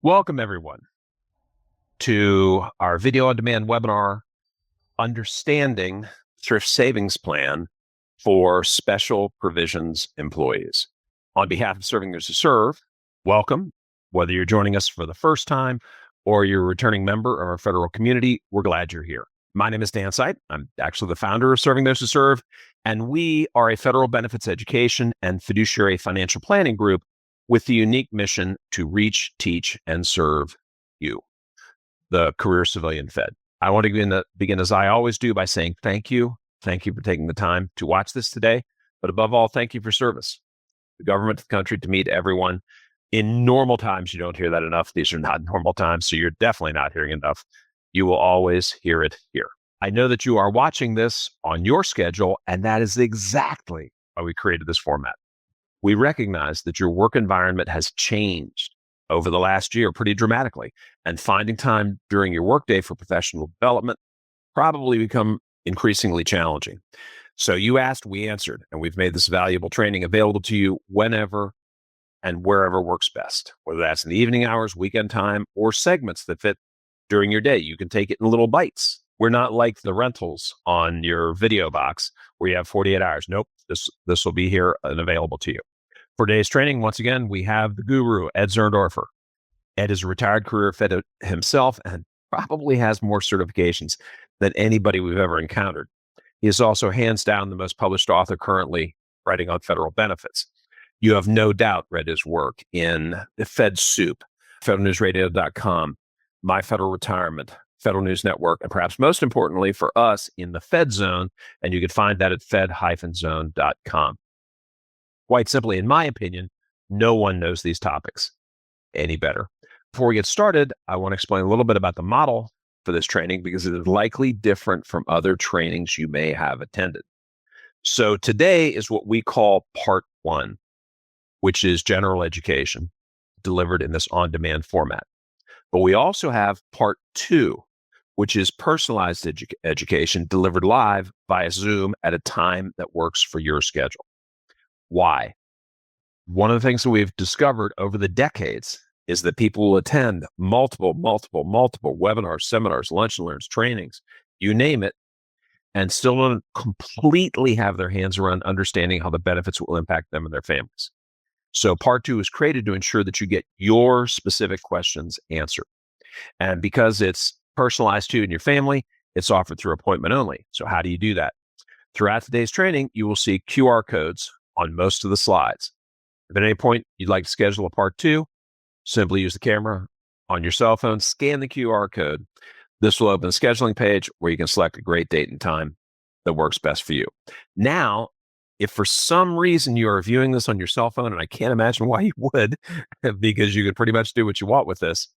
Welcome, everyone, to our video on demand webinar, Understanding Thrift Savings Plan for Special Provisions Employees. On behalf of Serving Those Who Serve, welcome. Whether you're joining us for the first time or you're a returning member of our federal community, we're glad you're here. My name is Dan Sight. I'm actually the founder of Serving Those Who Serve, and we are a federal benefits education and fiduciary financial planning group with the unique mission to reach, teach, and serve you, the career civilian Fed. I want to begin as I always do by saying thank you. Thank you for taking the time to watch this today. But above all, thank you for service. The government of the country to meet everyone. In normal times, you don't hear that enough. These are not normal times, so you're definitely not hearing enough. You will always hear it here. I know that you are watching this on your schedule, and that is exactly why we created this format. We recognize that your work environment has changed over the last year pretty dramatically, and finding time during your workday for professional development probably become increasingly challenging. So you asked, we answered, and we've made this valuable training available to you whenever and wherever works best, whether that's in the evening hours, weekend time, or segments that fit during your day. You can take it in little bites. We're not like the rentals on your video box where you have 48 hours. Nope, this will be here and available to you. For today's training, once again, we have the guru, Ed Zerndorfer. Ed is a retired career Fed himself and probably has more certifications than anybody we've ever encountered. He is also hands down the most published author currently writing on federal benefits. You have no doubt read his work in the Fed Soup, federalnewsradio.com, My Federal Retirement, Federal News Network, and perhaps most importantly for us in the Fed Zone, and you can find that at fed-zone.com. Quite simply, in my opinion, no one knows these topics any better. Before we get started, I want to explain a little bit about the model for this training because it is likely different from other trainings you may have attended. So today is what we call Part 1, which is general education delivered in this on-demand format. But we also have Part 2, which is personalized education delivered live via Zoom at a time that works for your schedule. Why? One of the things that we've discovered over the decades is that people will attend multiple webinars, seminars, lunch and learns, trainings, you name it, and still don't completely have their hands around understanding how the benefits will impact them and their families. So Part 2 is created to ensure that you get your specific questions answered. And because it's personalized to you and your family, it's offered through appointment only. So how do you do that? Throughout today's training, you will see QR codes on most of the slides. If at any point you'd like to schedule a Part 2, simply use the camera on your cell phone, scan the QR code. This will open a scheduling page where you can select a great date and time that works best for you. Now, if for some reason you are viewing this on your cell phone, and I can't imagine why you would, because you can pretty much do what you want with this,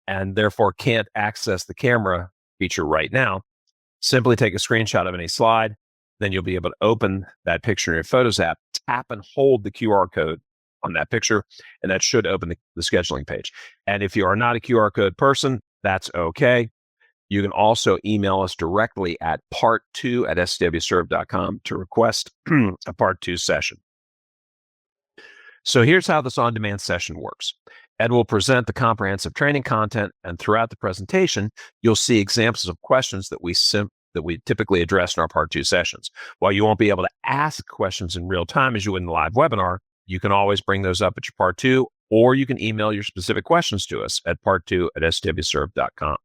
and therefore can't access the camera feature right now, simply take a screenshot of any slide. Then you'll be able to open that picture in your Photos app, tap and hold the QR code on that picture, and that should open the scheduling page. And if you are not a QR code person, that's okay. You can also email us directly at part2@scwserve.com to request a Part 2 session. So here's how this on-demand session works. Ed will present the comprehensive training content, and throughout the presentation, you'll see examples of questions that we typically address in our Part 2 sessions. While you won't be able to ask questions in real time as you would in the live webinar, you can always bring those up at your Part 2, or you can email your specific questions to us at part2@scwserve.com.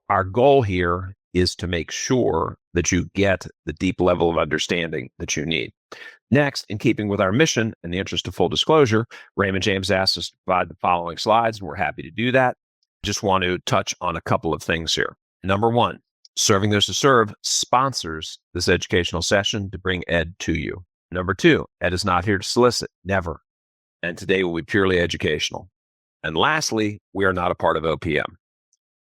Our goal here is to make sure that you get the deep level of understanding that you need. Next, in keeping with our mission, in the interest of full disclosure, Raymond James asked us to provide the following slides, and we're happy to do that. Just want to touch on a couple of things here. Number one, Serving Those Who Serve sponsors this educational session to bring Ed to you. Number two, Ed is not here to solicit, never. And today will be purely educational. And lastly, we are not a part of OPM.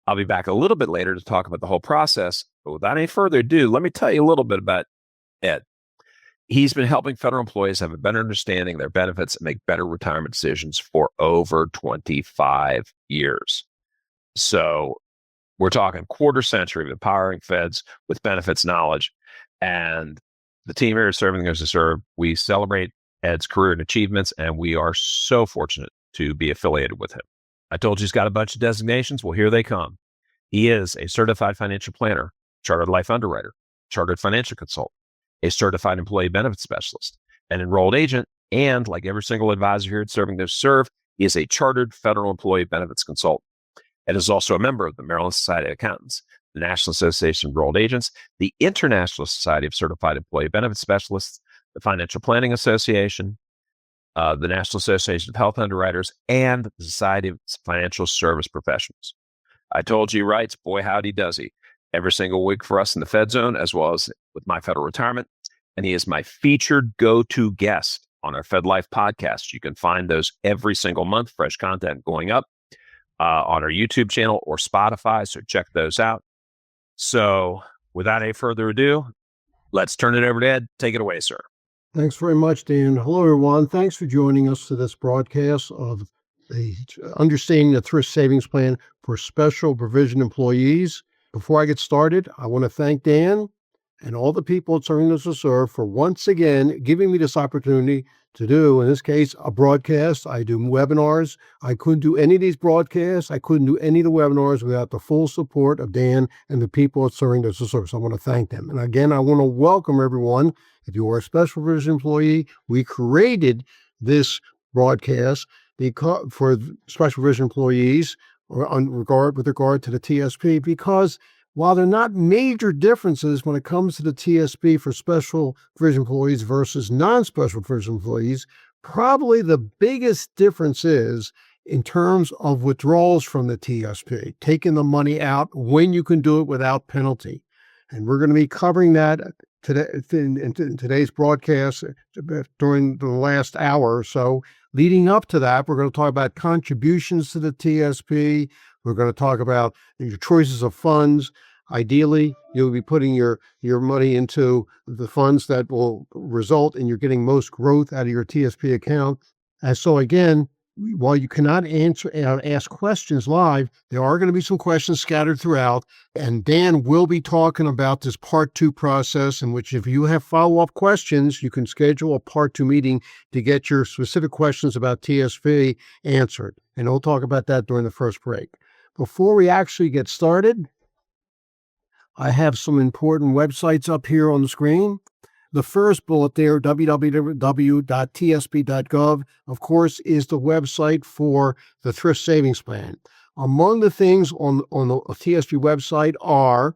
I'll be back a little bit later to talk about the whole process, but without any further ado, let me tell you a little bit about Ed. He's been helping federal employees have a better understanding of their benefits and make better retirement decisions for over 25 years. So we're talking quarter century of empowering feds with benefits knowledge. And the team here at Serving Those Who Serve, we celebrate Ed's career and achievements, and we are so fortunate to be affiliated with him. I told you he's got a bunch of designations. Well, here they come. He is a certified financial planner, chartered life underwriter, chartered financial consultant, a certified employee benefit specialist, an enrolled agent, and like every single advisor here at Serving Those Who Serve, he is a chartered federal employee benefits consultant and is also a member of the Maryland Society of Accountants, the National Association of Enrolled Agents, the International Society of Certified Employee Benefit Specialists, the Financial Planning Association, the National Association of Health Underwriters, and the Society of Financial Service Professionals. I told you he writes, boy, howdy does he, every single week for us in the Fed Zone, as well as with My Federal Retirement. And he is my featured go-to guest on our Fed Life podcast. You can find those every single month, fresh content going up on our YouTube channel or Spotify. So check those out. So without any further ado, let's turn it over to Ed. Take it away, sir. Thanks very much, Dan. Hello, everyone. Thanks for joining us to this broadcast of the Understanding the Thrift Savings Plan for Special Provision Employees. Before I get started, I want to thank Dan and all the people at Serving Those Who Serve for once again giving me this opportunity to do, in this case, a broadcast. I do webinars. I couldn't do any of these broadcasts. I couldn't do any of the webinars without the full support of Dan and the people at Serving Those Who Serve. So I want to thank them. And again, I want to welcome everyone. If you are a special provision employee, we created this broadcast for special provision employees with regard to the TSP, because while there are not major differences when it comes to the TSP for special provision employees versus non-special provision employees, probably the biggest difference is in terms of withdrawals from the TSP, taking the money out when you can do it without penalty. And we're going to be covering that today in today's broadcast during the last hour or so. Leading up to that, we're going to talk about contributions to the TSP. We're going to talk about your choices of funds. Ideally, you'll be putting your money into the funds that will result in you getting most growth out of your TSP account. And so again, while you cannot ask questions live, there are going to be some questions scattered throughout. And Dan will be talking about this Part 2 process, in which if you have follow-up questions, you can schedule a Part 2 meeting to get your specific questions about TSP answered. And we'll talk about that during the first break. Before we actually get started, I have some important websites up here on the screen. The first bullet there, www.tsp.gov, of course, is the website for the Thrift Savings Plan. Among the things on the TSP website are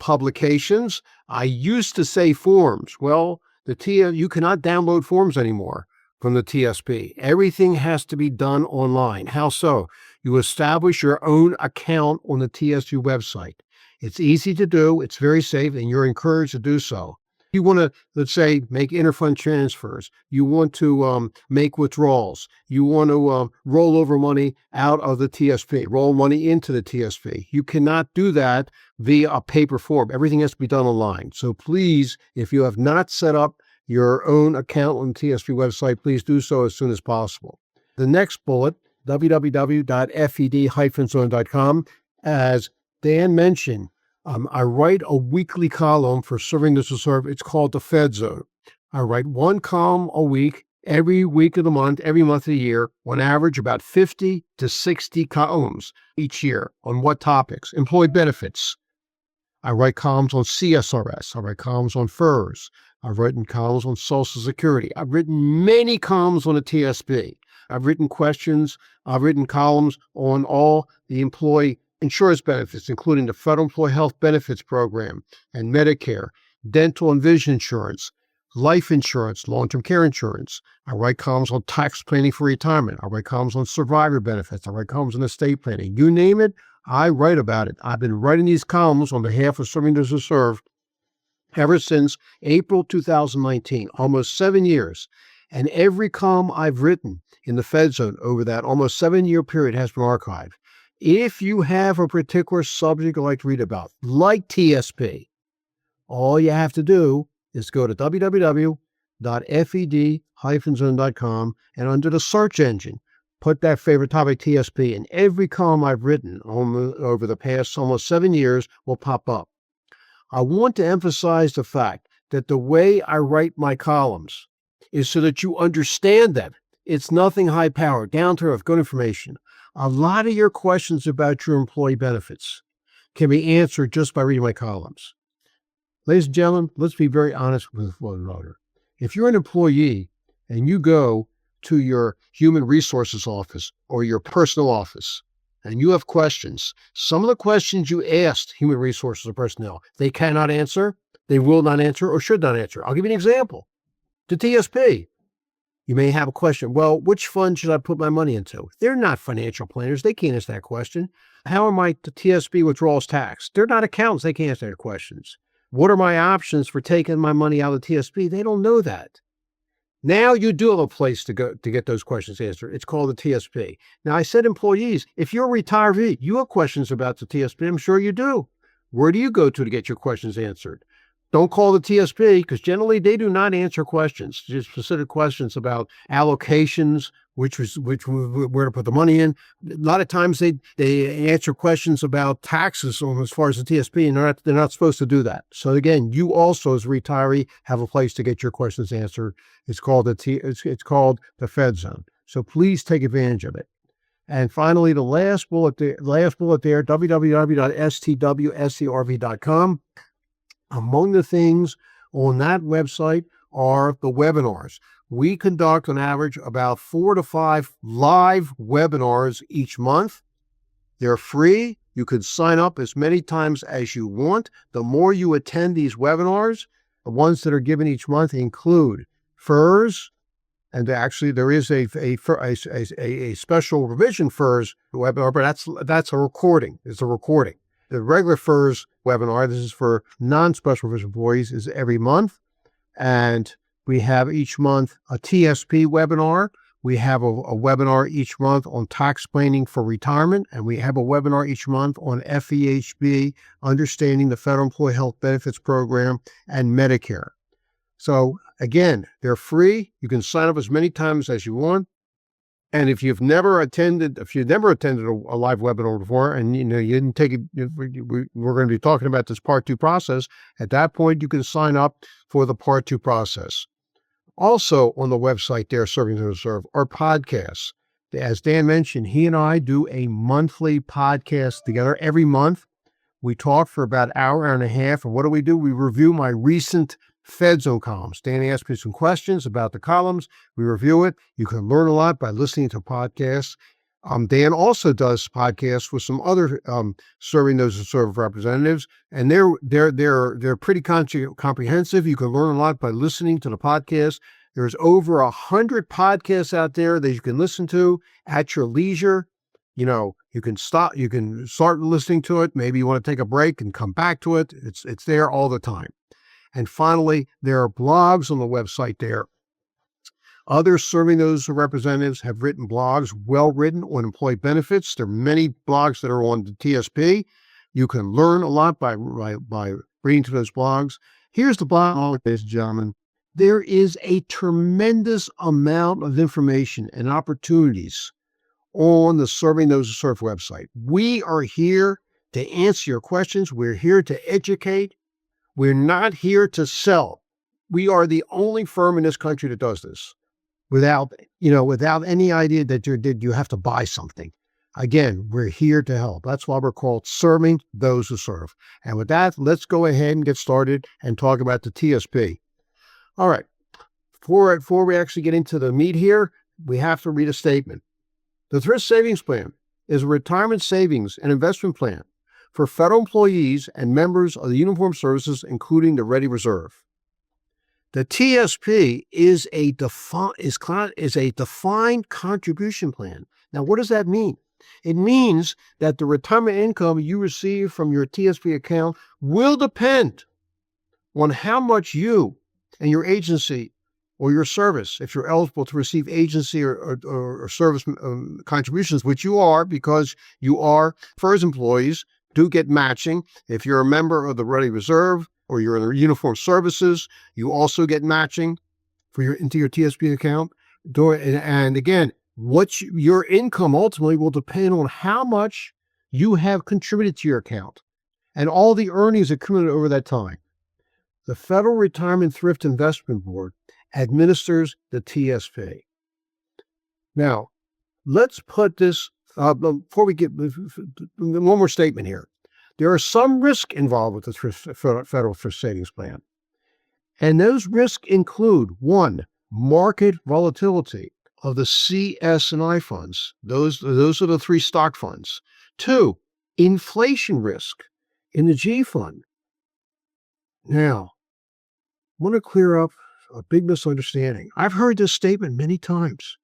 publications. I used to say forms. Well, you cannot download forms anymore from the TSP. Everything has to be done online. How so? You establish your own account on the TSP website. It's easy to do, it's very safe, and you're encouraged to do so. You want to, let's say, make interfund transfers. You want to make withdrawals. You want to roll over money out of the TSP, roll money into the TSP. You cannot do that via a paper form. Everything has to be done online. So please, if you have not set up your own account on the TSP website, please do so as soon as possible. The next bullet, www.fed-zone.com. As Dan mentioned, I write a weekly column for Serving Those Who Serve. It's called the Fed Zone. I write one column a week, every week of the month, every month of the year, on average about 50 to 60 columns each year. On what topics? Employee benefits. I write columns on CSRS. I write columns on FERS. I've written columns on Social Security. I've written many columns on the TSP. I've written columns on all the employee insurance benefits, including the Federal Employee Health Benefits Program and Medicare, dental and vision insurance, life insurance, long-term care insurance. I write columns on tax planning for retirement. I write columns on survivor benefits. I write columns on estate planning. You name it, I write about it. I've been writing these columns on behalf of Serving Those Who Serve ever since April 2019, almost 7 years. And every column I've written in the Fed Zone over that almost 7-year period has been archived. If you have a particular subject you'd like to read about, like TSP, all you have to do is go to www.fed-zone.com and under the search engine, put that favorite topic TSP, and every column I've written over the past almost 7 years will pop up. I want to emphasize the fact that the way I write my columns is so that you understand them. It's nothing high-powered, down to earth, good information. A lot of your questions about your employee benefits can be answered just by reading my columns. Ladies and gentlemen, let's be very honest with one another. If you're an employee and you go to your human resources office or your personal office and you have questions, some of the questions you asked human resources or personnel, they cannot answer, they will not answer, or should not answer. I'll give you an example. The TSP. You may have a question. Well, which fund should I put my money into? They're not financial planners. They can't answer that question. How am I the TSP withdrawals taxed? They're not accountants. They can't answer that questions. What are my options for taking my money out of the TSP? They don't know that. Now you do have a place to go to get those questions answered. It's called the TSP. Now I said employees, if you're a retiree, you have questions about the TSP. I'm sure you do. Where do you go to get your questions answered? Don't call the TSP because generally they do not answer questions, just specific questions about allocations, where to put the money in. A lot of times they answer questions about taxes as far as the TSP, and they're not supposed to do that. So again, you also as a retiree have a place to get your questions answered. It's called it's called the Fed Zone. So please take advantage of it. And finally, the last bullet there, www.stwserv.com. Among the things on that website are the webinars. We conduct on average about 4 to 5 live webinars each month. They're free. You can sign up as many times as you want. The more you attend these webinars, the ones that are given each month include FERS, and actually there is a special provision FERS webinar, but that's a recording. It's a recording. The regular FERS webinar, this is for non-special provision employees, is every month. And we have each month a TSP webinar. We have a webinar each month on tax planning for retirement. And we have a webinar each month on FEHB, understanding the Federal Employee Health Benefits Program, and Medicare. So again, they're free. You can sign up as many times as you want. And if you've never attended a live webinar before, and you didn't take it, we're going to be talking about this Part 2 process. At that point, you can sign up for the Part 2 process. Also on the website there, Serving to Serve, are podcasts. As Dan mentioned, he and I do a monthly podcast together every month. We talk for about an hour and a half. And what do? We review my recent Fed Zone columns. Dan asked me some questions about the columns. We review it. You can learn a lot by listening to podcasts. Dan also does podcasts with some other Serving Those Who Serve representatives, and they're pretty comprehensive. You can learn a lot by listening to the podcast. There's over 100 podcasts out there that you can listen to at your leisure. You can start listening to it. Maybe you want to take a break and come back to it. It's there all the time. And finally, there are blogs on the website there. Other Serving Those Representatives have written blogs, well written, on employee benefits. There are many blogs that are on the TSP. You can learn a lot by reading to those blogs. Here's the blog, ladies and gentlemen. There is a tremendous amount of information and opportunities on the Serving Those Who Serve website. We are here to answer your questions. We're here to educate. We're not here to sell. We are the only firm in this country that does this without any idea that you have to buy something. Again, we're here to help. That's why we're called Serving Those Who Serve. And with that, let's go ahead and get started and talk about the TSP. All right. Before we actually get into the meat here, we have to read a statement. The Thrift Savings Plan is a retirement savings and investment plan for federal employees and members of the uniformed services, including the Ready Reserve. The TSP is a defined contribution plan. Now, what does that mean? It means that the retirement income you receive from your TSP account will depend on how much you and your agency or your service, if you're eligible to receive agency or service contributions, which you are because you are FERS employees, do get matching. If you're a member of the Ready Reserve or you're in the uniformed services, you also get matching into your TSP account. And again, your income ultimately will depend on how much you have contributed to your account and all the earnings accumulated over that time. The Federal Retirement Thrift Investment Board administers the TSP. Now, let's put this Before we get one more statement here, there are some risks involved with the Federal Thrift Savings Plan. And those risks include, one, market volatility of the CS&I funds. Those are the three stock funds. Two, inflation risk in the G fund. Now, I want to clear up a big misunderstanding. I've heard this statement many times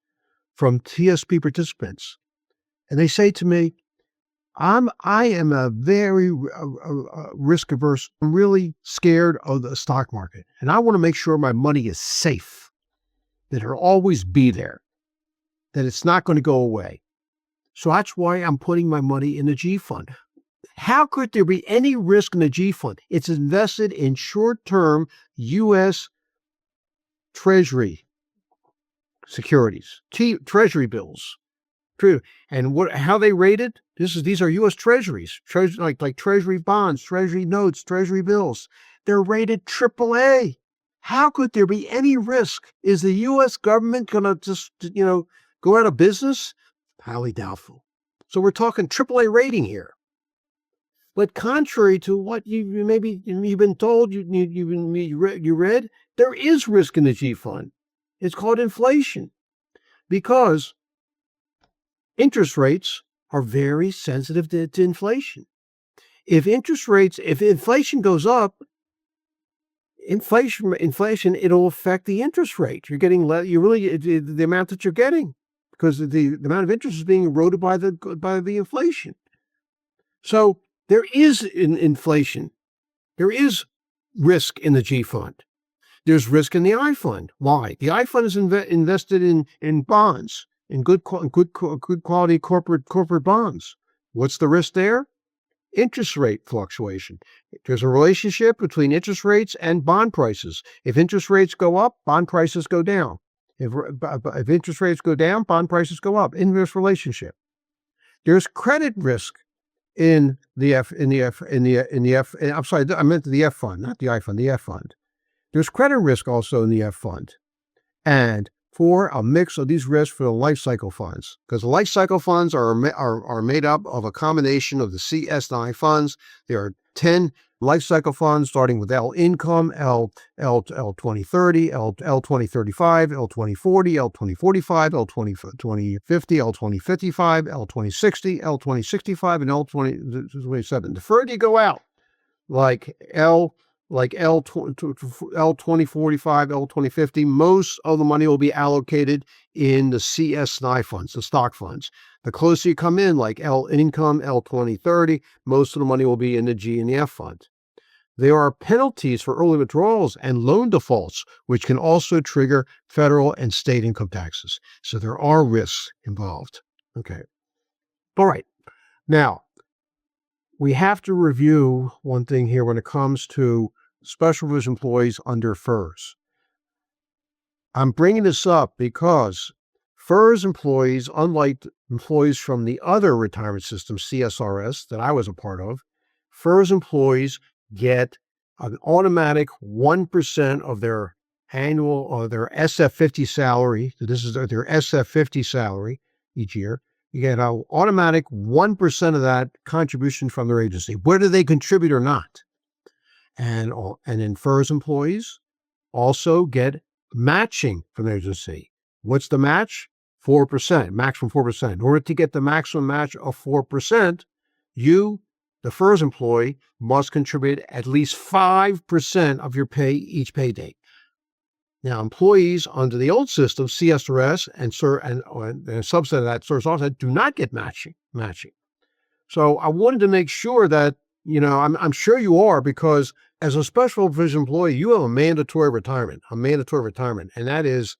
from TSP participants, and they say to me, I am a very risk averse. I'm really scared of the stock market, and I want to make sure my money is safe, that it'll always be there, that it's not going to go away. So that's why I'm putting my money in the G fund. How could there be any risk in the G fund? It's invested in short-term U.S. Treasury securities, Treasury bills. And how they rated? These are U.S. Treasuries, like Treasury bonds, Treasury notes, Treasury bills. They're rated AAA. How could there be any risk? Is the U.S. government going to just, go out of business? Highly doubtful. So we're talking AAA rating here. But contrary to what you've been told, you read, there is risk in the G fund. It's called inflation, because interest rates are very sensitive to inflation. If inflation goes up, inflation, it'll affect the interest rate. You're getting the amount that you're getting, because the amount of interest is being eroded by the inflation. So there is inflation. There is risk in the G fund. There's risk in the I fund. Why? The I fund is invested in bonds, in good quality corporate bonds. What's the risk there? Interest rate fluctuation. There's a relationship between interest rates and bond prices. If interest rates go up, bond prices go down. If interest rates go down, bond prices go up. Inverse relationship. There's credit risk in the F. I'm sorry, I meant the F fund, not the I fund. The F fund. There's credit risk also in the F fund, and for a mix of these risks for the life cycle funds, because the life cycle funds are made up of a combination of the CS&I funds. There are 10 life cycle funds, starting with L income, L 2030, L 2035, L 2040, L 2045, L 2050, L 2055, L 2060, L 2065, and L 2027. The further you go out, like L 2045, L 2050, most of the money will be allocated in the CS&I funds, the stock funds. The closer you come in, like L income, L 2030, most of the money will be in the G and the F fund. There are penalties for early withdrawals and loan defaults, which can also trigger federal and state income taxes. So there are risks involved. Okay. All right. Now, we have to review one thing here when it comes to special provision employees under FERS. I'm bringing this up because FERS employees, unlike employees from the other retirement system, CSRS, that I was a part of, FERS employees get an automatic 1% of their annual or their SF50 salary. This is their SF50 salary each year. You get an automatic 1% of that contribution from their agency, whether they contribute or not. And then FERS employees also get matching from the agency. What's the match? 4%, maximum 4%. In order to get the maximum match of 4%, you, the FERS employee, must contribute at least 5% of your pay each pay date. Now, employees under the old system, CSRS and a subset of that, CSRS also, do not get matching. So I wanted to make sure that, I'm sure you are, because as a special provision employee, you have a mandatory retirement, and that is,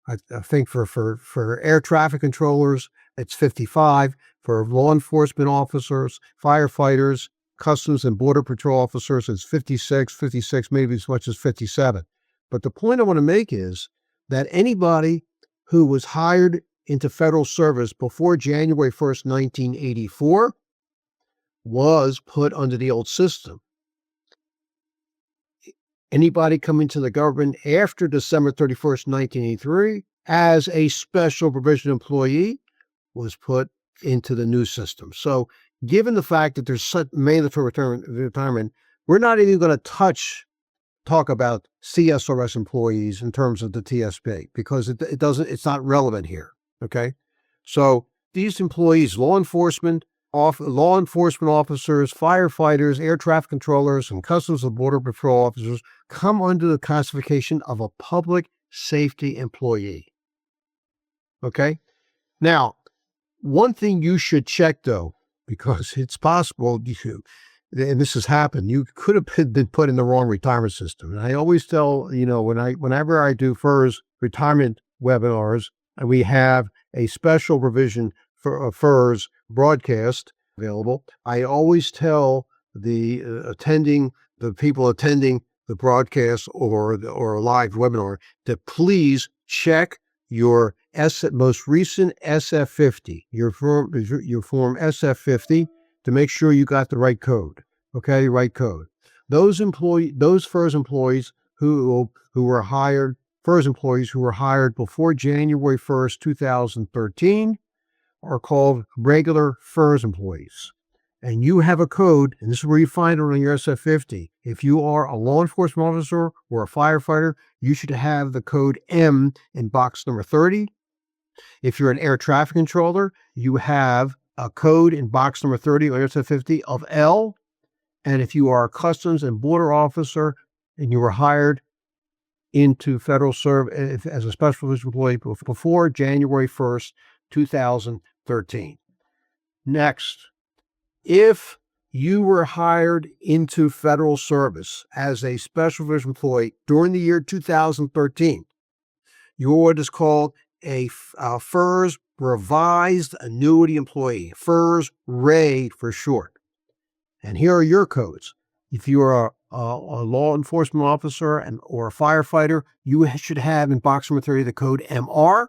I think for air traffic controllers, it's 55. For law enforcement officers, firefighters, Customs and Border Patrol officers, it's 56, maybe as much as 57. But the point I want to make is that anybody who was hired into federal service before January 1st, 1984 was put under the old system. Anybody coming to the government after December 31st, 1983 as a special provision employee was put into the new system. So given the fact that there's such mandatory retirement, we're not even going to talk about CSRS employees in terms of the TSP because it's not relevant here. Okay. So these employees, law enforcement officers, firefighters, air traffic controllers, and Customs and Border Patrol officers come under the classification of a public safety employee. Okay. Now, one thing you should check though, because it's possible and this has happened, you could have been put in the wrong retirement system. And I always tell, whenever I do FERS retirement webinars and we have a special provision for a FERS broadcast available, I always tell the people attending the broadcast or a live webinar to please check your most recent SF50, your form SF50, to make sure you got the right code. Okay, right code. Those FERS employees who were hired, FERS employees who were hired before January 1st, 2013, are called regular FERS employees. And you have a code, and this is where you find it on your SF50. If you are a law enforcement officer or a firefighter, you should have the code M in box number 30. If you're an air traffic controller, you have a code in box number 30 on your SF50 of L. And if you are a Customs and Border officer and you were hired into federal service as a special provision employee before January 1st, 2013. Next, if you were hired into federal service as a special provision employee during the year 2013, you're what is called a FERS Revised Annuity Employee, FERS RAID for short. And here are your codes. If you are a law enforcement officer or a firefighter, you should have in box number 30 the code MR.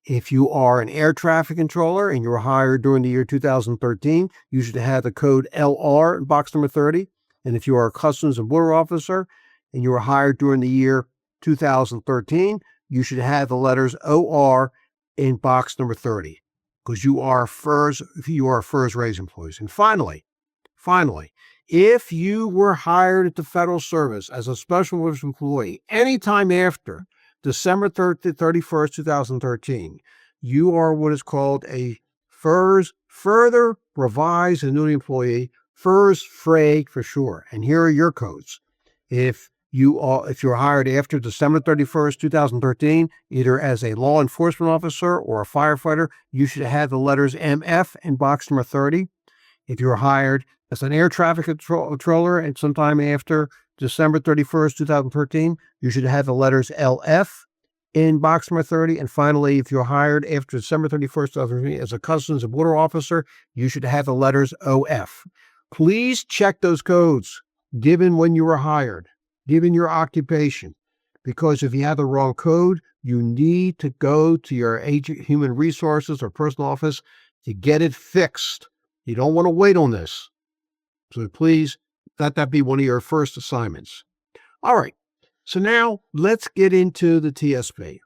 If you are an air traffic controller and you were hired during the year 2013, you should have the code LR in box number 30. And if you are a Customs and Border officer and you were hired during the year 2013, you should have the letters OR in box number 30 because you are FERS RAID employees. And finally, if you were hired at the federal service as a special provision employee anytime after December 31st, 2013, you are what is called a FERS Further Revised Annuity Employee, FERS FRAG for short. And here are your codes. If you're hired after December 31st, 2013, either as a law enforcement officer or a firefighter, you should have the letters MF in box number 30. If you're hired as an air traffic controller and sometime after December 31st, 2013, you should have the letters LF in box number 30. And finally, if you're hired after December 31st, 2013 as a Customs and Border officer, you should have the letters OF. Please check those codes given when you were hired, given your occupation, because if you have the wrong code, you need to go to your human resources or personal office to get it fixed. You don't want to wait on this. So please let that be one of your first assignments. All right. So now let's get into the TSP.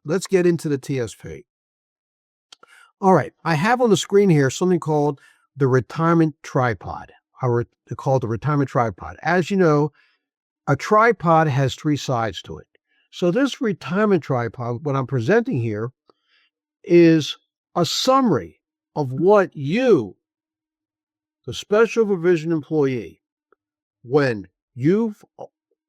All right. I have on the screen here something called the retirement tripod. Called the retirement tripod. As you know, a tripod has three sides to it. So this retirement tripod, what I'm presenting here, is a summary of what you, the special provision employee, when you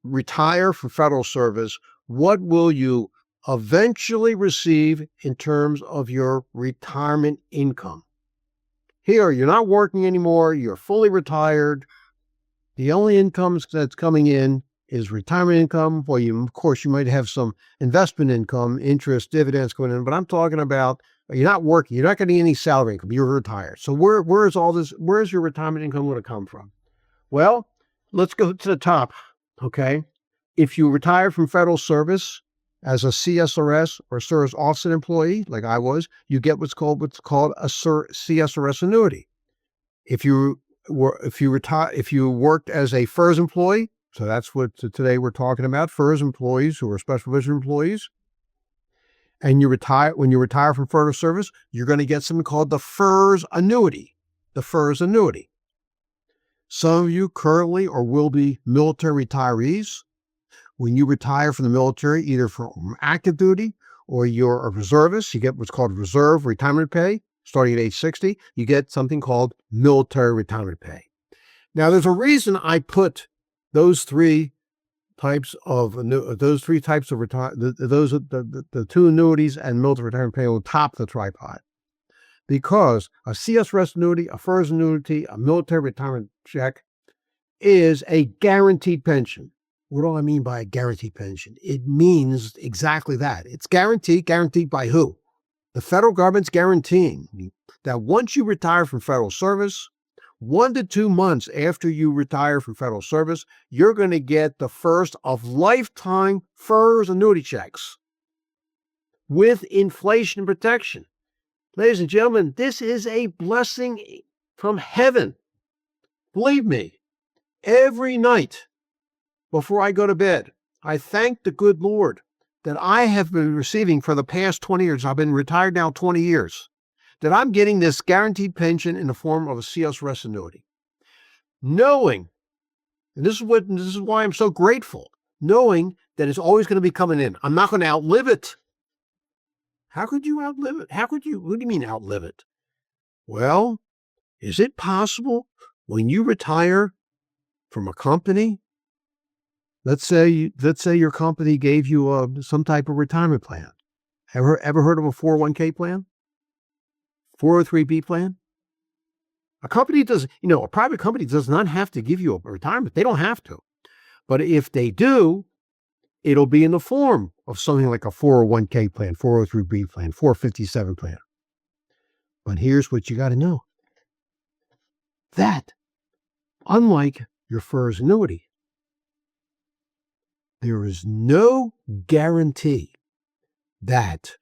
retire from federal service, what will you eventually receive in terms of your retirement income? Here, you're not working anymore. You're fully retired. The only income that's coming in is retirement income. Well, of course, you might have some investment income, interest, dividends going in, but I'm talking about you're not working. You're not getting any salary income. You're retired. So where's all this? Where's your retirement income going to come from? Well, let's go to the top. Okay. If you retire from federal service as a CSRS or service offset employee, like I was, you get what's called a CSRS annuity. If you worked as a FERS employee, so that's what today we're talking about, FERS employees who are special provision employees, and when you retire from federal service, you're going to get something called the FERS annuity. The FERS annuity. Some of you currently or will be military retirees. When you retire from the military, either from active duty or you're a reservist, you get what's called reserve retirement pay. Starting at age 60, you get something called military retirement pay. Now, there's a reason I put those three types of the two annuities and military retirement pay on top of the tripod, because a CSRS annuity, a FERS annuity, a military retirement check is a guaranteed pension. What do I mean by a guaranteed pension? It means exactly that. It's guaranteed. Guaranteed by who? The federal government's guaranteeing that once you retire from federal service, 1 to 2 months after you retire from federal service, you're going to get the first of lifetime FERS annuity checks with inflation protection. Ladies and gentlemen, this is a blessing from heaven. Believe me, every night before I go to bed, I thank the good Lord that I have been receiving for the past 20 years. I've been retired now 20 years. That I'm getting this guaranteed pension in the form of a CSRS annuity. Knowing, and this is why I'm so grateful, knowing that it's always going to be coming in. I'm not going to outlive it. How could you outlive it? What do you mean outlive it? Well, is it possible when you retire from a company, let's say your company gave you some type of retirement plan. Ever heard of a 401k plan? 403b plan? A private company does not have to give you a retirement. They don't have to. But if they do, it'll be in the form of something like a 401k plan, 403b plan, 457 plan. But here's what you got to know. That, unlike your FERS annuity, there is no guarantee that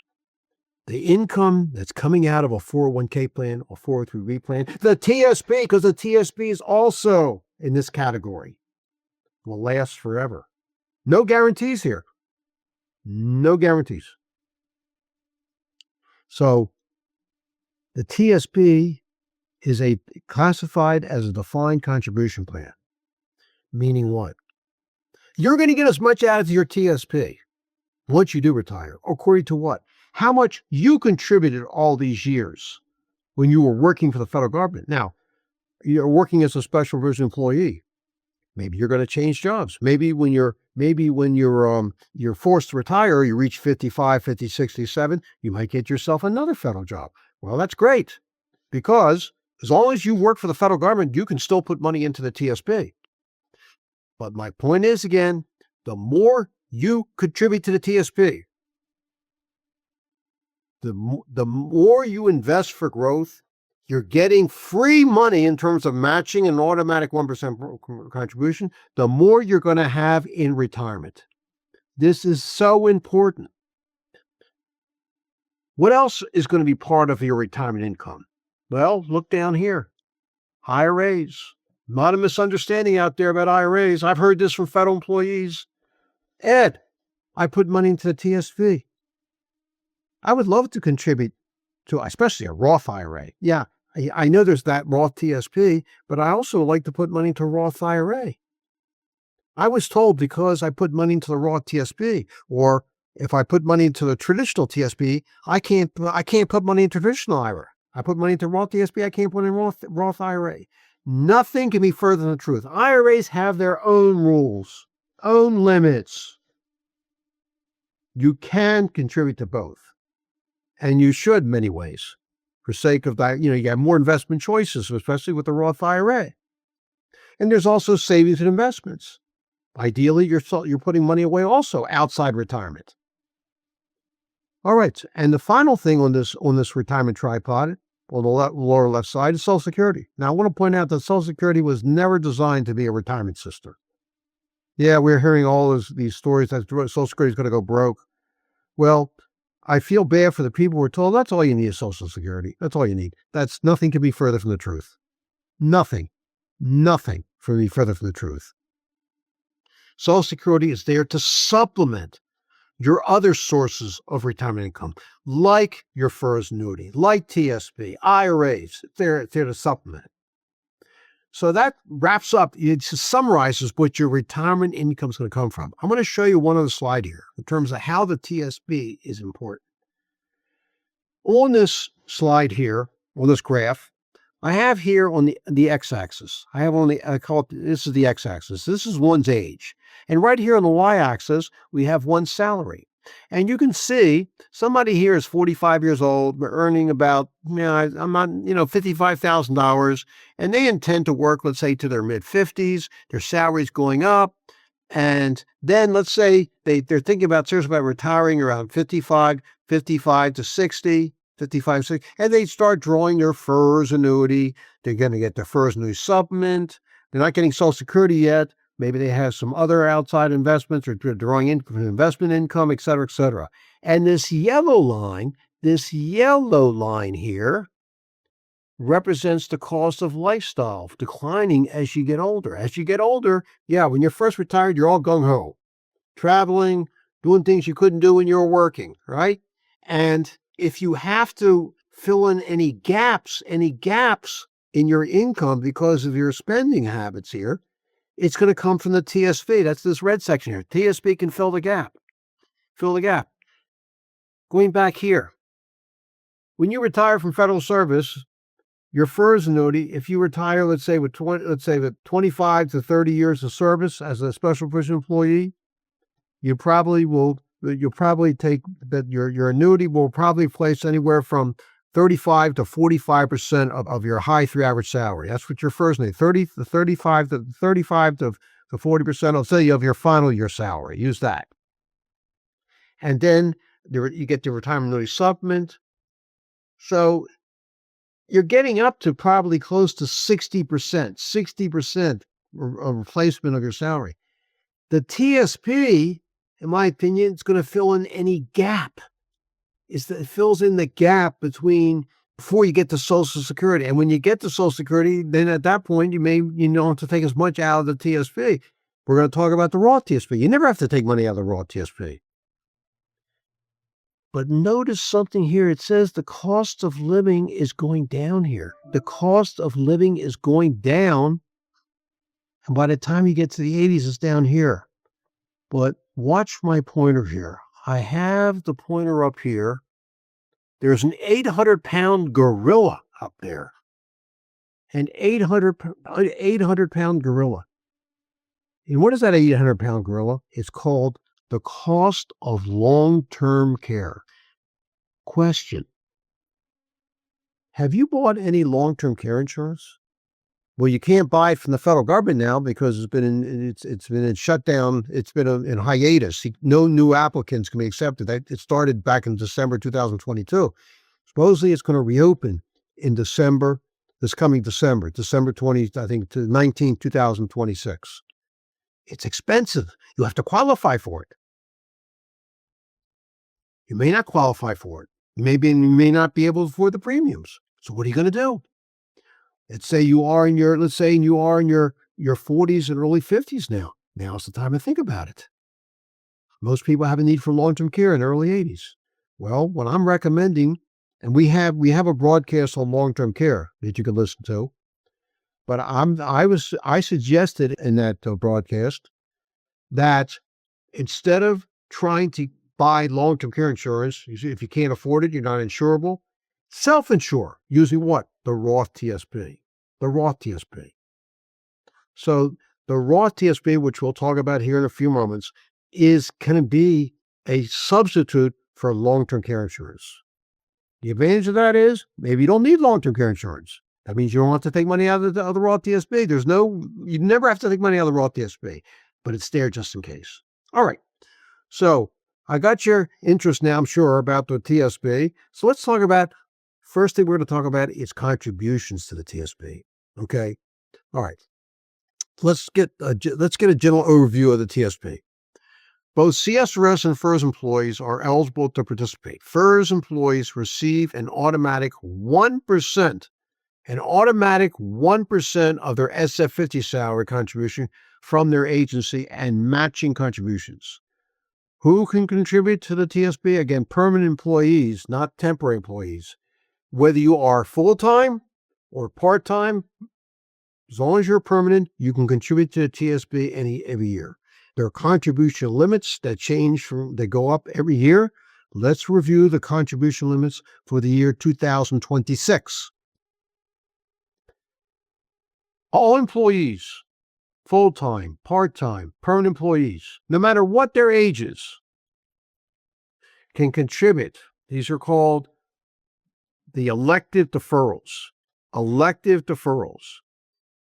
the income that's coming out of a 401k plan or 403b plan, the TSP, because the TSP is also in this category, will last forever. No guarantees here. No guarantees. So the TSP is classified as a defined contribution plan, meaning what? You're going to get as much out of your TSP once you do retire, according to what? How much you contributed all these years when you were working for the federal government. Now, you're working as a special provision employee. Maybe you're going to change jobs. Maybe when you're forced to retire, you reach 55, 50, 67, you might get yourself another federal job. Well, that's great, because as long as you work for the federal government, you can still put money into the TSP. But my point is, again, the more you contribute to the TSP, the more you invest for growth, you're getting free money in terms of matching an automatic 1% contribution, the more you're going to have in retirement. This is so important. What else is going to be part of your retirement income? Well, look down here. IRAs. A lot of misunderstanding out there about IRAs. I've heard this from federal employees. Ed, I put money into the TSP. I would love to contribute to, especially a Roth IRA. Yeah, I know there's that Roth TSP, but I also like to put money into Roth IRA. I was told because I put money into the Roth TSP, or if I put money into the traditional TSP, I can't put money in traditional IRA. I put money into Roth TSP, I can't put in Roth IRA. Nothing can be further than the truth. IRAs have their own rules, own limits. You can contribute to both. And you should in many ways, for sake of that. You have more investment choices, especially with the Roth IRA. And there's also savings and investments. Ideally, you're putting money away also outside retirement. All right, and the final thing on this retirement tripod, on the lower left side, is Social Security. Now, I want to point out that Social Security was never designed to be a retirement system. Yeah, we're hearing all these stories that Social Security is going to go broke. Well, I feel bad for the people who are told that's all you need is Social Security. That's all you need. Nothing can be further from the truth. Nothing can be further from the truth. Social Security is there to supplement your other sources of retirement income, like your FERS annuity, like TSP, IRAs, they're to supplement. So that wraps up, it summarizes what your retirement income is going to come from. I'm going to show you one other slide here in terms of how the TSP is important. On this slide here, on this graph, I have here on the x-axis, I call it, this is the x-axis. This is one's age. And right here on the y-axis, we have one's salary. And you can see somebody here is 45 years old, earning about, $55,000, and they intend to work, let's say, to their mid-50s. Their salary's going up. And then let's say they're thinking seriously about retiring around 55 to 60. 55, 60, and they start drawing their FERS annuity. They're going to get their FERS annuity supplement. They're not getting Social Security yet. Maybe they have some other outside investments or drawing investment income, et cetera, et cetera. And this yellow line here represents the cost of lifestyle declining as you get older. As you get older, when you're first retired, you're all gung-ho, traveling, doing things you couldn't do when you were working, right? And if you have to fill in any gaps in your income because of your spending habits here, it's going to come from the TSP. That's this red section here. TSP can fill the gap. Going back here, when you retire from federal service, your FERS annuity, if you retire, let's say with 25 to 30 years of service as a special provision employee, you'll probably take that your annuity will probably place anywhere from 35 to 45% of your high 3 average salary. That's what your FERS annuity, 35 to 40%, I'll say, of your final year salary. Use that. And then you get the retirement annuity supplement. So you're getting up to probably close to 60% of replacement of your salary. The TSP, in my opinion, it's going to fill in any gap. It fills in the gap between before you get to Social Security. And when you get to Social Security, then at that point, you don't have to take as much out of the TSP. We're going to talk about the Roth TSP. You never have to take money out of the Roth TSP. But notice something here. It says the cost of living is going down here. The cost of living is going down. And by the time you get to the 80s, it's down here. But watch my pointer here. I have the pointer up here. There's an 800-pound gorilla up there. An 800-pound gorilla. And what is that 800-pound gorilla? It's called the cost of long-term care. Question. Have you bought any long-term care insurance? Well, you can't buy it from the federal government now because it's been in shutdown. It's been in hiatus. No new applicants can be accepted. It started back in December 2022. Supposedly, it's going to reopen in December, this coming December 20, I think, 19, 2026. It's expensive. You have to qualify for it. You may not qualify for it. You may not be able to afford the premiums. So what are you going to do? Let's say you are in your 40s and early 50s now. Now's the time to think about it. Most people have a need for long-term care in the early 80s. Well, what I'm recommending, and we have a broadcast on long-term care that you can listen to, but I suggested in that broadcast that instead of trying to buy long-term care insurance, if you can't afford it, you're not insurable, self-insure using what? The Roth TSP. The Roth TSP. So the Roth TSP, which we'll talk about here in a few moments, is going to be a substitute for long-term care insurance. The advantage of that is maybe you don't need long-term care insurance. That means you don't have to take money out of the Roth TSP. You never have to take money out of the Roth TSP, but it's there just in case. All right. So I got your interest now, I'm sure, about the TSP. So let's talk about, first thing we're going to talk about is contributions to the TSP. Okay. All right. Let's get a general overview of the TSP. Both CSRS and FERS employees are eligible to participate. FERS employees receive an automatic 1% of their SF50 salary contribution from their agency and matching contributions. Who can contribute to the TSP? Again, permanent employees, not temporary employees. Whether you are full-time or part-time, as long as you're permanent, you can contribute to the TSP every year. There are contribution limits that they go up every year. Let's review the contribution limits for the year 2026. All employees, full-time, part-time, permanent employees, no matter what their ages, can contribute. These are called the elective deferrals. Elective deferrals.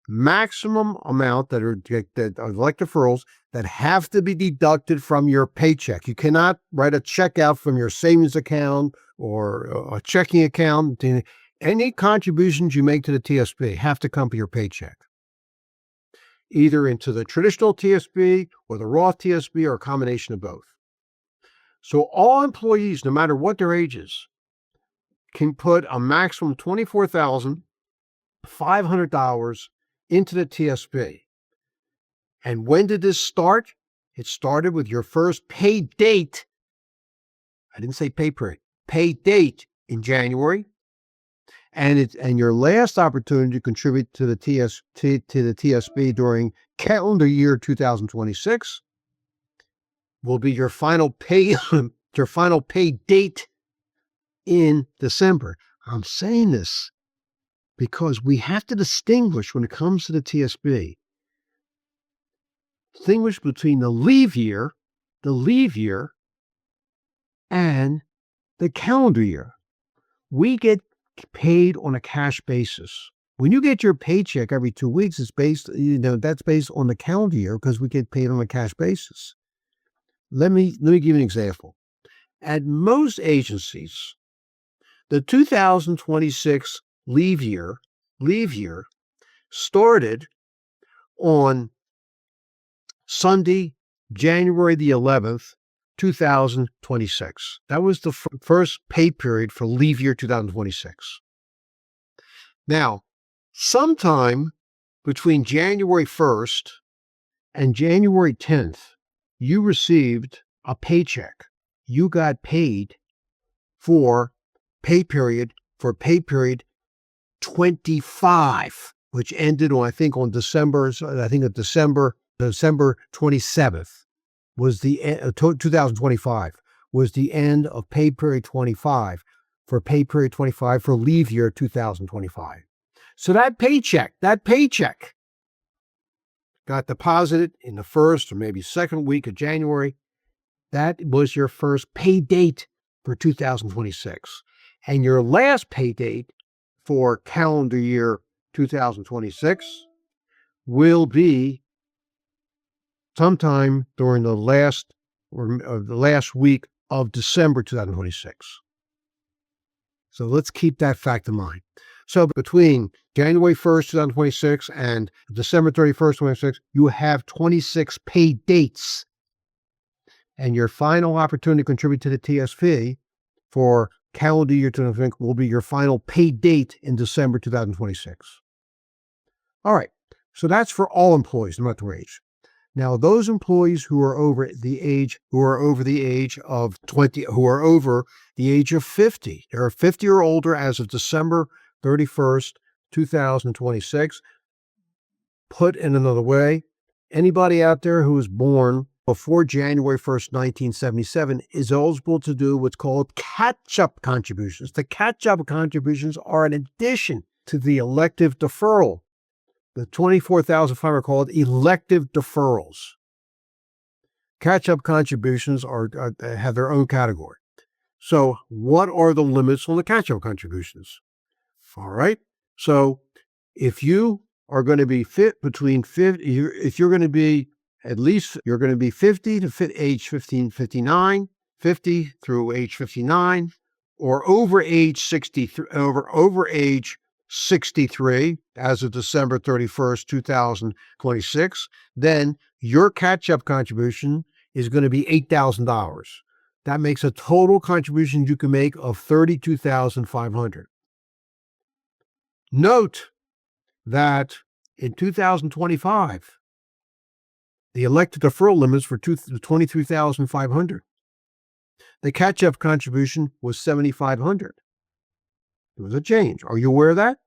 Maximum amount that are elective deferrals that have to be deducted from your paycheck. You cannot write a check out from your savings account or a checking account. Any contributions you make to the TSP have to come from your paycheck, either into the traditional TSP or the Roth TSP or a combination of both. So all employees, no matter what their ages, can put a maximum $24,500 into the TSP. And when did this start? It started with your first pay date. I didn't say pay period. Pay date in January. And your last opportunity to contribute to the TSP during calendar year 2026 will be your final pay date in December. I'm saying this because we have to distinguish when it comes to the TSP. Distinguish between the leave year, and the calendar year. We get paid on a cash basis. When you get your paycheck every 2 weeks, it's that's based on the calendar year because we get paid on a cash basis. Let me give you an example. At most agencies, the 2026 leave year started on Sunday, January the 11th, 2026. That was the first pay period for leave year 2026. Now, sometime between January 1st and January 10th, you received a paycheck. You got paid for pay period 25, which ended on December 27th was the end, 2025 was the end of pay period 25 for pay period 25 for leave year 2025. So that paycheck got deposited in the first or maybe second week of January. That was your first pay date for 2026. And your last pay date for calendar year 2026 will be sometime during the last week of December 2026. So let's keep that fact in mind. So between January 1st, 2026 and December 31st, 2026, you have 26 pay dates. And your final opportunity to contribute to the TSP for calendar year 2026 will be your final pay date in December 2026. All right. So that's for all employees, no matter their age. Now, those employees who are over the age of 50, they are 50 or older as of December 31st, 2026. Put in another way, anybody out there who was born before January 1st, 1977 is eligible to do what's called catch-up contributions. The catch-up contributions are an addition to the elective deferral. The 24,500 are called elective deferrals. Catch-up contributions have their own category. So what are the limits on the catch-up contributions? All right. So if you are going to be if you're going to be you're going to be 50 to age 59, 50 through age 59, or over age 63, over age 63 as of December 31st, 2026, then your catch-up contribution is going to be $8,000. That makes a total contribution you can make of $32,500. Note that in 2025, the elected deferral limits were $23,500. The catch-up contribution was $7,500. It was a change. Are you aware of that?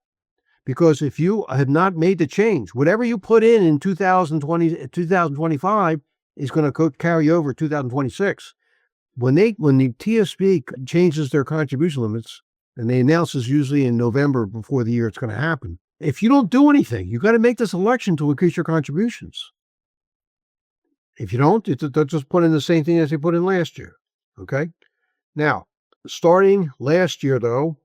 Because if you have not made the change, whatever you put in 2025 is going to carry over 2026. When the TSP changes their contribution limits, and they announce this usually in November before the year it's going to happen, if you don't do anything, you got to make this election to increase your contributions. If you don't, they'll just put in the same thing as they put in last year. Okay? Now, starting last year, though,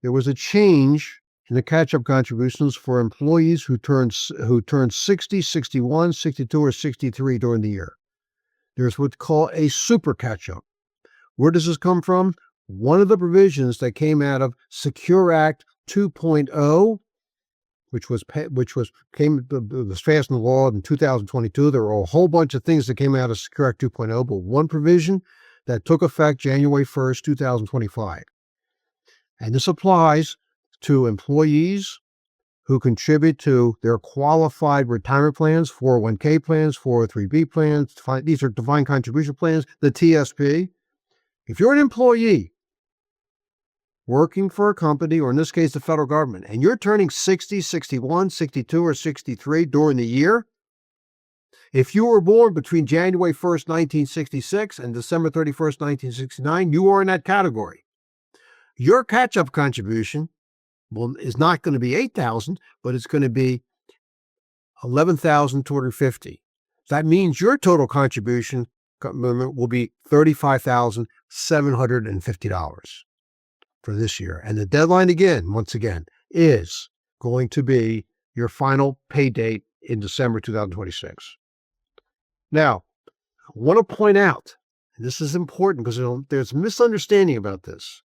there was a change in the catch-up contributions for employees who turned 60, 61, 62, or 63 during the year. There's what's called a super catch-up. Where does this come from? One of the provisions that came out of Secure Act 2.0, which was passed into law in 2022. There were a whole bunch of things that came out of Secure Act 2.0, but one provision that took effect January 1st, 2025. And this applies to employees who contribute to their qualified retirement plans, 401k plans, 403b plans. These are defined contribution plans, the TSP. If you're an employee working for a company, or in this case, the federal government, and you're turning 60, 61, 62, or 63 during the year, if you were born between January 1st, 1966 and December 31st, 1969, you are in that category. Your catch-up contribution is not going to be $8,000, but it's going to be $11,250. That means your total contribution will be $35,750 for this year. And the deadline once again, is going to be your final pay date in December 2026. Now, I want to point out, and this is important because there's misunderstanding about this,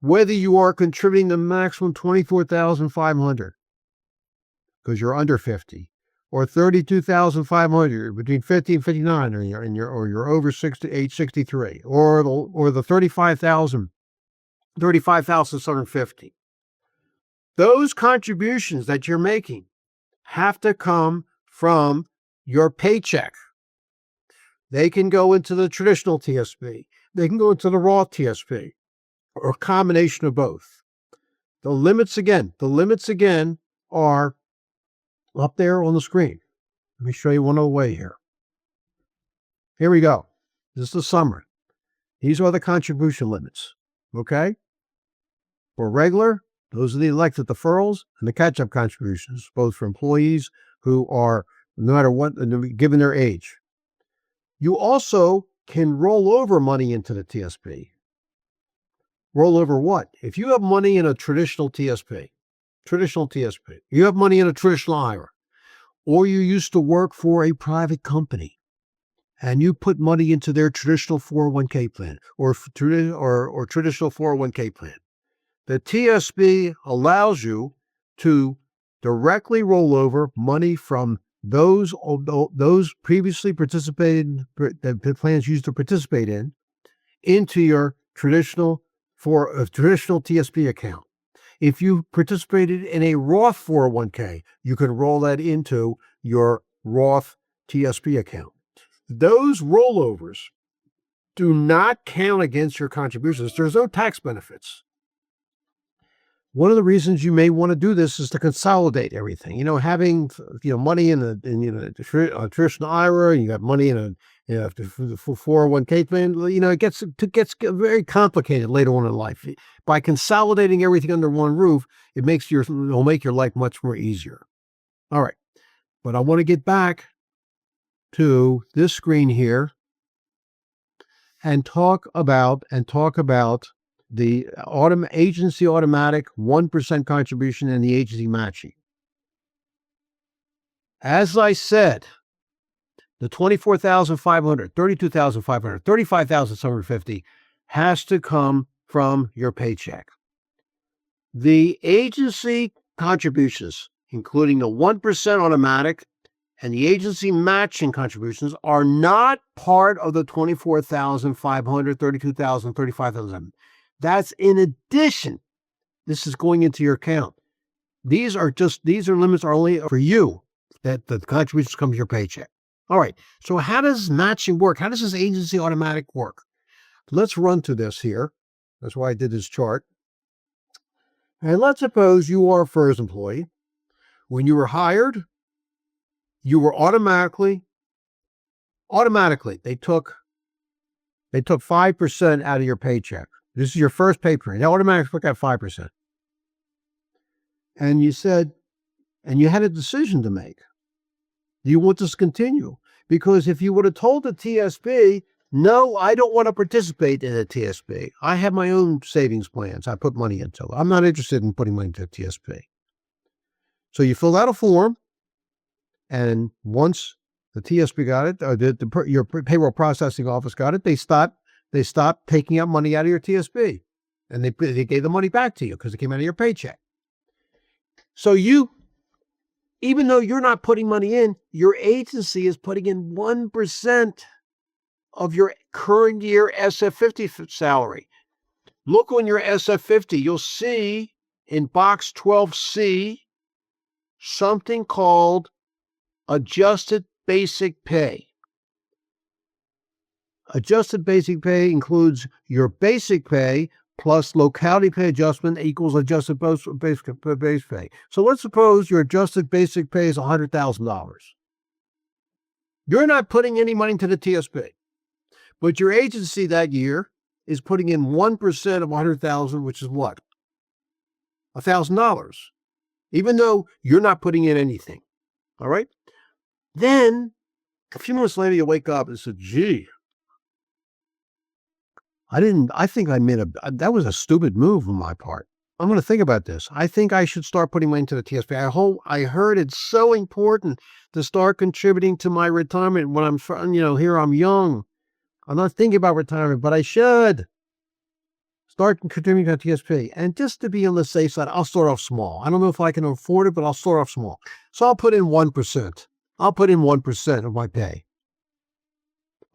whether you are contributing the maximum $24,500 because you're under 50, or $32,500 between 50 and 59, or you're over age 63, or the $35,750. Those contributions that you're making have to come from your paycheck. They can go into the traditional TSP. They can go into the Roth TSP, or a combination of both. The limits again are up there on the screen. Let me show you one other way here. Here we go. This is the summary. These are the contribution limits. Okay? For regular, those are the elected deferrals and the catch-up contributions, both for employees who are, no matter what, given their age. You also can roll over money into the TSP. Roll over what? If you have money in a traditional TSP, you have money in a traditional IRA, or you used to work for a private company and you put money into their traditional 401k plan or traditional 401k plan, the TSP allows you to directly roll over money from those previously that plans used to participate in into your traditional TSP account. If you participated in a Roth 401k, you can roll that into your Roth TSP account. Those rollovers do not count against your contributions. There's no tax benefits. One of the reasons you may want to do this is to consolidate everything. Having money in a traditional IRA, you got money in a 401k plan. It gets very complicated later on in life. By consolidating everything under one roof, it'll make your life much more easier. All right, but I want to get back to this screen here and talk about the agency automatic 1% contribution and the agency matching. As I said, the $24,500, $32,500, $35,750 has to come from your paycheck. The agency contributions, including the 1% automatic and the agency matching contributions, are not part of the $24,500, $32,000, $35,000. That's in addition. This is going into your account. These limits are only for you, that the contributions come to your paycheck. All right. So how does matching work? How does this agency automatic work? Let's run to this here. That's why I did this chart. And let's suppose you are a FERS employee. When you were hired, you were automatically, they took 5% out of your paycheck. This is your first pay period. They automatically took out 5%. And you said, and you had a decision to make. Do you want this to continue? Because if you would have told the TSP, no, I don't want to participate in a TSP. I have my own savings plans I put money into. I'm not interested in putting money into a TSP. So you filled out a form, and once the TSP got it, or your payroll processing office got it, they stopped taking out money out of your TSP, and they gave the money back to you because it came out of your paycheck. So even though you're not putting money in, your agency is putting in 1% of your current year SF50 salary. Look on your SF50, you'll see in box 12C something called adjusted basic pay. Adjusted basic pay includes your basic pay plus locality pay adjustment equals adjusted base pay. So let's suppose your adjusted basic pay is $100,000. You're not putting any money into the TSP, but your agency that year is putting in 1% of $100,000, which is what? $1,000, even though you're not putting in anything. All right? Then a few months later, you wake up and say, gee, I think I made that was a stupid move on my part. I'm going to think about this. I think I should start putting money into the TSP. I heard it's so important to start contributing to my retirement when I'm, here I'm young. I'm not thinking about retirement, but I should start contributing to the TSP. And just to be on the safe side, I'll start off small. I don't know if I can afford it, but I'll start off small. So I'll put in 1%. I'll put in 1% of my pay.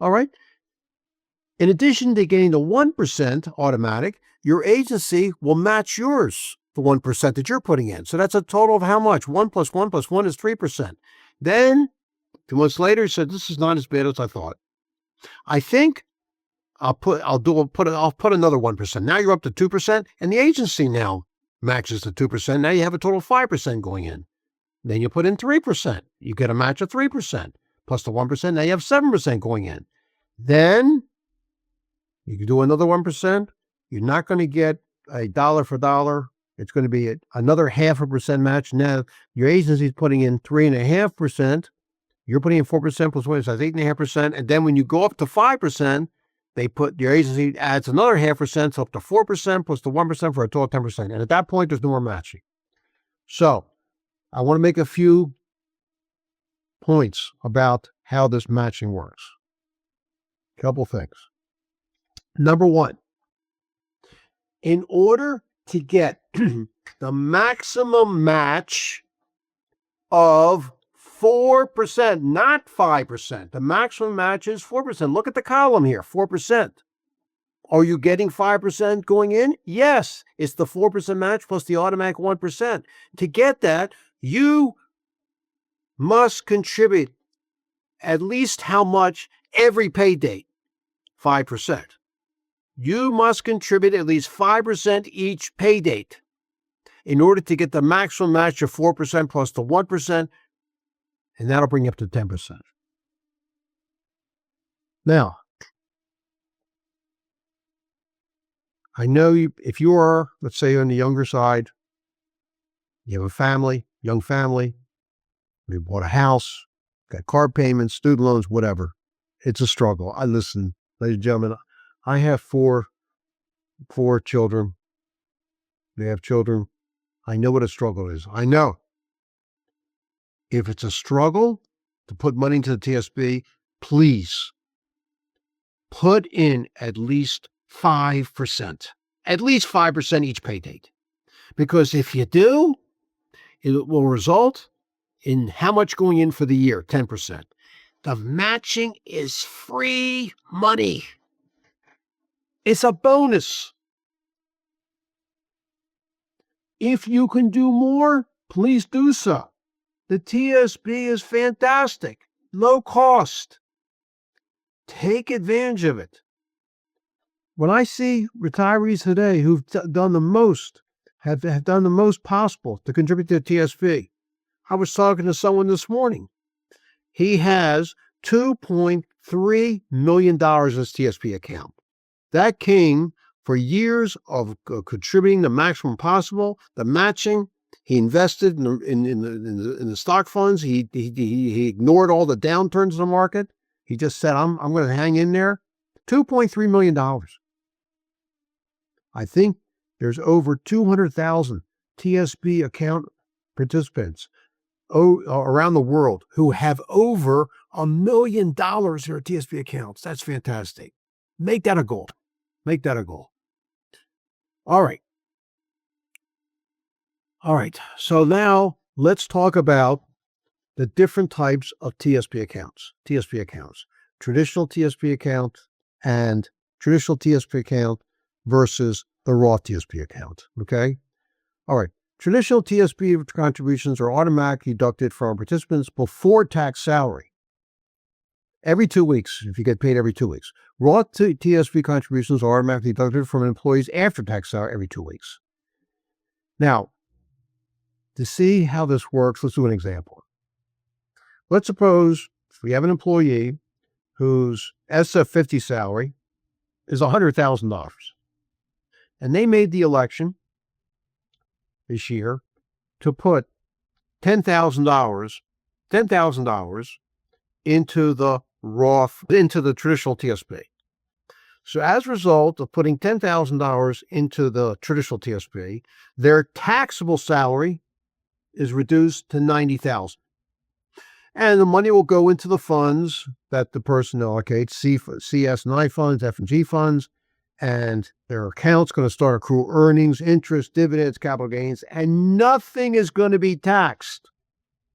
All right? In addition to getting the 1% automatic, your agency will match yours, the 1% that you're putting in. So that's a total of how much? 1 plus 1 plus 1 is 3%. Then, 2 months later, he said, this is not as bad as I thought. I think I'll put another 1%. Now you're up to 2%, and the agency now matches the 2%. Now you have a total of 5% going in. Then you put in 3%. You get a match of 3%. Plus the 1%, now you have 7% going in. Then you can do another 1%. You're not going to get a dollar for dollar. It's going to be another 0.5% match. Now your agency is putting in 3.5%. You're putting in 4% plus 1, so that's 8.5%. And then when you go up to 5%, your agency adds another 0.5%, so up to 4% plus the 1% for a total of 10%. And at that point, there's no more matching. So I want to make a few points about how this matching works. A couple things. Number one, in order to get the maximum match of 4%, not 5%. The maximum match is 4%. Look at the column here, 4%. Are you getting 5% going in? Yes, it's the 4% match plus the automatic 1%. To get that, you must contribute at least how much every pay date? 5%. You must contribute at least 5% each pay date in order to get the maximum match of 4% plus the 1%, and that'll bring you up to 10%. Now, I know if you are, let's say, on the younger side, you have a family, young family, you bought a house, got car payments, student loans, whatever. It's a struggle. Listen, ladies and gentlemen, I have four children. They have children. I know what a struggle is. I know. If it's a struggle to put money into the TSP, please put in at least 5%. At least 5% each pay date. Because if you do, it will result in how much going in for the year, 10%. The matching is free money. It's a bonus. If you can do more, please do so. The TSP is fantastic, low cost. Take advantage of it. When I see retirees today who've done the most, have done the most possible to contribute to the TSP. I was talking to someone this morning. He has $2.3 million in his TSP account. That came for years of contributing the maximum possible, the matching. He invested in the stock funds. He ignored all the downturns in the market. He just said, I'm going to hang in there. $2.3 million. I think there's over 200,000 TSP account participants around the world who have over $1 million in their TSP accounts. That's fantastic. Make that a goal. Make that a goal. All right. So now let's talk about the different types of TSP accounts. Traditional TSP account and traditional TSP account versus the Roth TSP account. Okay. All right. Traditional TSP contributions are automatically deducted from participants before tax salary. Every 2 weeks, if you get paid every 2 weeks. Roth TSP contributions are automatically deducted from employees after tax salary every 2 weeks. Now, to see how this works, let's do an example. Let's suppose we have an employee whose SF50 salary is $100,000. And they made the election this year to put $10,000 into the Roth, into the traditional TSP. So as a result of putting $10,000 into the traditional TSP, their taxable salary is reduced to $90,000. And the money will go into the funds that the person allocates, CS and I funds, F and G funds, and their account's going to start accrue earnings, interest, dividends, capital gains, and nothing is going to be taxed.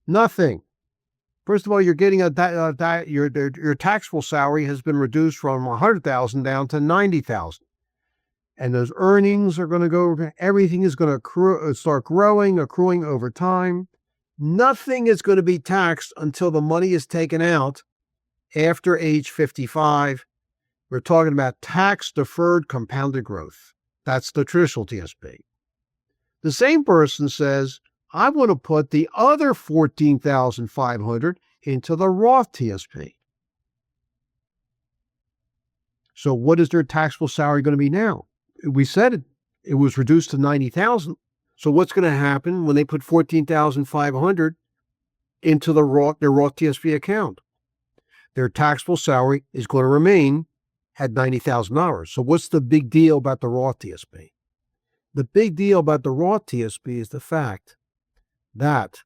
Nothing. First of all, you're getting your taxable salary has been reduced from $100,000 down to $90,000. And those earnings are going to go, everything is going to start accruing over time. Nothing is going to be taxed until the money is taken out after age 55. We're talking about tax-deferred compounded growth. That's the traditional TSP. The same person says, I want to put the other $14,500 into the Roth TSP. So what is their taxable salary going to be now? We said it was reduced to $90,000. So what's going to happen when they put $14,500 into their Roth TSP account? Their taxable salary is going to remain at $90,000. So what's the big deal about the Roth TSP? The big deal about the Roth TSP is the fact that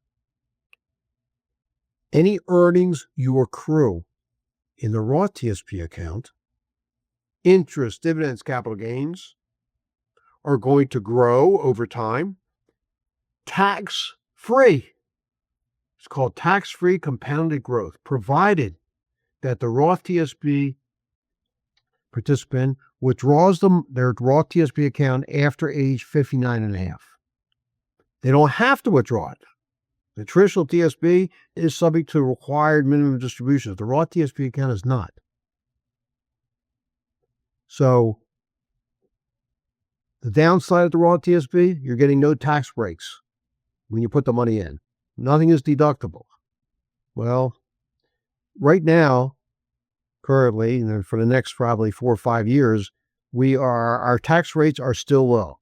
any earnings you accrue in the Roth TSP account, interest, dividends, capital gains, are going to grow over time tax-free. It's called tax-free compounded growth, provided that the Roth TSP participant withdraws their Roth TSP account after age 59 and a half. They don't have to withdraw it. The traditional TSP is subject to required minimum distributions. The Roth TSP account is not. So the downside of the Roth TSP, you're getting no tax breaks when you put the money in. Nothing is deductible. Well, right now, currently, and for the next probably 4 or 5 years, our tax rates are still low.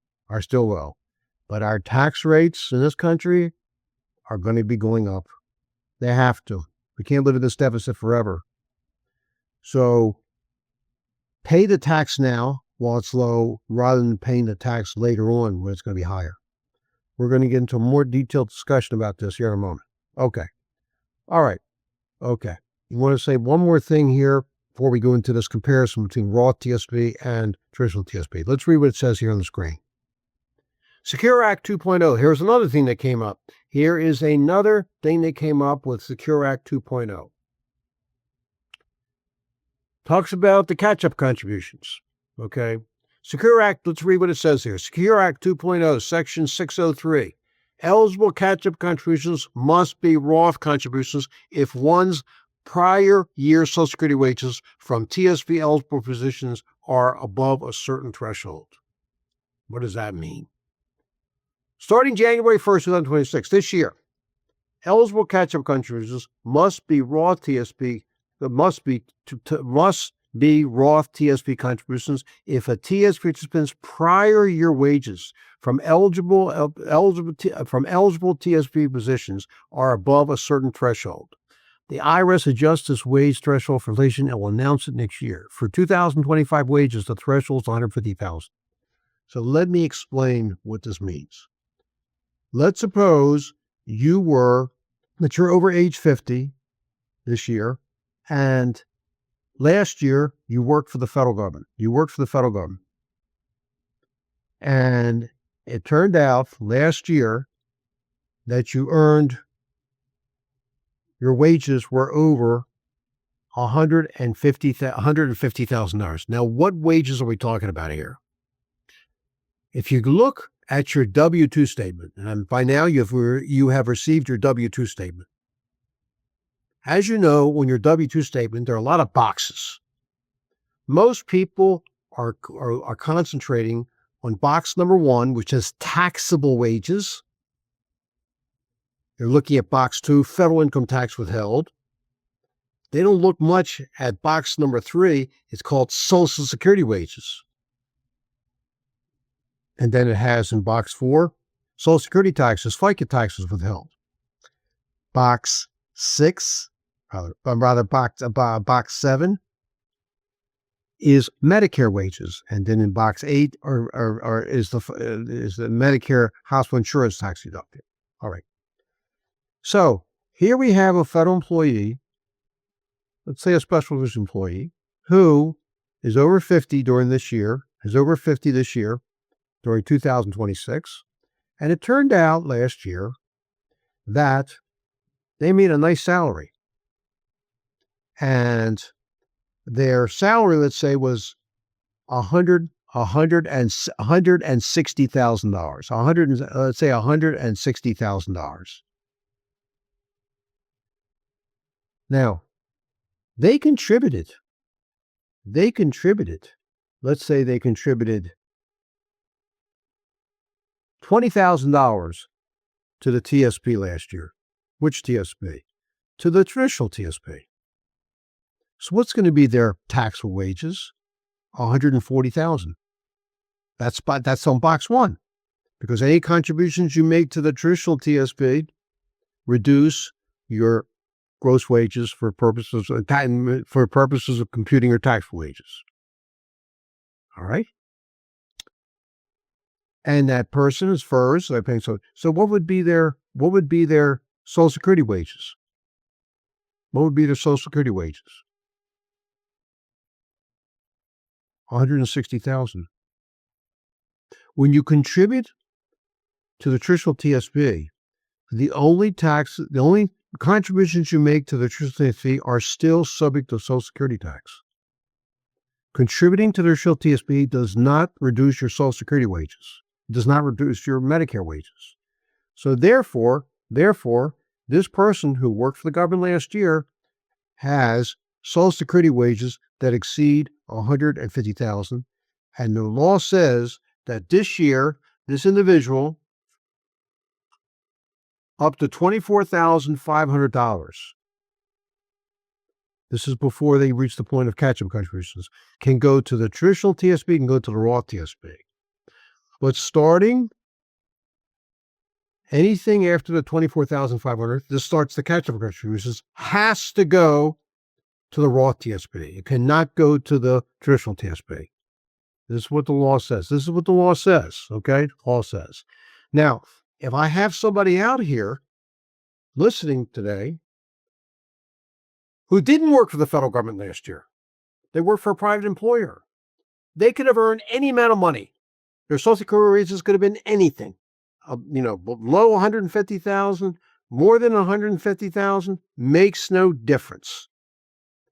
But our tax rates in this country are going to be going up. They have to. We can't live in this deficit forever. So pay the tax now while it's low rather than paying the tax later on when it's going to be higher. We're going to get into a more detailed discussion about this here in a moment. Okay. All right. Okay. You want to say one more thing here before we go into this comparison between Roth TSP and traditional TSP. Let's read what it says here on the screen. Secure Act 2.0. Here's another thing that came up. Here is another thing that came up with Secure Act 2.0. Talks about the catch-up contributions. Okay. Secure Act, let's read what it says here. Secure Act 2.0, Section 603. Eligible catch-up contributions must be Roth contributions if one's prior year Social Security wages from TSP eligible positions are above a certain threshold. What does that mean? Starting January 1st, 2026, this year, eligible catch-up contributions must be Roth TSP, must be Roth TSP contributions if a TSP participant's prior year wages from eligible TSP positions are above a certain threshold. The IRS adjusts this wage threshold for inflation and will announce it next year. For 2025 wages, the threshold is $150,000. So let me explain what this means. Let's suppose you're over age 50 this year, and last year you worked for the federal government. And it turned out last year that your wages were over $150,000. Now, what wages are we talking about here? If you look at your W-2 statement, and by now you have received your W-2 statement. As you know, when your W-2 statement, there are a lot of boxes. Most people are concentrating on box number 1, which is taxable wages. They're looking at box 2, federal income tax withheld. They don't look much at box number 3. It's called Social Security wages. And then it has in box 4, Social Security taxes, FICA taxes withheld. Box 7 is Medicare wages, and then in box 8 is the Medicare hospital insurance tax deducted. All right. So here we have a federal employee, let's say a special provision employee, who is over 50 this year, during 2026, and it turned out last year that they made a nice salary. And their salary, let's say, was $160,000. Let's say $160,000. Now, they contributed. Let's say they contributed $20,000 to the TSP last year. Which TSP? To the traditional TSP. So what's going to be their taxable wages? $140,000. That's on box 1, because any contributions you make to the traditional TSP reduce your gross wages for purposes of computing your taxable wages. All right. And that person is FERS. So what would be their Social Security wages? What would be their Social Security wages? $160,000. When you contribute to the traditional TSP, the only contributions you make to the traditional TSP are still subject to Social Security tax. Contributing to the traditional TSP does not reduce your Social Security wages. It does not reduce your Medicare wages. So therefore, this person who worked for the government last year has Social Security wages that exceed $150,000, and the law says that this year, this individual, up to $24,500, this is before they reach the point of catch-up contributions, can go to the traditional TSP, can go to the Roth TSP. But starting anything after the $24,500, this starts the catch-up contributions, has to go to the Roth TSP. It cannot go to the traditional TSP. This is what the law says. Okay? Law says. Now, if I have somebody out here listening today who didn't work for the federal government last year, they worked for a private employer, they could have earned any amount of money. Their Social Security wages could have been anything. Below $150,000, more than $150,000, makes no difference,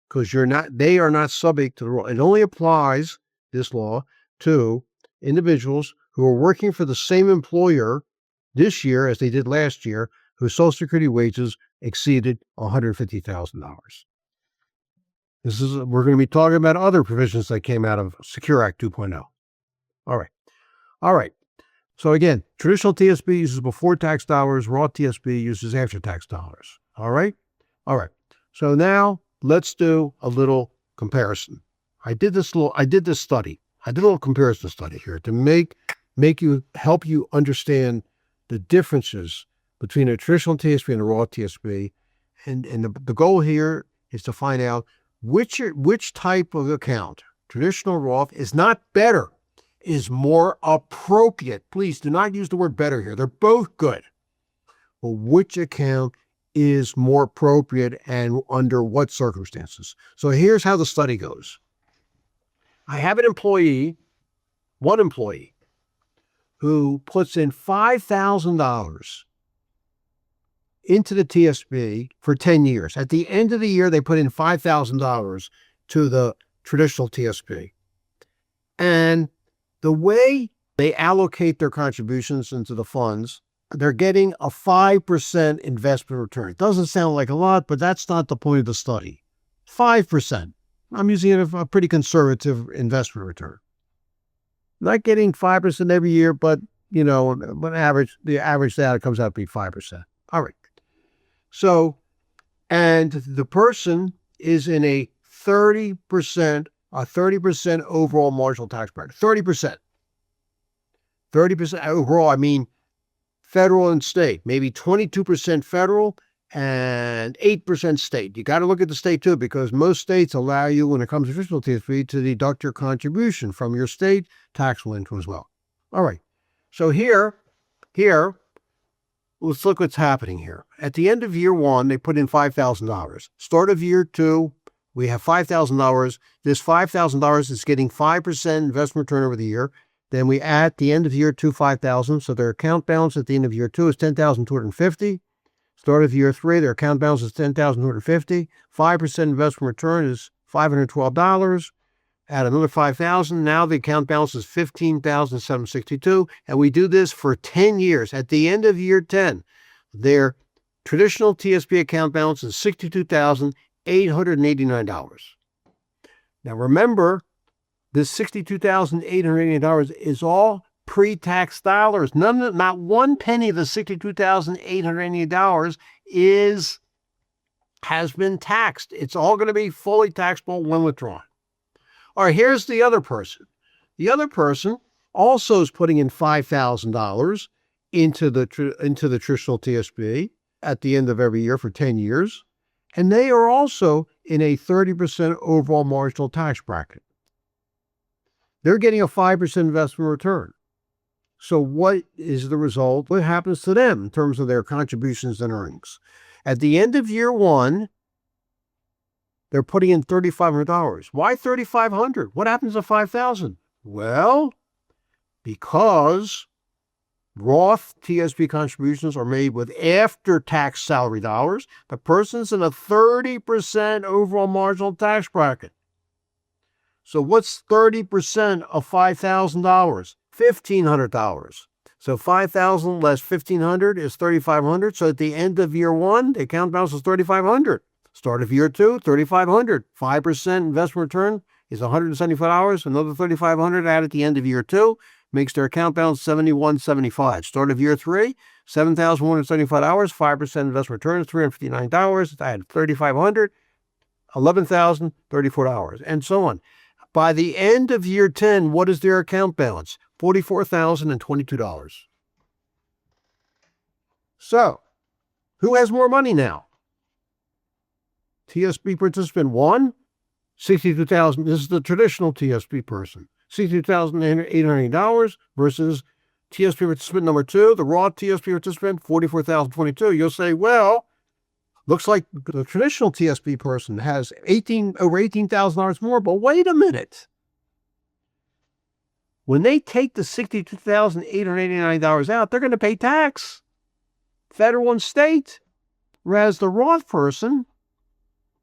because they are not subject to the law. It only applies, this law, to individuals who are working for the same employer this year as they did last year, whose Social Security wages exceeded $150,000. We're going to be talking about other provisions that came out of Secure Act 2.0. All right. So again, traditional TSP uses before tax dollars. Roth TSP uses after tax dollars. All right. So now let's do a little comparison. I did a little comparison study here to help you understand the differences between a traditional TSP and a Roth TSP. And the goal here is to find out which type of account, traditional Roth, is not better, is more appropriate. Please do not use the word better here. They're both good. But which account is more appropriate and under what circumstances? So here's how the study goes. I have one employee, who puts in $5,000 into the TSP for 10 years. At the end of the year, they put in $5,000 to the traditional TSP. And the way they allocate their contributions into the funds, they're getting a 5% investment return. It doesn't sound like a lot, but that's not the point of the study. 5%. I'm using a pretty conservative investment return. Not getting 5% every year, but the average data comes out to be 5%. All right. So, and the person is in a 30% overall marginal tax bracket. 30%. 30% overall, I mean federal and state, maybe 22% federal and 8% state. You got to look at the state too, because most states allow you, when it comes to traditional TSP, to deduct your contribution from your state taxable income as well. All right. So here, let's look what's happening here. At the end of year one, they put in $5,000. Start of year two, we have $5,000. This $5,000 is getting 5% investment return over the year. Then we add the end of year two, $5,000. So their account balance at the end of year two is $10,250. Start of year three, their account balance is $10,250. 5% investment return is $512. Add another $5,000. Now the account balance is $15,762. And we do this for 10 years. At the end of year 10, their traditional TSP account balance is $62,889. Now remember, this $62,889 is all pre-tax dollars. Not one penny of the $62,888 has been taxed. It's all going to be fully taxable when withdrawn. All right, here's the other person. The other person also is putting in $5,000 into the traditional TSP at the end of every year for 10 years, and they are also in a 30% overall marginal tax bracket. They're getting a 5% investment return. So what is the result? What happens to them in terms of their contributions and earnings? At the end of year one, they're putting in $3,500. Why $3,500? What happens to $5,000? Well, because Roth TSP contributions are made with after-tax salary dollars, the person's in a 30% overall marginal tax bracket. So what's 30% of $5,000? $1,500. So $5,000 less $1,500 is $3,500. So at the end of year one, the account balance is $3,500. Start of year two, $3,500. 5% investment return is $175. Another $3,500 added at the end of year two makes their account balance $7,175. Start of year three, $7,175. 5% investment return is $359. Add $3,500, $11,034, and so on. By the end of year 10, what is their account balance? $44,022. So, who has more money now? TSP participant one, $62,000. This is the traditional TSP person. $62,880 versus TSP participant number two, the Roth TSP participant, $44,022. You'll say, well, looks like the traditional TSP person has over $18,000 more, but wait a minute. When they take the $62,889 out, they're going to pay tax, federal and state. Whereas the Roth person,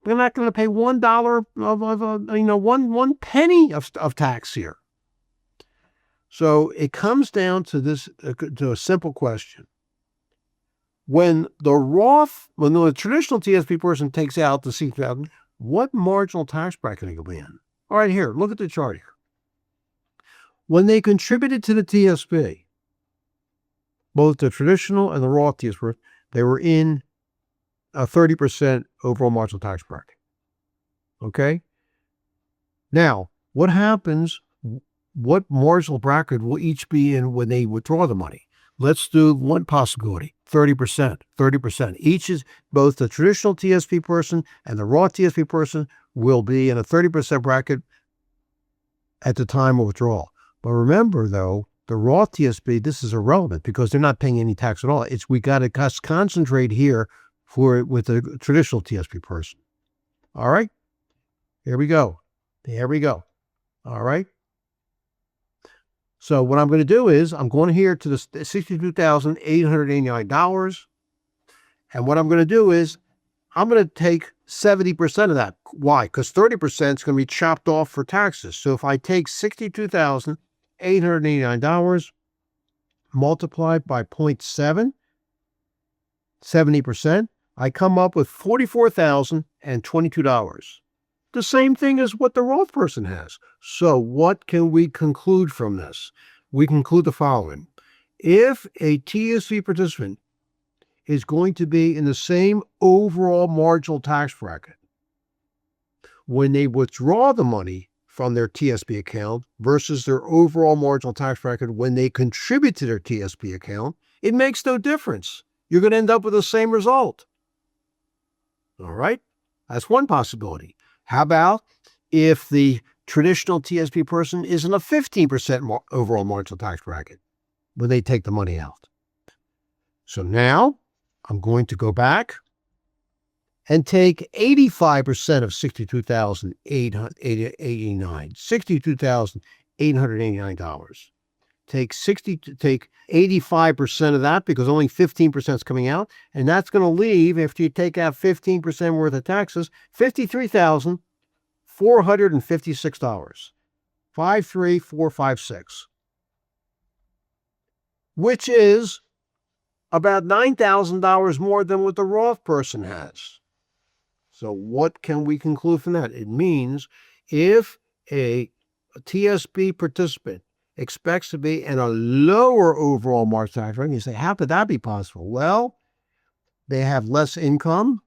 they're not going to pay $1 one penny of tax here. So it comes down to this, to a simple question. When the traditional TSP person takes out the $60,000, what marginal tax bracket are you in? All right, here, look at the chart here. When they contributed to the TSP, both the traditional and the Roth TSP, they were in a 30% overall marginal tax bracket. Okay? Now, what happens? What marginal bracket will each be in when they withdraw the money? Let's do one possibility, 30%. 30%. Each is, both the traditional TSP person and the Roth TSP person will be in a 30% bracket at the time of withdrawal. But remember, though, the Roth TSP, this is irrelevant because they're not paying any tax at all. We got to concentrate here with the traditional TSP person. All right? Here we go. There we go. All right? So what I'm going to do is I'm going here to the $62,889. And what I'm going to do is I'm going to take 70% of that. Why? Because 30% is going to be chopped off for taxes. So if I take $62,889 multiplied by 0.7, 70%, I come up with $44,022. The same thing as what the Roth person has. So what can we conclude from this? We conclude the following. If a TSP participant is going to be in the same overall marginal tax bracket when they withdraw the money from their TSP account versus their overall marginal tax bracket when they contribute to their TSP account, it makes no difference. You're going to end up with the same result. All right? That's one possibility. How about if the traditional TSP person is in a 15% overall marginal tax bracket when they take the money out? So now I'm going to go back and take 85% of $62,889. Take 85% of that because only 15% is coming out, and that's going to leave, after you take out 15% worth of taxes, $53,456. 53456, which is about $9,000 more than what the Roth person has. So what can we conclude from that? It means if a TSP participant expects to be in a lower overall marginal tax rate, you say, how could that be possible? Well, they have less income.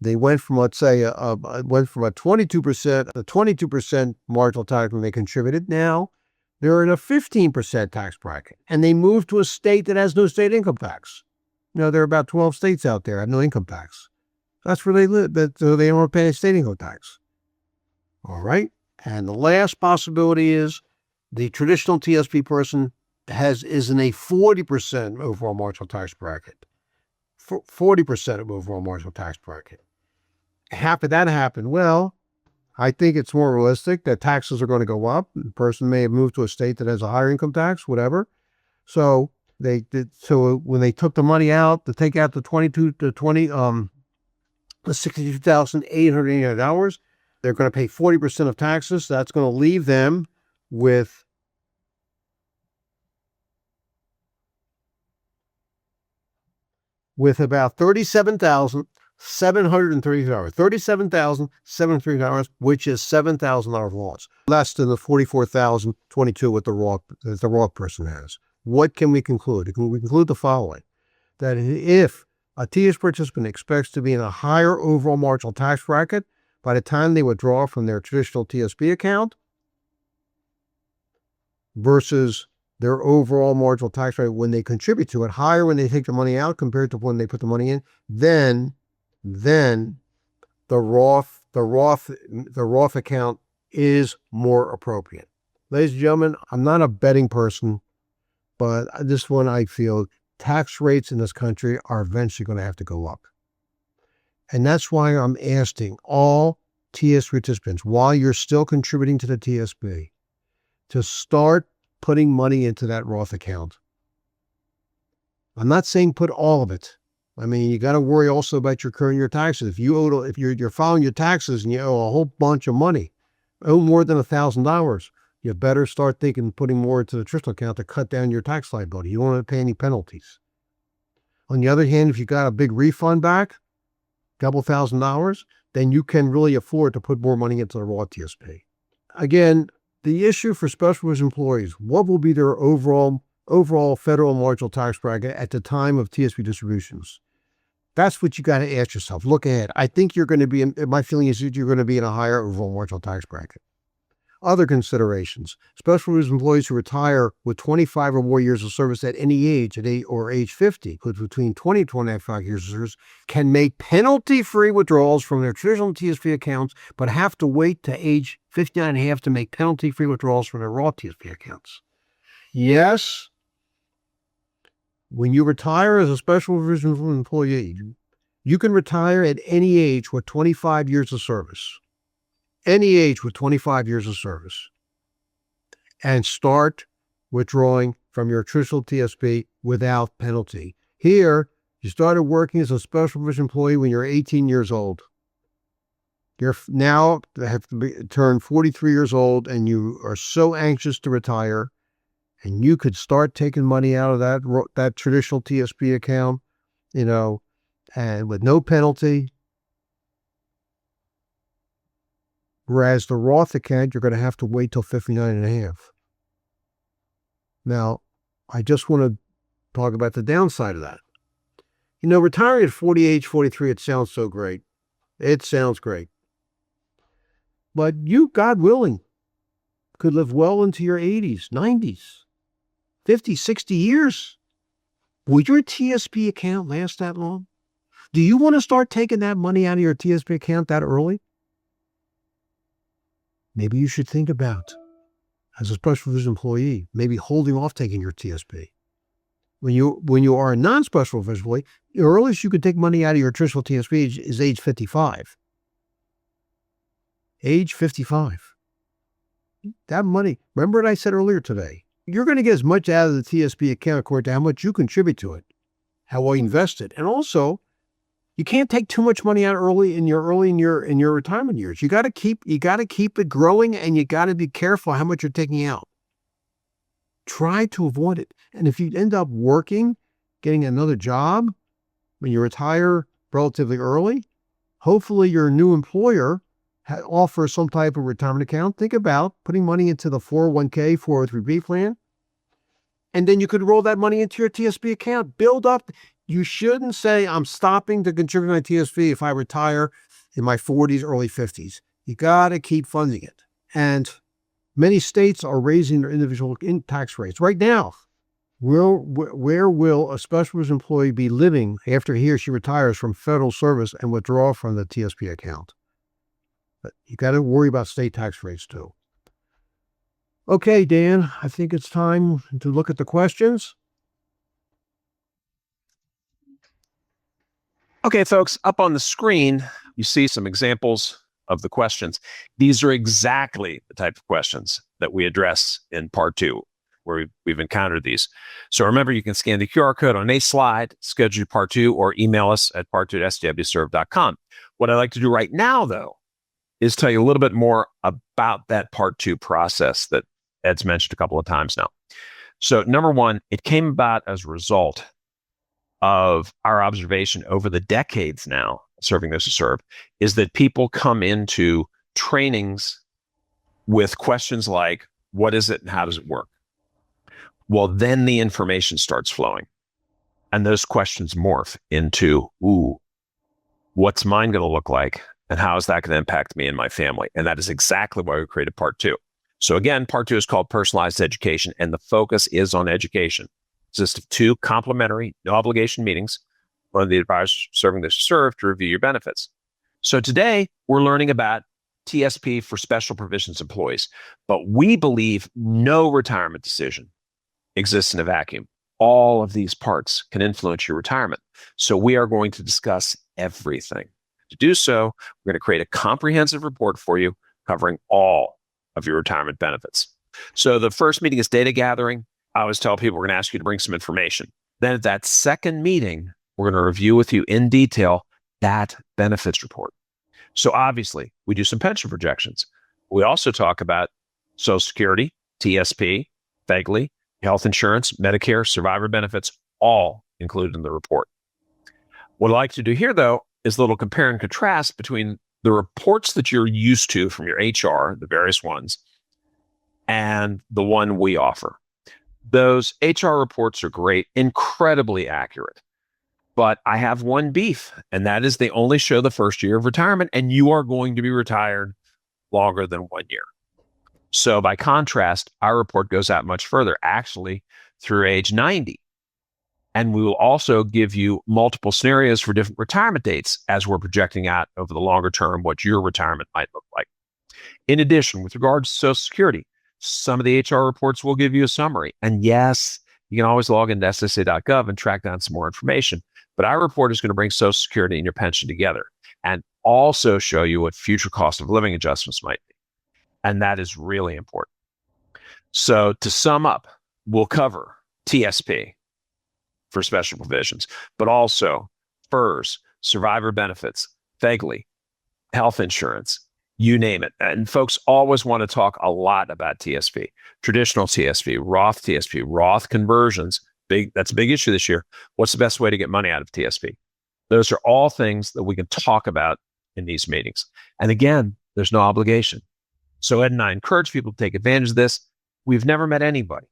They went from, let's say, a 22% marginal tax when they contributed. Now they're in a 15% tax bracket, and they moved to a state that has no state income tax. There are about 12 states out there that have no income tax. That's where they live, so they don't pay a state income tax. All right. And the last possibility is the traditional TSP person is in a 40% overall marginal tax bracket. 40% of overall marginal tax bracket. How could that happen? Well, I think it's more realistic that taxes are going to go up. The person may have moved to a state that has a higher income tax, whatever. So when they took the money out to take out the $62,889, they're going to pay 40% of taxes. That's going to leave them with about $37,730. $37,730, which is $7,000 loss, less than the $44,022 what the Roth person has. What can we conclude? We conclude the following: that if a TSP participant expects to be in a higher overall marginal tax bracket by the time they withdraw from their traditional TSP account versus their overall marginal tax rate when they contribute to it, higher when they take the money out compared to when they put the money in, then the Roth account is more appropriate. Ladies and gentlemen, I'm not a betting person, but this one I feel tax rates in this country are eventually going to have to go up. And that's why I'm asking all TSP participants, while you're still contributing to the TSP, to start putting money into that Roth account. I'm not saying put all of it. I mean, you got to worry also about your taxes. If you're filing your taxes and you owe a whole bunch of money, owe more than $1,000, you better start thinking putting more into the traditional account to cut down your tax liability. You don't want to pay any penalties. On the other hand, if you got a big refund back, couple $1,000, then you can really afford to put more money into the Roth TSP. Again, the issue for special provision employees, what will be their overall federal marginal tax bracket at the time of TSP distributions? That's what you got to ask yourself. Look ahead. I think you're going to be, my feeling is that you're going to be in a higher overall marginal tax bracket. Other considerations, special provision employees who retire with 25 or more years of service at any age, or age 50, who's between 20 and 25 years of service, can make penalty-free withdrawals from their traditional TSP accounts, but have to wait to age 59 and a half to make penalty-free withdrawals from their Roth TSP accounts. Yes, when you retire as a special provision employee, you can retire at any age with 25 years of service. Any age with 25 years of service, and start withdrawing from your traditional TSP without penalty. Here, you started working as a special provision employee when you're 18 years old. You're now turned 43 years old, and you are so anxious to retire, and you could start taking money out of that traditional TSP account, and with no penalty. Whereas the Roth account, you're going to have to wait till 59 and a half. Now, I just want to talk about the downside of that. Retiring at 43, it sounds so great. It sounds great. But you, God willing, could live well into your 80s, 90s, 50, 60 years. Will your TSP account last that long? Do you want to start taking that money out of your TSP account that early? Maybe you should think about, as a special provision employee, maybe holding off taking your TSP. When you are a non-special provision employee, the earliest you could take money out of your traditional TSP is age 55. Age 55. That money, remember what I said earlier today, you're going to get as much out of the TSP account according to how much you contribute to it, how well you invest it. And also, you can't take too much money out early in your retirement years. You got to keep it growing, and you got to be careful how much you're taking out. Try to avoid it. And if you end up getting another job when you retire relatively early, hopefully your new employer offers some type of retirement account. Think about putting money into the 401k, 403b plan, and then you could roll that money into your TSP account. Build up. You shouldn't say, I'm stopping to contribute my TSP if I retire in my 40s, early 50s. You got to keep funding it. And many states are raising their individual tax rates. Right now, where will a special provision employee be living after he or she retires from federal service and withdraw from the TSP account? But you got to worry about state tax rates too. Okay, Dan, I think it's time to look at the questions. Okay, folks, up on the screen, you see some examples of the questions. These are exactly the type of questions that we address in part 2, where we've encountered these. So remember, you can scan the QR code on a slide, schedule your part 2, or email us at part2@stwserve.com. What I'd like to do right now, though, is tell you a little bit more about that part 2 process that Ed's mentioned a couple of times now. So number one, it came about as a result of our observation over the decades now, serving this to serve, is that people come into trainings with questions like, what is it and how does it work? Well, then the information starts flowing. And those questions morph into, what's mine going to look like? And how is that going to impact me and my family? And that is exactly why we created part 2. So again, part 2 is called Personalized Education, and the focus is on education. Consists of 2 complimentary, no obligation meetings, one of the advisors serving this to serve to review your benefits. So today we're learning about TSP for special provisions employees, but we believe no retirement decision exists in a vacuum. All of these parts can influence your retirement. So we are going to discuss everything. To do so, we're going to create a comprehensive report for you covering all of your retirement benefits. So the first meeting is data gathering. I always tell people we're going to ask you to bring some information. Then at that second meeting, we're going to review with you in detail that benefits report. So obviously, we do some pension projections. We also talk about Social Security, TSP, FEGLI, health insurance, Medicare, survivor benefits, all included in the report. What I'd like to do here, though, is a little compare and contrast between the reports that you're used to from your HR, the various ones, and the one we offer. Those HR reports are great, incredibly accurate. But I have one beef, and that is they only show the first year of retirement, and you are going to be retired longer than 1 year. So by contrast, our report goes out much further, actually through age 90. And we will also give you multiple scenarios for different retirement dates as we're projecting out over the longer term what your retirement might look like. In addition, with regards to Social Security, some of the HR reports will give you a summary. And yes, you can always log into SSA.gov and track down some more information. But our report is going to bring Social Security and your pension together and also show you what future cost of living adjustments might be. And that is really important. So to sum up, we'll cover TSP for special provisions, but also FERS, survivor benefits, FEGLI, health insurance, you name it. And folks always want to talk a lot about TSP, traditional TSP, Roth TSP, Roth conversions. That's a big issue this year. What's the best way to get money out of TSP? Those are all things that we can talk about in these meetings. And again, there's no obligation. So Ed and I encourage people to take advantage of this. We've never met anybody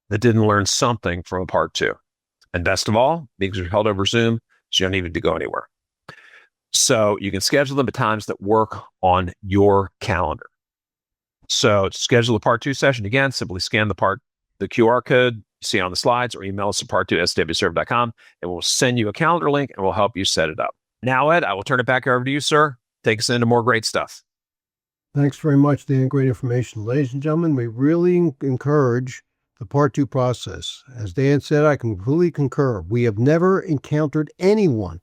that didn't learn something from a part 2. And best of all, meetings are held over Zoom, so you don't even need to go anywhere. So you can schedule them at times that work on your calendar. So to schedule a part 2 session, again, simply scan the QR code you see on the slides or email us at part2@swserve.com, and we'll send you a calendar link and we'll help you set it up. Now, Ed, I will turn it back over to you, sir. Take us into more great stuff. Thanks very much, Dan. Great information. Ladies and gentlemen, we really encourage the Part 2 process. As Dan said, I completely concur. We have never encountered anyone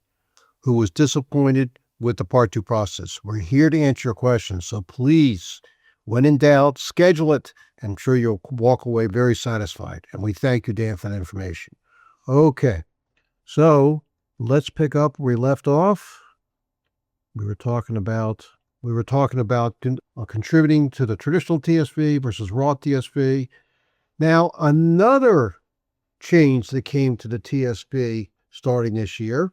who was disappointed with the Part 2 process. We're here to answer your questions. So please, when in doubt, schedule it. I'm sure you'll walk away very satisfied. And we thank you, Dan, for that information. Okay, so let's pick up where we left off. We were talking about contributing to the traditional TSP versus Roth TSP. Now, another change that came to the TSP starting this year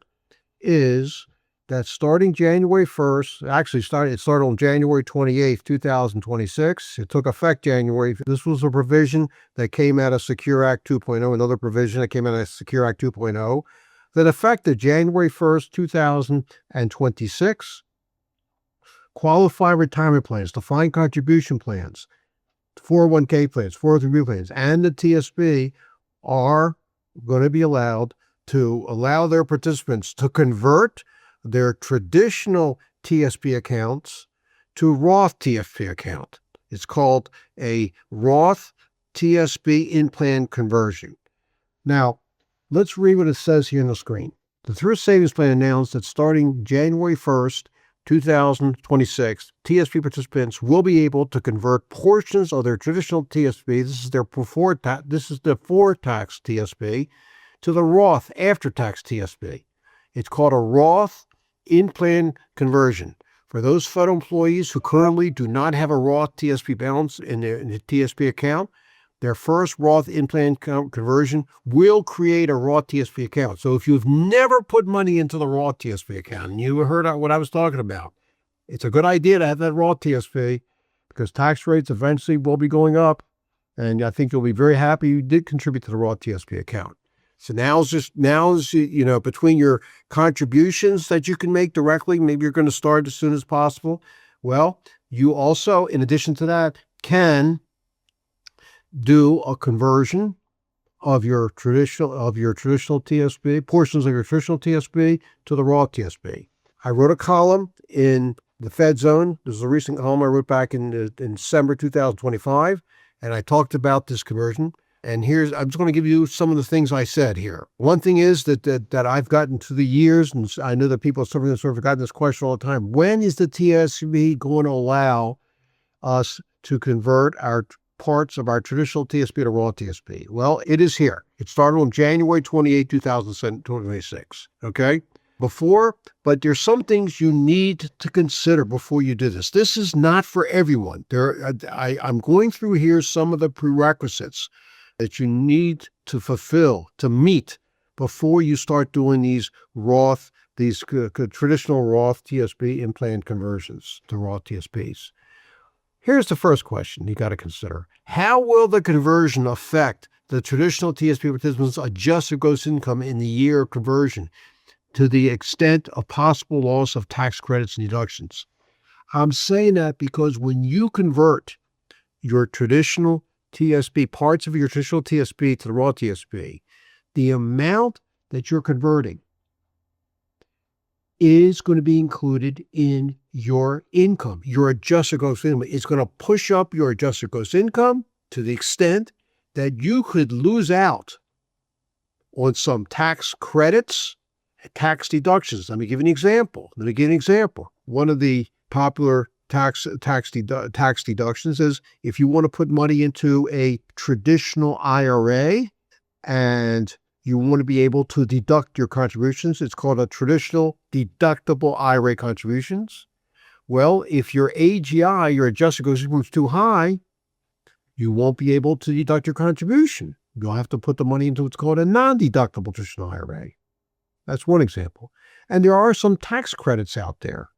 is that starting January 1st, it started on January 28th, 2026. It took effect January. This was a provision that came out of Secure Act 2.0, another provision that came out of Secure Act 2.0 that affected January 1st, 2026. Qualified retirement plans, defined contribution plans, 401k plans, 403b plans, and the TSP are going to be allowed to allow their participants to convert their traditional TSP accounts to Roth TSP account. It's called a Roth TSP in-plan conversion. Now, let's read what it says here on the screen. The Thrift Savings Plan announced that starting January 1st, 2026, TSP participants will be able to convert portions of their traditional TSP, this is the before-tax TSP, to the Roth after-tax TSP. It's called a Roth in-plan conversion. For those federal employees who currently do not have a Roth TSP balance in their TSP account, their first Roth in-plan conversion will create a Roth TSP account. So if you've never put money into the Roth TSP account, and you heard what I was talking about, it's a good idea to have that Roth TSP because tax rates eventually will be going up. And I think you'll be very happy you did contribute to the Roth TSP account. So now's between your contributions that you can make directly, maybe you're going to start as soon as possible. Well, you also, in addition to that, can do a conversion of your traditional TSP, portions of your traditional TSP to the Roth TSP. I wrote a column in the Fed Zone. This is a recent column I wrote back in December 2025, and I talked about this conversion. And I'm just going to give you some of the things I said here. One thing is that I've gotten through the years, and I know that people have gotten this question all the time. When is the TSP going to allow us to convert our parts of our traditional TSP to Roth TSP? Well, it is here. It started on January 28, 2026. Okay? But there's some things you need to consider before you do this. This is not for everyone. I'm going through here some of the prerequisites that you need to fulfill, to meet before you start doing these Roth these traditional Roth TSP in-plan conversions to Roth TSPs. Here's the first question you got to consider. How will the conversion affect the traditional TSP participants' adjusted gross income in the year of conversion to the extent of possible loss of tax credits and deductions? I'm saying that because when you convert your traditional TSP, parts of your traditional TSP to the Roth TSP, the amount that you're converting is going to be included in your income, your adjusted gross income. It's going to push up your adjusted gross income to the extent that you could lose out on some tax credits, tax deductions. Let me give you an example. One of the popular tax deductions is if you want to put money into a traditional IRA and you want to be able to deduct your contributions. It's called a traditional deductible IRA contributions. Well, if your AGI, your adjusted gross income, is too high, you won't be able to deduct your contribution. You'll have to put the money into what's called a non-deductible traditional IRA. That's one example. And there are some tax credits out there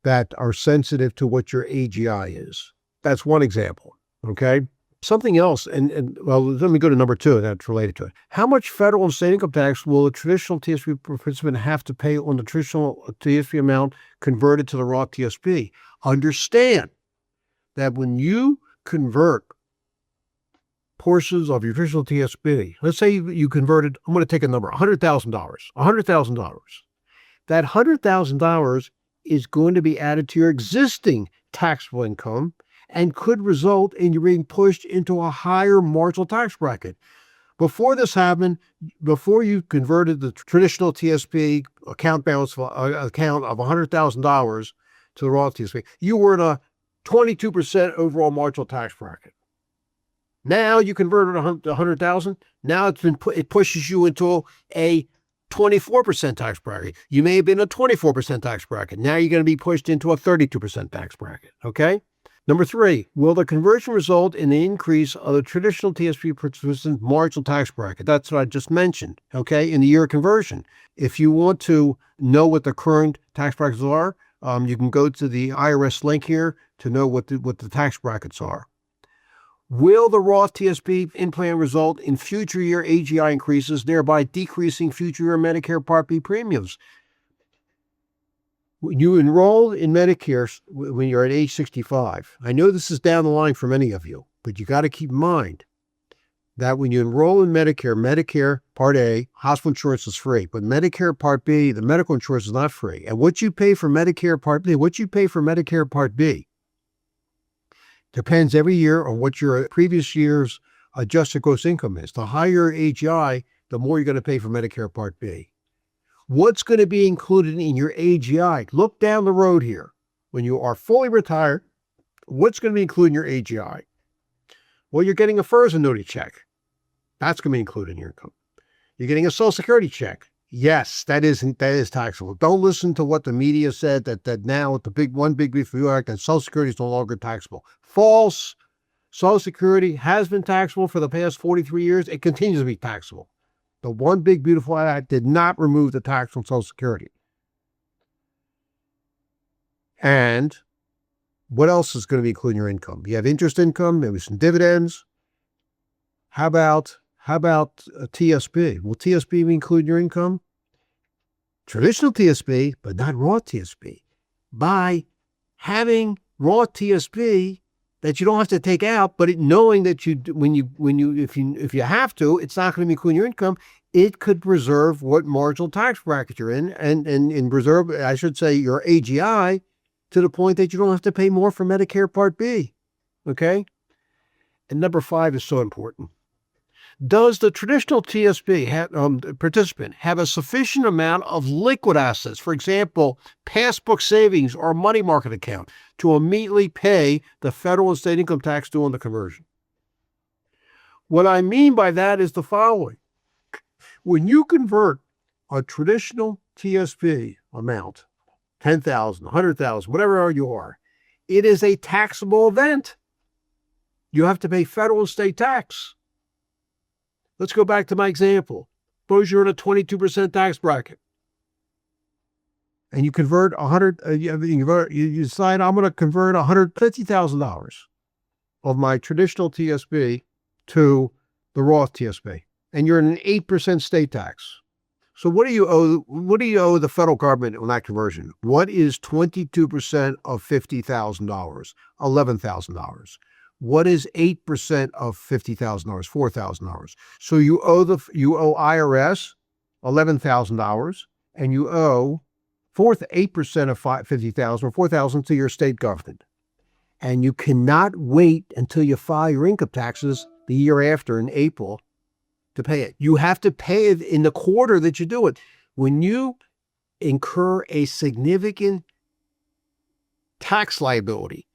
that are sensitive to what your AGI is. That's one example, okay? Something else, and let me go to number 2, that's related to it. How much federal and state income tax will a traditional TSP participant have to pay on the traditional TSP amount converted to the Roth TSP? Understand that when you convert portions of your traditional TSP, let's say you converted, I'm going to take a number, $100,000. That $100,000 is going to be added to your existing taxable income and could result in you being pushed into a higher marginal tax bracket. Before this happened, before you converted the traditional TSP account balance account of $100,000 to the Roth TSP, you were in a 22% overall marginal tax bracket. Now you converted $100,000. Now it pushes you into a 24% tax bracket. You may have been a 24% tax bracket. Now you're going to be pushed into a 32% tax bracket. Okay. Number 3, will the conversion result in the increase of the traditional TSP participant's marginal tax bracket? That's what I just mentioned, okay, in the year of conversion. If you want to know what the current tax brackets are, you can go to the IRS link here to know what the tax brackets are. Will the Roth TSP in-plan result in future year AGI increases, thereby decreasing future year Medicare Part B premiums? When you enroll in Medicare when you're at age 65, I know this is down the line for many of you, but you got to keep in mind that when you enroll in Medicare Part A, hospital insurance is free, but Medicare Part B, the medical insurance is not free. And what you pay for Medicare Part B, depends every year on what your previous year's adjusted gross income is. The higher AGI, the more you're going to pay for Medicare Part B. What's going to be included in your AGI? Look down the road here. When you are fully retired, what's going to be included in your AGI? Well, you're getting a FERS annuity check. That's going to be included in your income. You're getting a Social Security check. Yes, that is taxable. Don't listen to what the media said that now with the one big beautiful act that Social Security is no longer taxable. False. Social Security has been taxable for the past 43 years. It continues to be taxable. The one big beautiful act did not remove the tax on Social Security. And what else is going to be included in your income? You have interest income, maybe some dividends. How about a TSP? Will TSP be included in your income? Traditional TSP, but not Roth TSP. By having Roth TSP that you don't have to take out, but knowing that if you have to, it's not going to be included in your income. It could preserve what marginal tax bracket you're in, and preserve, I should say, your AGI to the point that you don't have to pay more for Medicare Part B. Okay. And number 5 is so important. Does the traditional TSP participant have a sufficient amount of liquid assets, for example, passbook savings or money market account, to immediately pay the federal and state income tax due on the conversion? What I mean by that is the following. When you convert a traditional TSP amount, 10,000, 100,000, whatever you are, it is a taxable event. You have to pay federal and state tax. Let's go back to my example. Suppose you're in a 22% tax bracket. and you convert you decide I'm going to convert $150,000 of my traditional TSP to the Roth TSP, and you're in an 8% state tax. So what do you owe? What do you owe the federal government on that conversion? What is 22% of $50,000? $11,000. What is 8% of $50,000? $4,000. So you owe IRS $11,000, and you owe 8% of $50,000 or $4,000 to your state government. And you cannot wait until you file your income taxes the year after in April to pay it. You have to pay it in the quarter that you do it. When you incur a significant tax liability,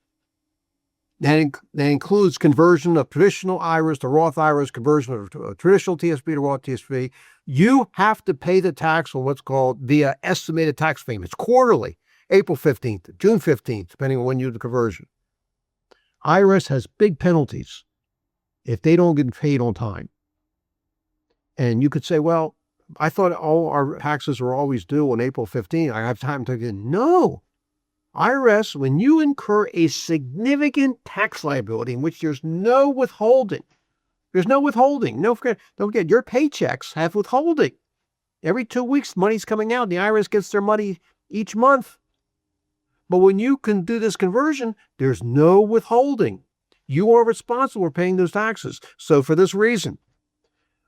that includes conversion of traditional IRAs to Roth IRAs, conversion of traditional TSP to Roth TSP, you have to pay the tax on what's called via estimated tax payments quarterly, April 15th, June 15th, depending on when you do the conversion. IRS has big penalties if they don't get paid on time. And you could say, well, I thought all our taxes were always due on April 15th. I have time to get, no. IRS, when you incur a significant tax liability in which there's no withholding, don't forget, your paychecks have withholding. Every 2 weeks, money's coming out. The IRS gets their money each month. But when you can do this conversion, there's no withholding. You are responsible for paying those taxes. So for this reason,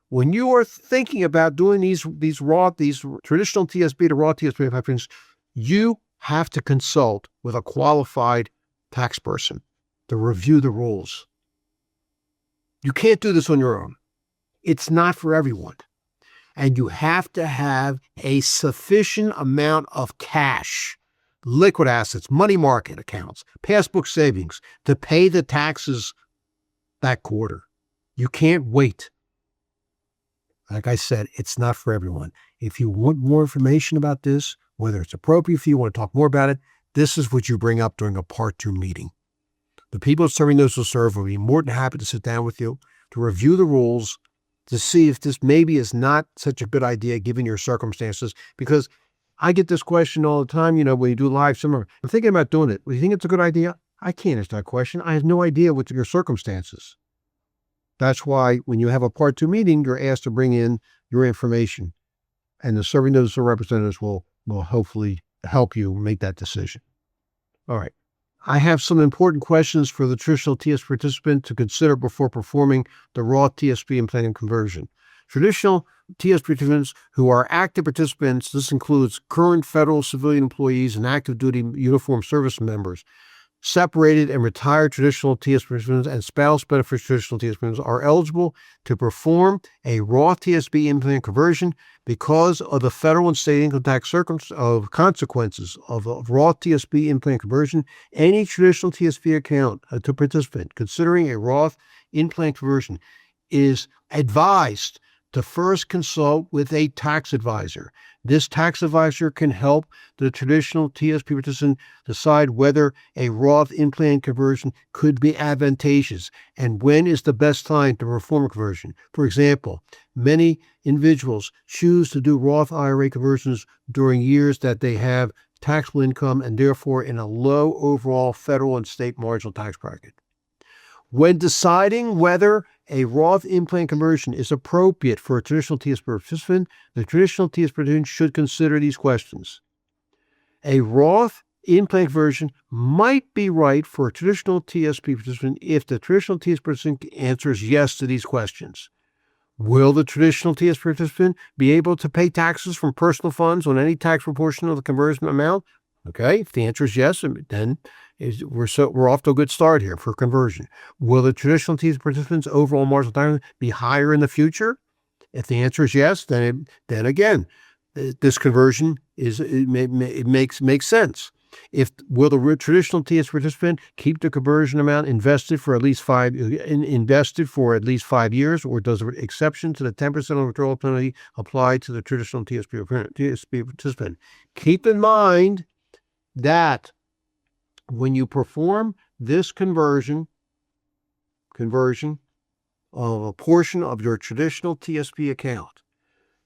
when you are thinking about doing these traditional TSP to Roth TSP conversions, you have to consult with a qualified tax person to review the rules. You can't do this on your own. It's not for everyone. And you have to have a sufficient amount of cash, liquid assets, money market accounts, passbook savings to pay the taxes that quarter. You can't wait. Like I said, it's not for everyone. If you want more information about this, whether it's appropriate for you, want to talk more about it, this is what you bring up during a Part 2 meeting. The people at Serving Those Who Serve will be more than happy to sit down with you to review the rules, to see if this maybe is not such a good idea given your circumstances. Because I get this question all the time, when you do live seminar. I'm thinking about doing it. Do you think it's a good idea? I can't answer that question. I have no idea what's your circumstances. That's why when you have a Part 2 meeting, you're asked to bring in your information, and the Serving Those representatives will hopefully help you make that decision. All right. I have some important questions for the traditional TSP participant to consider before performing the Roth TSP and planning conversion. Traditional TSP participants who are active participants, this includes current federal civilian employees and active duty uniformed service members, separated and retired traditional TSP participants and spouse benefits traditional TSP participants are eligible to perform a Roth TSP implant conversion because of the federal and state income tax consequences of a Roth TSP implant conversion. Any traditional TSP account to participant considering a Roth implant conversion is advised to first consult with a tax advisor. This tax advisor can help the traditional TSP participant decide whether a Roth implant conversion could be advantageous and when is the best time to perform a conversion. For example, many individuals choose to do Roth IRA conversions during years that they have taxable income and therefore in a low overall federal and state marginal tax bracket. When deciding whether a Roth implant conversion is appropriate for a traditional TSP participant, the traditional TSP participant should consider these questions. A Roth implant conversion might be right for a traditional TSP participant if the traditional TSP participant answers yes to these questions. Will the traditional TSP participant be able to pay taxes from personal funds on any tax proportion of the conversion amount? Okay, if the answer is yes, then we're off to a good start here for conversion. Will the traditional TSP participants' overall marginal tax be higher in the future? If the answer is yes, then again, this conversion makes sense. Will the traditional TSP participant keep the conversion amount invested for at least 5 years, or does an exception to the 10% withdrawal penalty apply to the traditional TSP participant? Keep in mind that when you perform this conversion of a portion of your traditional TSP account,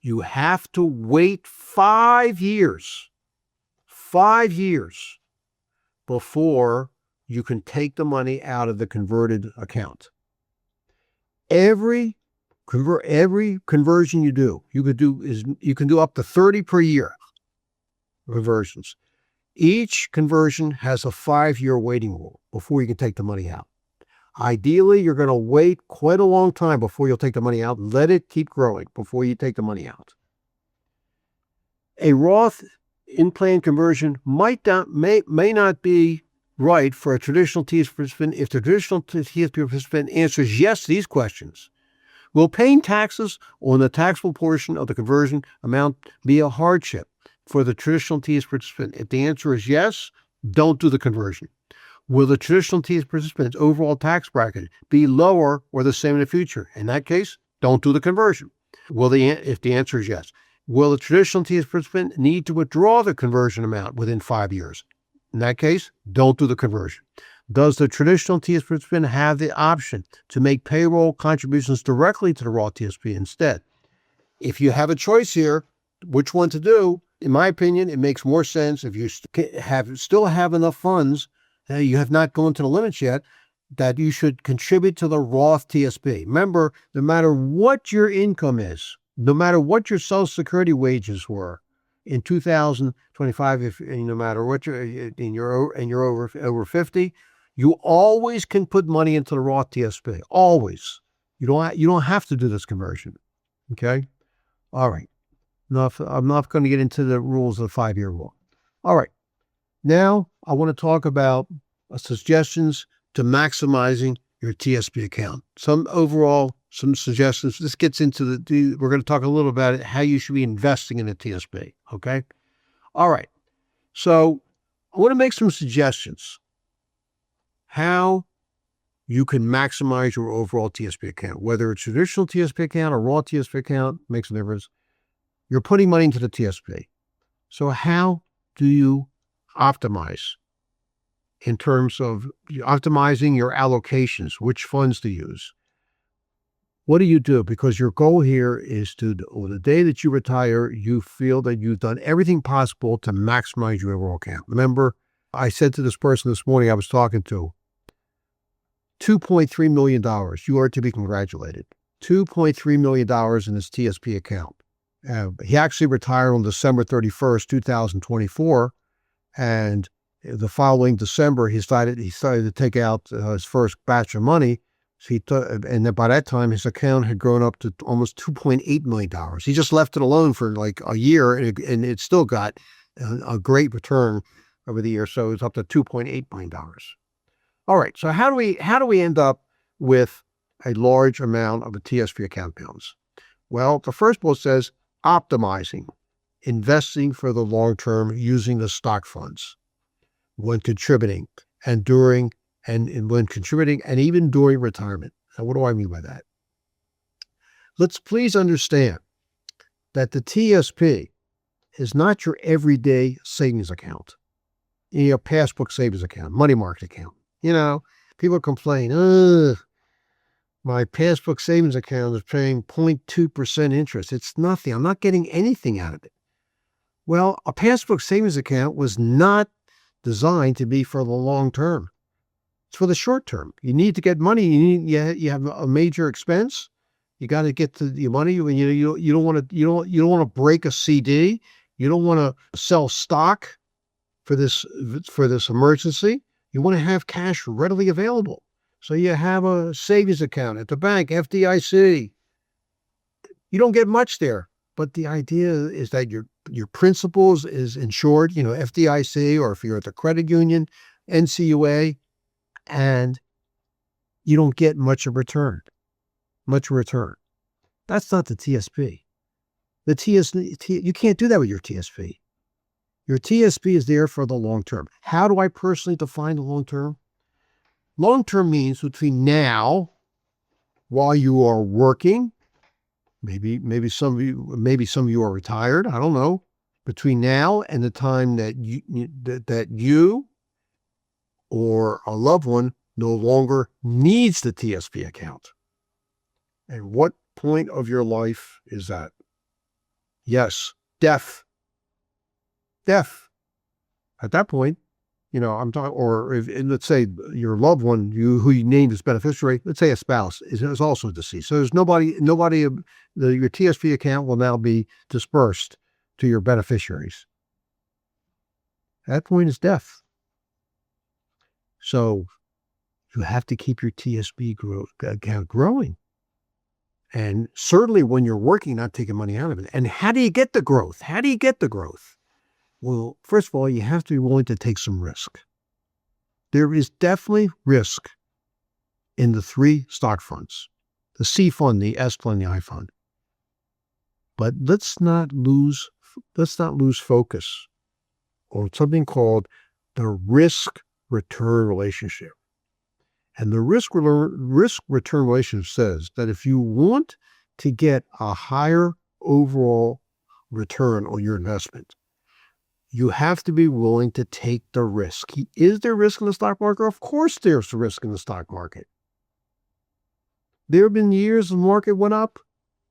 you have to wait 5 years 5 years before you can take the money out of the converted account. Every conversion you can do up to 30 per year conversions. Each conversion has a 5-year waiting rule before you can take the money out. Ideally, you're going to wait quite a long time before you'll take the money out. Let it keep growing before you take the money out. A Roth in-plan conversion may not be right for a traditional TSP participant if the traditional TSP participant answers yes to these questions. Will paying taxes on the taxable portion of the conversion amount be a hardship for the traditional TSP participant? If the answer is yes, don't do the conversion. Will the traditional TSP participant's overall tax bracket be lower or the same in the future? In that case, don't do the conversion. If the answer is yes. Will the traditional TSP participant need to withdraw the conversion amount within 5 years? In that case, don't do the conversion. Does the traditional TSP participant have the option to make payroll contributions directly to the Roth TSP instead? If you have a choice here, which one to do, in my opinion, it makes more sense if you still have enough funds, you have not gone to the limits yet, that you should contribute to the Roth TSP. Remember, no matter what your income is, no matter what your Social Security wages were in 2025, no matter what you're over 50, you always can put money into the Roth TSP. Always. You don't have to do this conversion. Okay? All right. I'm not going to get into the rules of the 5-year rule. All right. Now I want to talk about suggestions to maximizing your TSP account. Some suggestions. This gets into we're going to talk a little about it, how you should be investing in a TSP. Okay? All right. So I want to make some suggestions how you can maximize your overall TSP account. Whether it's a traditional TSP account or Roth TSP account, makes a difference. You're putting money into the TSP. So how do you optimize in terms of optimizing your allocations, which funds to use? What do you do? Because your goal here is on the day that you retire, you feel that you've done everything possible to maximize your overall account. Remember, I said to this person this morning I was talking to, $2.3 million. You are to be congratulated. $2.3 million in his TSP account. He actually retired on December 31st, 2024. And the following December, he started to take out his first batch of money. So and then by that time, his account had grown up to almost $2.8 million. He just left it alone for like a year, and it still got a great return over the year. So it's up to $2.8 million. All right. So how do we end up with a large amount of a TSP account balance? Well, the first bullet says optimizing, investing for the long term using the stock funds when contributing and when contributing and even during retirement. Now, what do I mean by that? Let's please understand that the TSP is not your everyday savings account, your passbook savings account, money market account. People complain, my passbook savings account is paying 0.2% interest. It's nothing. I'm not getting anything out of it. Well, a passbook savings account was not designed to be for the long term. It's for the short term. You need to get money. You have a major expense. You got to get the money. You don't want to break a CD. You don't want to sell stock for this emergency. You want to have cash readily available. So you have a savings account at the bank, FDIC. You don't get much there, but the idea is that your principals is insured, FDIC, or if you're at the credit union, NCUA, and you don't get much return. That's not the TSP. You can't do that with your TSP. Your TSP is there for the long term. How do I personally define the long term? Long term means between now, while you are working, maybe some of you are retired. I don't know. Between now and the time that you or a loved one no longer needs the TSP account. And what point of your life is that? Yes, death. At that point, I'm talking, or if, and let's say your loved one, who you named as beneficiary, let's say a spouse is also deceased. So there's your TSP account will now be dispersed to your beneficiaries. At that point is death. So you have to keep your TSP account growing. And certainly when you're working, not taking money out of it. And how do you get the growth? Well, first of all, you have to be willing to take some risk. There is definitely risk in the 3 stock funds, the C fund, the S fund, the I fund. But let's not lose focus on something called the risk-return relationship. And the risk-return relationship says that if you want to get a higher overall return on your investment, you have to be willing to take the risk. Is there risk in the stock market? Of course there's risk in the stock market. There have been years the market went up,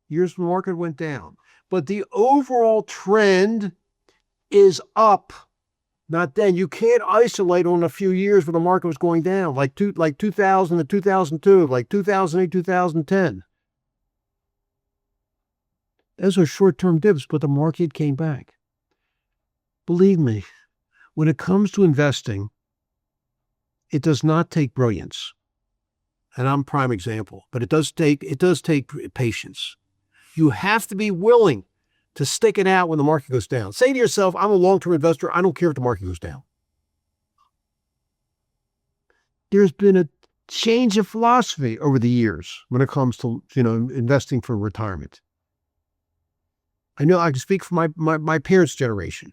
years the market went down. But the overall trend is up, not down. You can't isolate on a few years where the market was going down, like 2000 to 2002, like 2008, 2010. Those are short-term dips, but the market came back. Believe me, when it comes to investing, it does not take brilliance. And I'm a prime example, but it does take patience. You have to be willing to stick it out when the market goes down. Say to yourself, I'm a long-term investor. I don't care if the market goes down. There's been a change of philosophy over the years when it comes to, investing for retirement. I know I can speak for my parents' generation.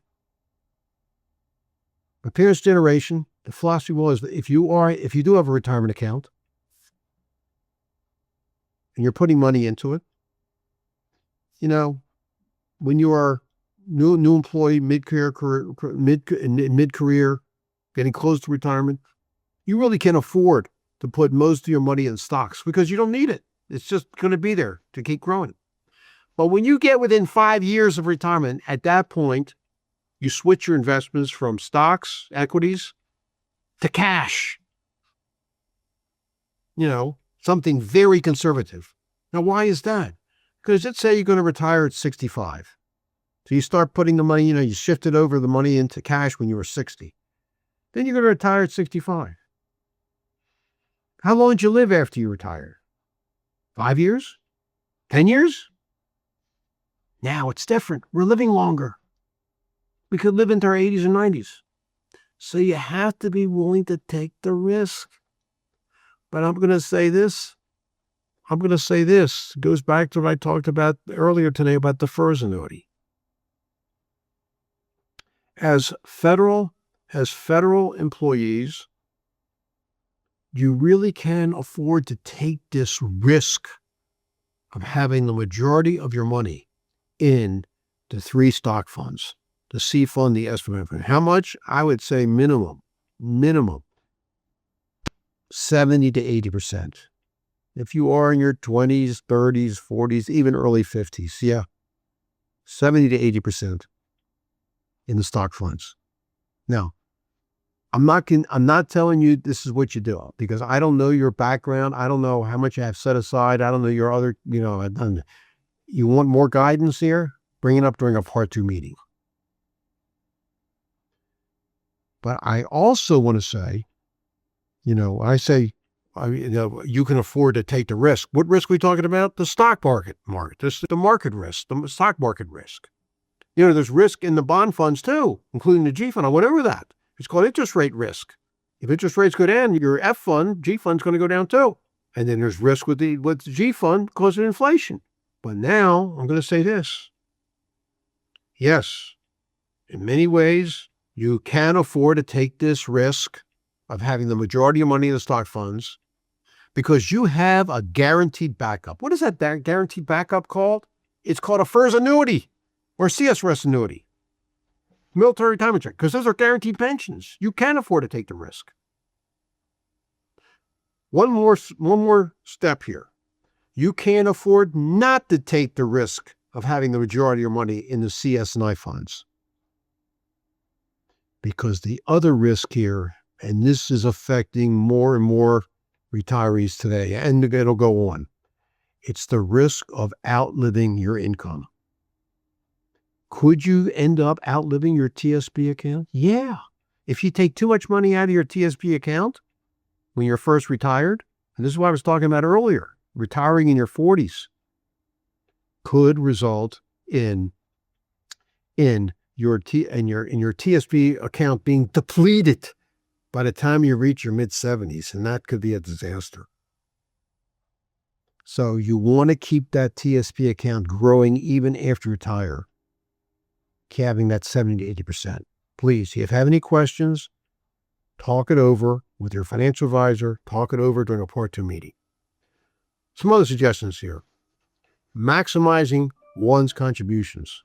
My parents' generation, the philosophy was that if you do have a retirement account and you're putting money into it, when you are new employee, mid-career, getting close to retirement, you really can't afford to put most of your money in stocks because you don't need it. It's just going to be there to keep growing. But when you get within 5 years of retirement, at that point, you switch your investments from stocks, equities, to cash. Something very conservative. Now, why is that? Because let's say you're going to retire at 65. So you start putting the money, you shifted over the money into cash when you were 60. Then you're going to retire at 65. How long did you live after you retired? 5 years? 10 years? Now it's different. We're living longer. We could live into our 80s and 90s. So you have to be willing to take the risk. But I'm going to say this. It goes back to what I talked about earlier today about the FERS annuity. As federal employees, you really can afford to take this risk of having the majority of your money in the 3 stock funds, the C fund, the S fund. How much? I would say minimum 70 to 80%. If you are in your 20s, 30s, 40s, even early 50s, 70 to 80% in the stock funds. Now, I'm not telling you this is what you do because I don't know your background. I don't know how much you have set aside. I don't know your other, you want more guidance here? Bring it up during a part 2 meeting. But I also want to say, you can afford to take the risk. What risk are we talking about? The stock market. This is the market risk, the stock market risk. There's risk in the bond funds too, including the G fund or whatever that. It's called interest rate risk. If interest rates go down, your F fund, G fund's going to go down too. And then there's risk with the G fund because of inflation. But now I'm going to say this. Yes, in many ways, you can afford to take this risk of having the majority of money in the stock funds because you have a guaranteed backup. What is that guaranteed backup called? It's called a FERS annuity or CSRS annuity, military retirement check, because those are guaranteed pensions. You can afford to take the risk. One more step here. You can't afford not to take the risk of having the majority of your money in the CS and I funds. because the other risk here, and this is affecting more and more retirees today, and it'll go on, it's the risk of outliving your income. Could you end up outliving your TSP account? Yeah. If you take too much money out of your TSP account when you're first retired, and this is what I was talking about earlier, retiring in your 40s could result in your TSP account being depleted by the time you reach your mid-70s, and that could be a disaster. So you want to keep that TSP account growing even after you retire, having that 70 to 80%. Please, if you have any questions, talk it over with your financial advisor, talk it over during a Part 2 meeting. Some other suggestions here. Maximizing one's contributions.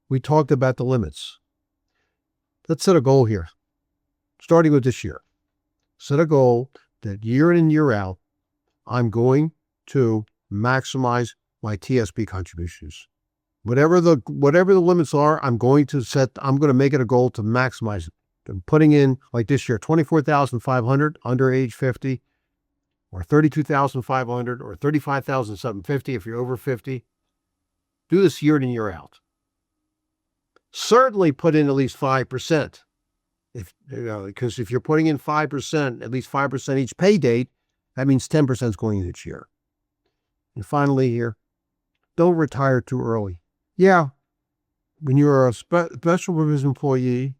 We talked about the limits. Let's set a goal here, starting with this year. Set a goal that year in and year out, I'm going to maximize my TSP contributions. Whatever the limits are, I'm going to make it a goal to maximize it. I'm putting in, like this year, $24,500 under age 50, or $32,500, or $35,750 if you're over 50. Do this year in and year out. Certainly put in at least 5%. Because if you're putting in 5%, at least 5% each pay date, that means 10% is going in each year. And finally here, don't retire too early. Yeah, when you're a special provision employee,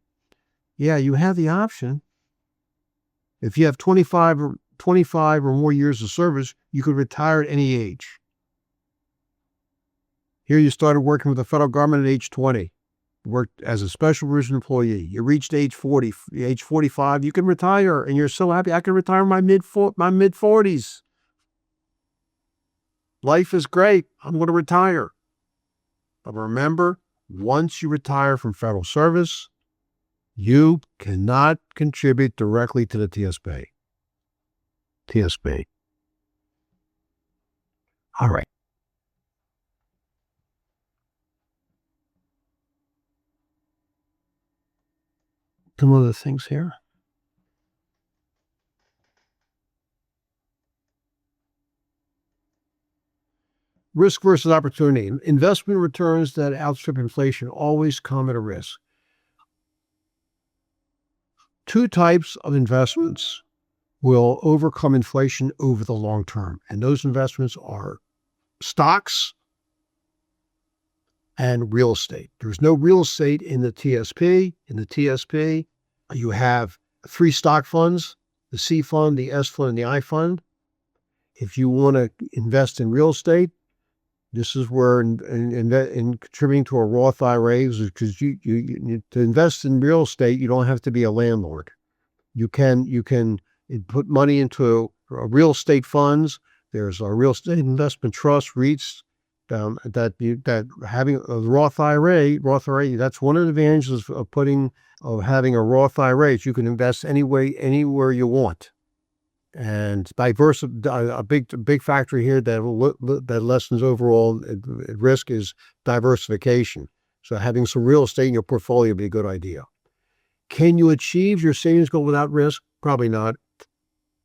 yeah, you have the option. If you have 25 or more years of service, you could retire at any age. Here you started working with the federal government at age 20, worked as a special provision employee. You reached age 40, age 45, you can retire, and you're so happy. I can retire in my mid-40s. Life is great. I'm going to retire. But remember, once you retire from federal service, you cannot contribute directly to the TSP. All right. Some other things here. Risk versus opportunity. Investment returns that outstrip inflation always come at a risk. Two types of investments will overcome inflation over the long term, and those investments are stocks and real estate. There's no real estate in the TSP. In the TSP, you have 3 stock funds, the C fund, the S fund, and the I fund. If you want to invest in real estate, this is where in contributing to a Roth IRA, because you to invest in real estate, you don't have to be a landlord. You can put money into real estate funds. There's a real estate investment trust, REITs, that having a Roth IRA, that's one of the advantages of having a Roth IRA. Is you can invest anywhere you want. And a big factor here that lessens overall risk is diversification. So having some real estate in your portfolio would be a good idea. Can you achieve your savings goal without risk? Probably not.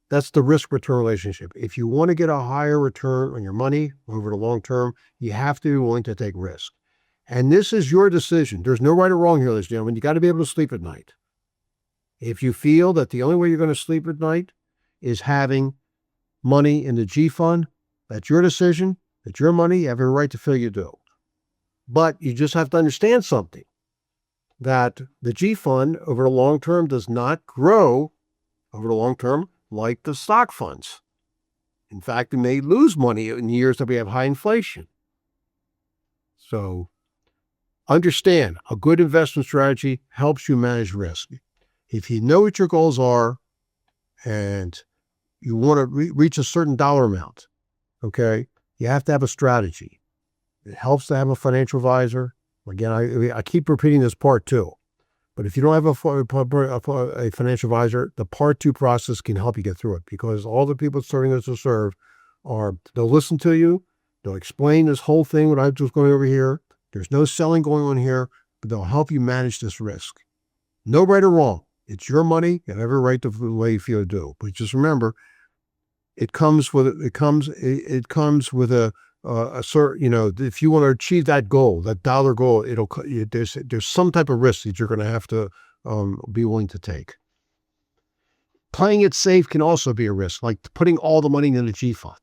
That's the risk-return relationship. If you want to get a higher return on your money over the long term, you have to be willing to take risk. And this is your decision. There's no right or wrong here, ladies and gentlemen. You got to be able to sleep at night. If you feel that the only way you're going to sleep at night is having money in the G fund, that's your decision. It's your money. You have every right to feel you do. But you just have to understand something, that the G fund over the long term does not grow over the long term like the stock funds. In fact, it may lose money in years that we have high inflation. So understand, a good investment strategy helps you manage risk. If you know what your goals are and you want to reach a certain dollar amount, okay, you have to have a strategy. It helps to have a financial advisor. Again, I keep repeating this Part 2. But if you don't have a financial advisor, the Part 2 process can help you get through it, because all the people starting us to serve they'll listen to you. They'll explain this whole thing, what I was going over here. There's no selling going on here, but they'll help you manage this risk. No right or wrong. It's your money. You have every right to the way you feel to do. But just remember, it comes with a certain, if you want to achieve that goal, that dollar goal, there's some type of risk that you're going to have to be willing to take. Playing it safe can also be a risk, like putting all the money in a G fund.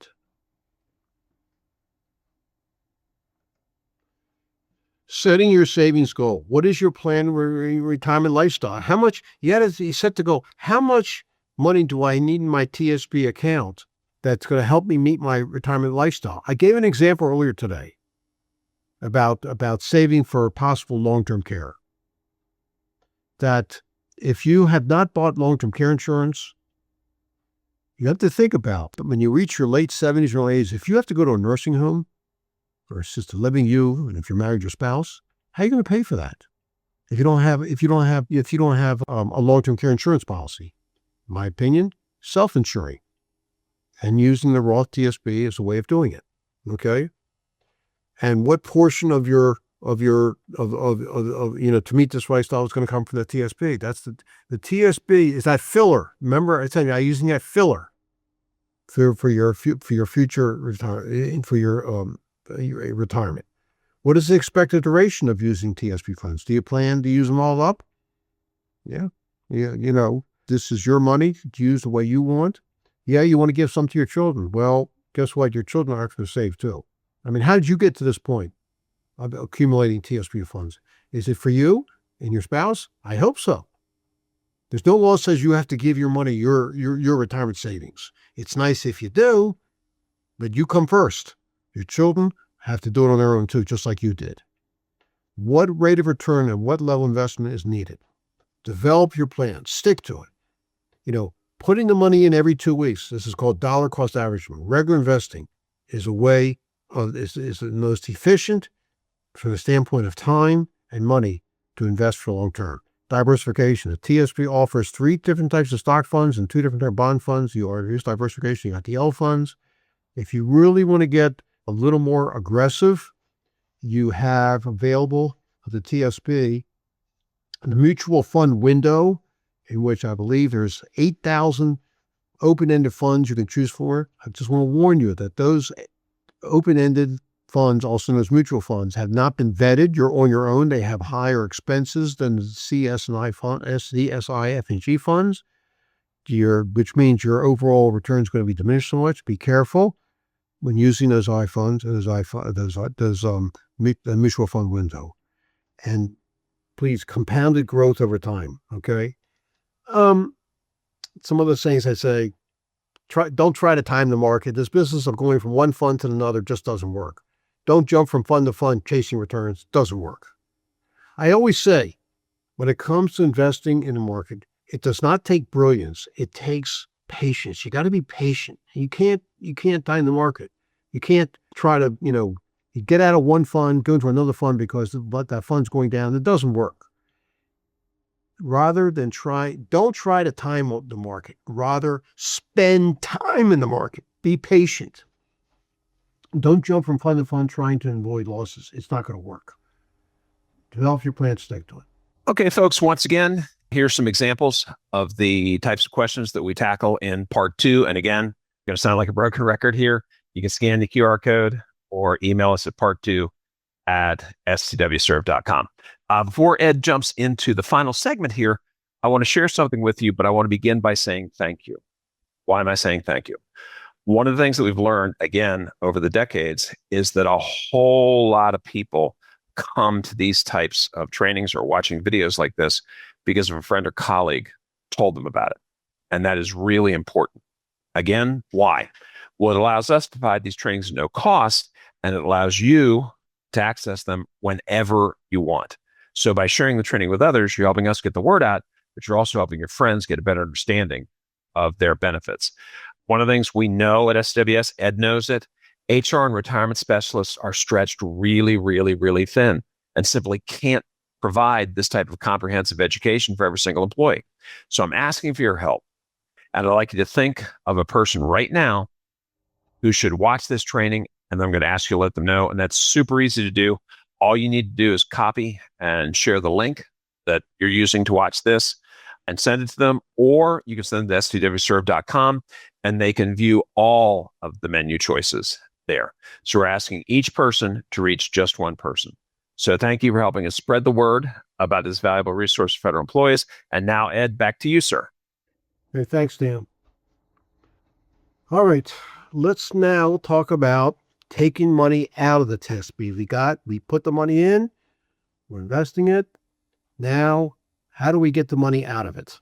Setting your savings goal. What is your plan retirement lifestyle? How much you set to go? How much money do I need in my TSP account that's going to help me meet my retirement lifestyle? I gave an example earlier today about saving for possible long-term care. That if you have not bought long-term care insurance, you have to think about when you reach your late 70s or 80s, if you have to go to a nursing home or assisted living, and if you're married, your spouse, how are you going to pay for that if you don't have a long-term care insurance policy? In my opinion, self-insuring and using the Roth TSP is a way of doing it. Okay, and what portion of your to meet this lifestyle is going to come from the TSP? That's the TSP is that filler. Remember, I said I'm using that filler for your future retirement, for your retirement. What is the expected duration of using TSP funds? Do you plan to use them all up? Yeah. This is your money to use the way you want. Yeah, you want to give some to your children. Well, guess what? Your children are going to save too. I mean, how did you get to this point of accumulating TSP funds? Is it for you and your spouse? I hope so. There's no law that says you have to give your money your retirement savings. It's nice if you do, but you come first. Your children have to do it on their own too, just like you did. What rate of return and what level of investment is needed? Develop your plan. Stick to it. Putting the money in every 2 weeks, this is called dollar cost averaging. Regular investing is is the most efficient from the standpoint of time and money to invest for long term. Diversification. The TSP offers 3 different types of stock funds and 2 different types of bond funds. You introduce diversification. You got the L funds. If you really want to get a little more aggressive, you have available the TSP, the mutual fund window, in which I believe there's 8,000 open-ended funds you can choose for. I just want to warn you that those open-ended funds, also known as mutual funds, have not been vetted. You're on your own. They have higher expenses than the CSI, F&G funds, which means your overall return is going to be diminished so much. Be careful when using those funds, the mutual fund window. And please, compounded growth over time, okay? Some of the things I say, don't try to time the market. This business of going from one fund to another just doesn't work. Don't jump from fund to fund chasing returns. Doesn't work. I always say, when it comes to investing in the market, it does not take brilliance. It takes patience. You got to be patient. You can't time the market. You can't try to, you get out of one fund, go into another fund because that fund's going down. It doesn't work. Don't try to time the market. Rather, spend time in the market. Be patient. Don't jump from fund to fund trying to avoid losses. It's not going to work. Develop your plan, stick to it. Okay, folks, once again, here's some examples of the types of questions that we tackle in part 2. And again, going to sound like a broken record here. You can scan the QR code or email us at part2@stwserve.com. Before Ed jumps into the final segment here, I want to share something with you, but I want to begin by saying thank you. Why am I saying thank you? One of the things that we've learned, again, over the decades is that a whole lot of people come to these types of trainings or watching videos like this because of a friend or colleague told them about it. And that is really important. Again, why? Well, it allows us to provide these trainings at no cost, and it allows you to access them whenever you want. So by sharing the training with others, you're helping us get the word out, but you're also helping your friends get a better understanding of their benefits. One of the things we know at SWS, Ed knows it, HR and retirement specialists are stretched really, really, really thin and simply can't provide this type of comprehensive education for every single employee. So I'm asking for your help. And I'd like you to think of a person right now who should watch this training, and I'm going to ask you to let them know. And that's super easy to do. All you need to do is copy and share the link that you're using to watch this and send it to them, or you can send it to stwserve.com and they can view all of the menu choices there. So we're asking each person to reach just one person. So thank you for helping us spread the word about this valuable resource for federal employees. And now, Ed, back to you, sir. Hey, thanks, Dan. All right, let's now talk about taking money out of the TSP. We put the money in, we're investing it. Now, how do we get the money out of it?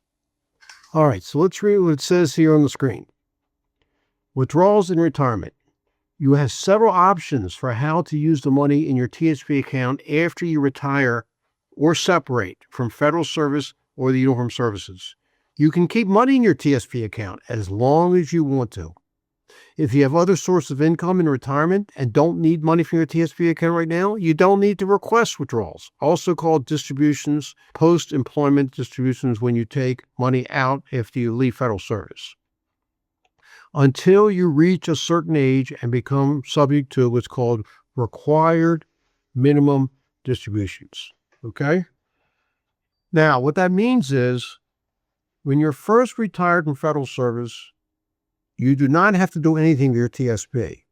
All right, so let's read what it says here on the screen. Withdrawals in retirement. You have several options for how to use the money in your TSP account after you retire or separate from federal service or the uniformed services. You can keep money in your TSP account as long as you want to. If you have other sources of income in retirement and don't need money from your TSP account right now, you don't need to request withdrawals, also called distributions, post-employment distributions when you take money out after you leave federal service. Until you reach a certain age and become subject to what's called required minimum distributions. Okay? Now, what that means is when you're first retired from federal service, you do not have to do anything to your TSP.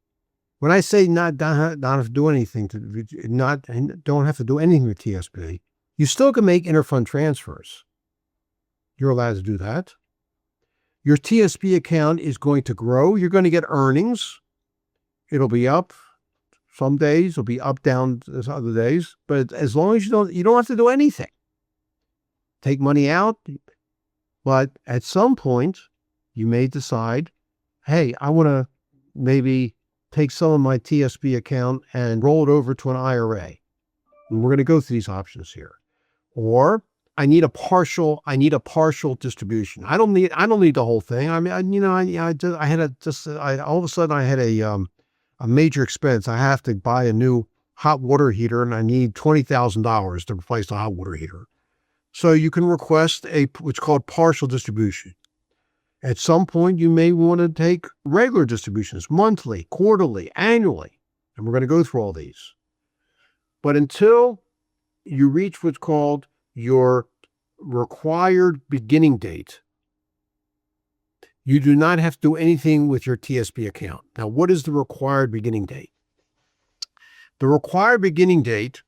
When I say not have to do anything, don't have to do anything with TSP, you still can make interfund transfers. You're allowed to do that. Your TSP account is going to grow. You're going to get earnings. It'll be up. Some days it'll be up, down other days. But as long as you don't have to do anything. Take money out. But at some point, you may decide, hey, I want to maybe take some of my TSP account and roll it over to an IRA. And we're going to go through these options here. Or I need a partial distribution. I don't need the whole thing. I mean, all of a sudden I had a major expense. I have to buy a new hot water heater and I need $20,000 to replace the hot water heater. So you can request what's called partial distribution. At some point, you may want to take regular distributions, monthly, quarterly, annually, and we're going to go through all these. But until you reach what's called your required beginning date, you do not have to do anything with your TSP account. Now, what is the required beginning date? The required beginning date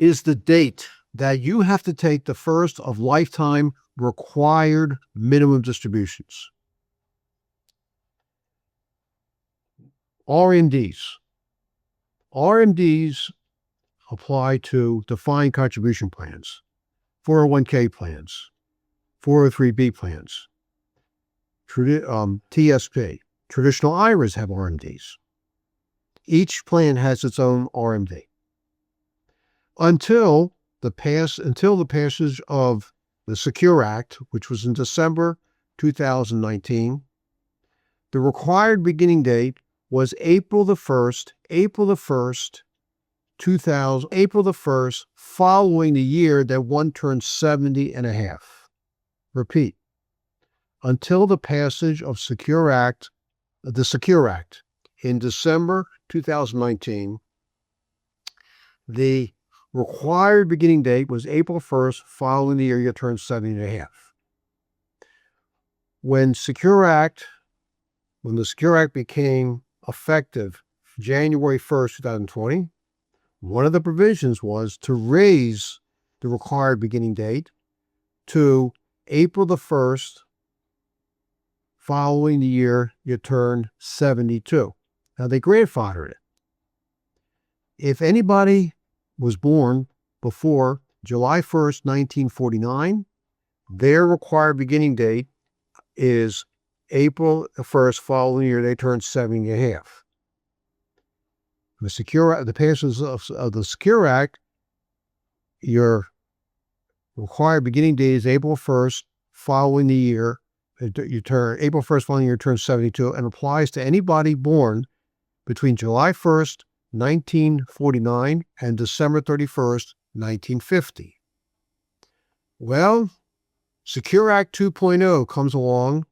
is the date that you have to take the first of lifetime required minimum distributions. RMDs. RMDs apply to defined contribution plans, 401k plans, 403b plans, TSP. Traditional IRAs have RMDs. Each plan has its own RMD. Until the passage of the Secure Act, which was in December 2019, the required beginning date was April the 1st, following the year that one turned 70 and a half. Repeat, until the passage of the Secure Act in December 2019, the required beginning date was April 1st, following the year you turned 70 and a half. When the Secure Act became effective January 1st, 2020, one of the provisions was to raise the required beginning date to April the 1st, following the year you turned 72. Now, they grandfathered it. If anybody was born before July 1st, 1949, their required beginning date is April 1st, following the year they turned 70 and a half. The passage of the Secure Act, your required beginning date is April 1st, following the year you turn 72, and applies to anybody born between July 1st, 1949 and December 31st, 1950. Well, Secure Act 2.0 comes along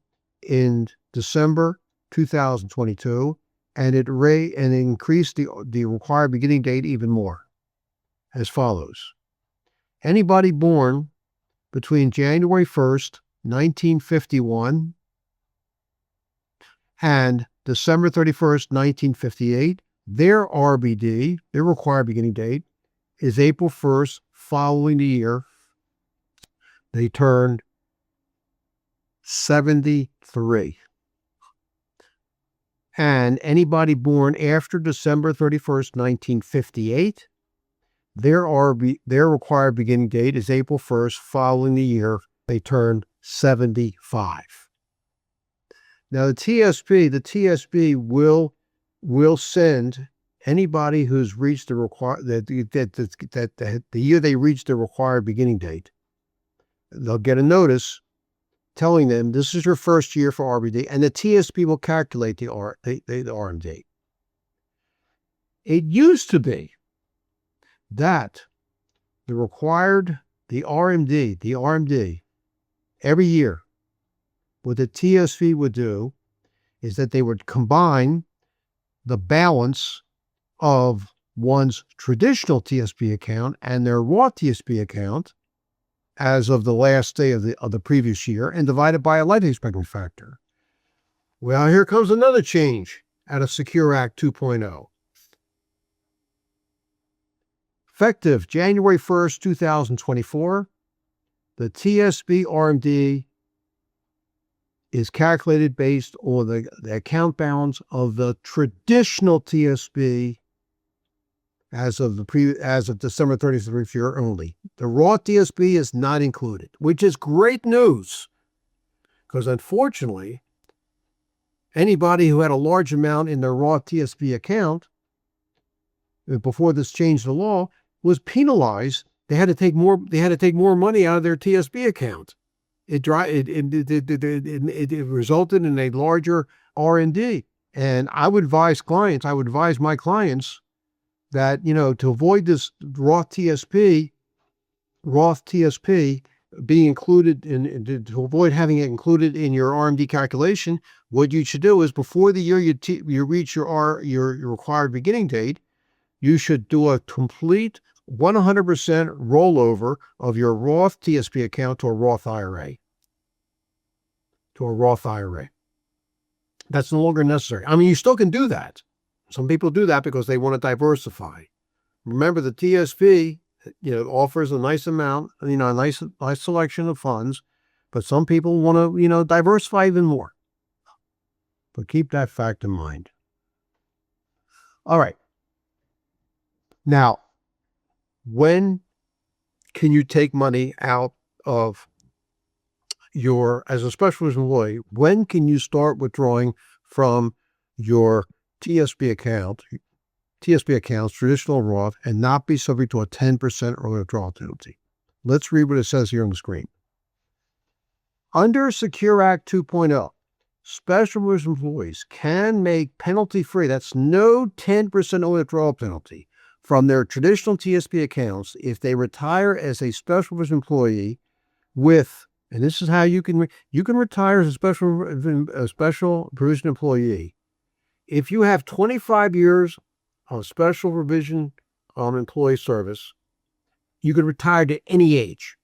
in December 2022, and it increased the required beginning date even more, as follows. Anybody born between January 1st, 1951 and December 31st, 1958, their RBD, their required beginning date, is April 1st following the year they turned 73. And anybody born after December 31st, 1958, their required beginning date is April 1st following the year they turned 75. Now the TSP will send anybody who's reached the year they reached the required beginning date. They'll get a notice telling them this is your first year for RBD, and the TSP will calculate the RMD. It used to be that the RMD, every year, what the TSP would do is that they would combine the balance of one's traditional TSP account and their Roth TSP account as of the last day of the previous year and divide it by a life expectancy factor. Well, here comes another change out of Secure Act 2.0. Effective January 1st, 2024, the TSP RMD is calculated based on the account balance of the traditional TSP as of December 31st year only. The Roth TSP is not included, which is great news, because unfortunately, anybody who had a large amount in their Roth TSP account before this changed the law was penalized. They had to take more money out of their TSP account. It resulted in a larger R&D. And I would advise my clients that, to avoid this Roth TSP being included to avoid having it included in your RMD calculation, what you should do is before the year you reach your required beginning date, you should do a complete 100% rollover of your Roth TSP account to a Roth IRA. That's no longer necessary. I mean, you still can do that. Some people do that because they want to diversify. Remember, the TSP, offers a nice amount, a nice selection of funds, but some people want to, diversify even more. But keep that fact in mind. All right. Now, when can you take money out of as a special employee, when can you start withdrawing from your TSP accounts, traditional Roth, and not be subject to a 10% early withdrawal penalty? Let's read what it says here on the screen. Under Secure Act 2.0, special provision employees can make penalty-free, that's no 10% early withdrawal penalty, from their traditional TSP accounts if they retire as a special provision employee with, and this is how you can retire as a special provision employee if you have 25 years of special provision employee service. You can retire to any age.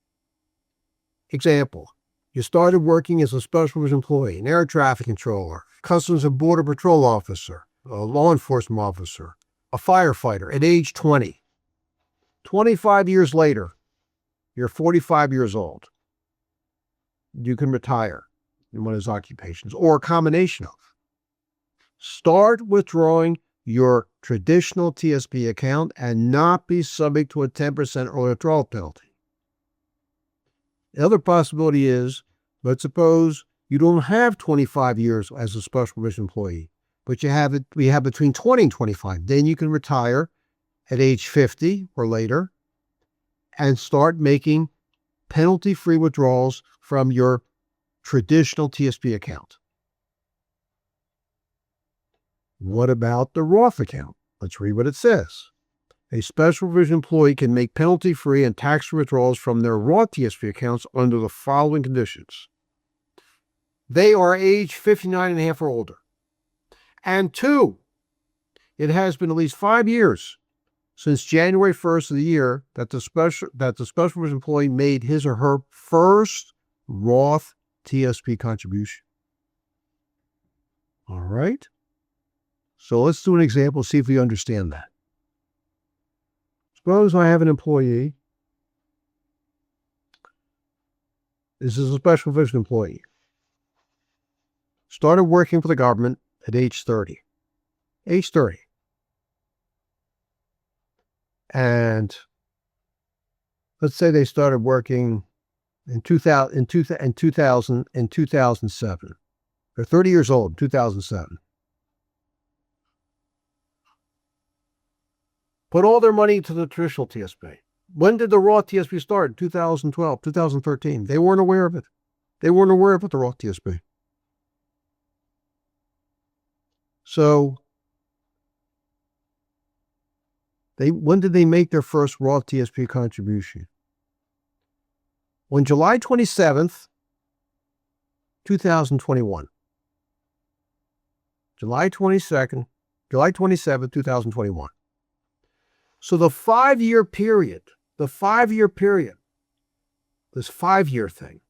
Example, you started working as a special provision employee, an air traffic controller, Customs and Border Patrol officer, a law enforcement officer, a firefighter at age 20. 25 years later, you're 45 years old. You can retire in one of those occupations, or a combination of. Start withdrawing your traditional TSP account and not be subject to a 10% early withdrawal penalty. The other possibility is, let's suppose you don't have 25 years as a special provision employee, but we have between 20 and 25. Then you can retire at age 50 or later and start making penalty-free withdrawals from your traditional TSP account. What about the Roth account? Let's read what it says. A special provision employee can make penalty-free and tax-free withdrawals from their Roth TSP accounts under the following conditions. They are age 59 and a half or older. And 2, it has been at least 5 years since January 1st of the year that the special provision employee made his or her first Roth TSP contribution. All right. So let's do an example, see if we understand that. Suppose I have an employee. This is a special provision employee. Started working for the government at age 30. Age 30. And let's say they started working in 2007. They're 30 years old in 2007. Put all their money into the traditional TSP. When did the Roth TSP start? 2012, 2013. They weren't aware of it. They weren't aware of it, the Roth TSP. So when did they make their first Roth TSP contribution? On July 27th, 2021. July 27th, 2021. So the 5-year period, this 5-year thing,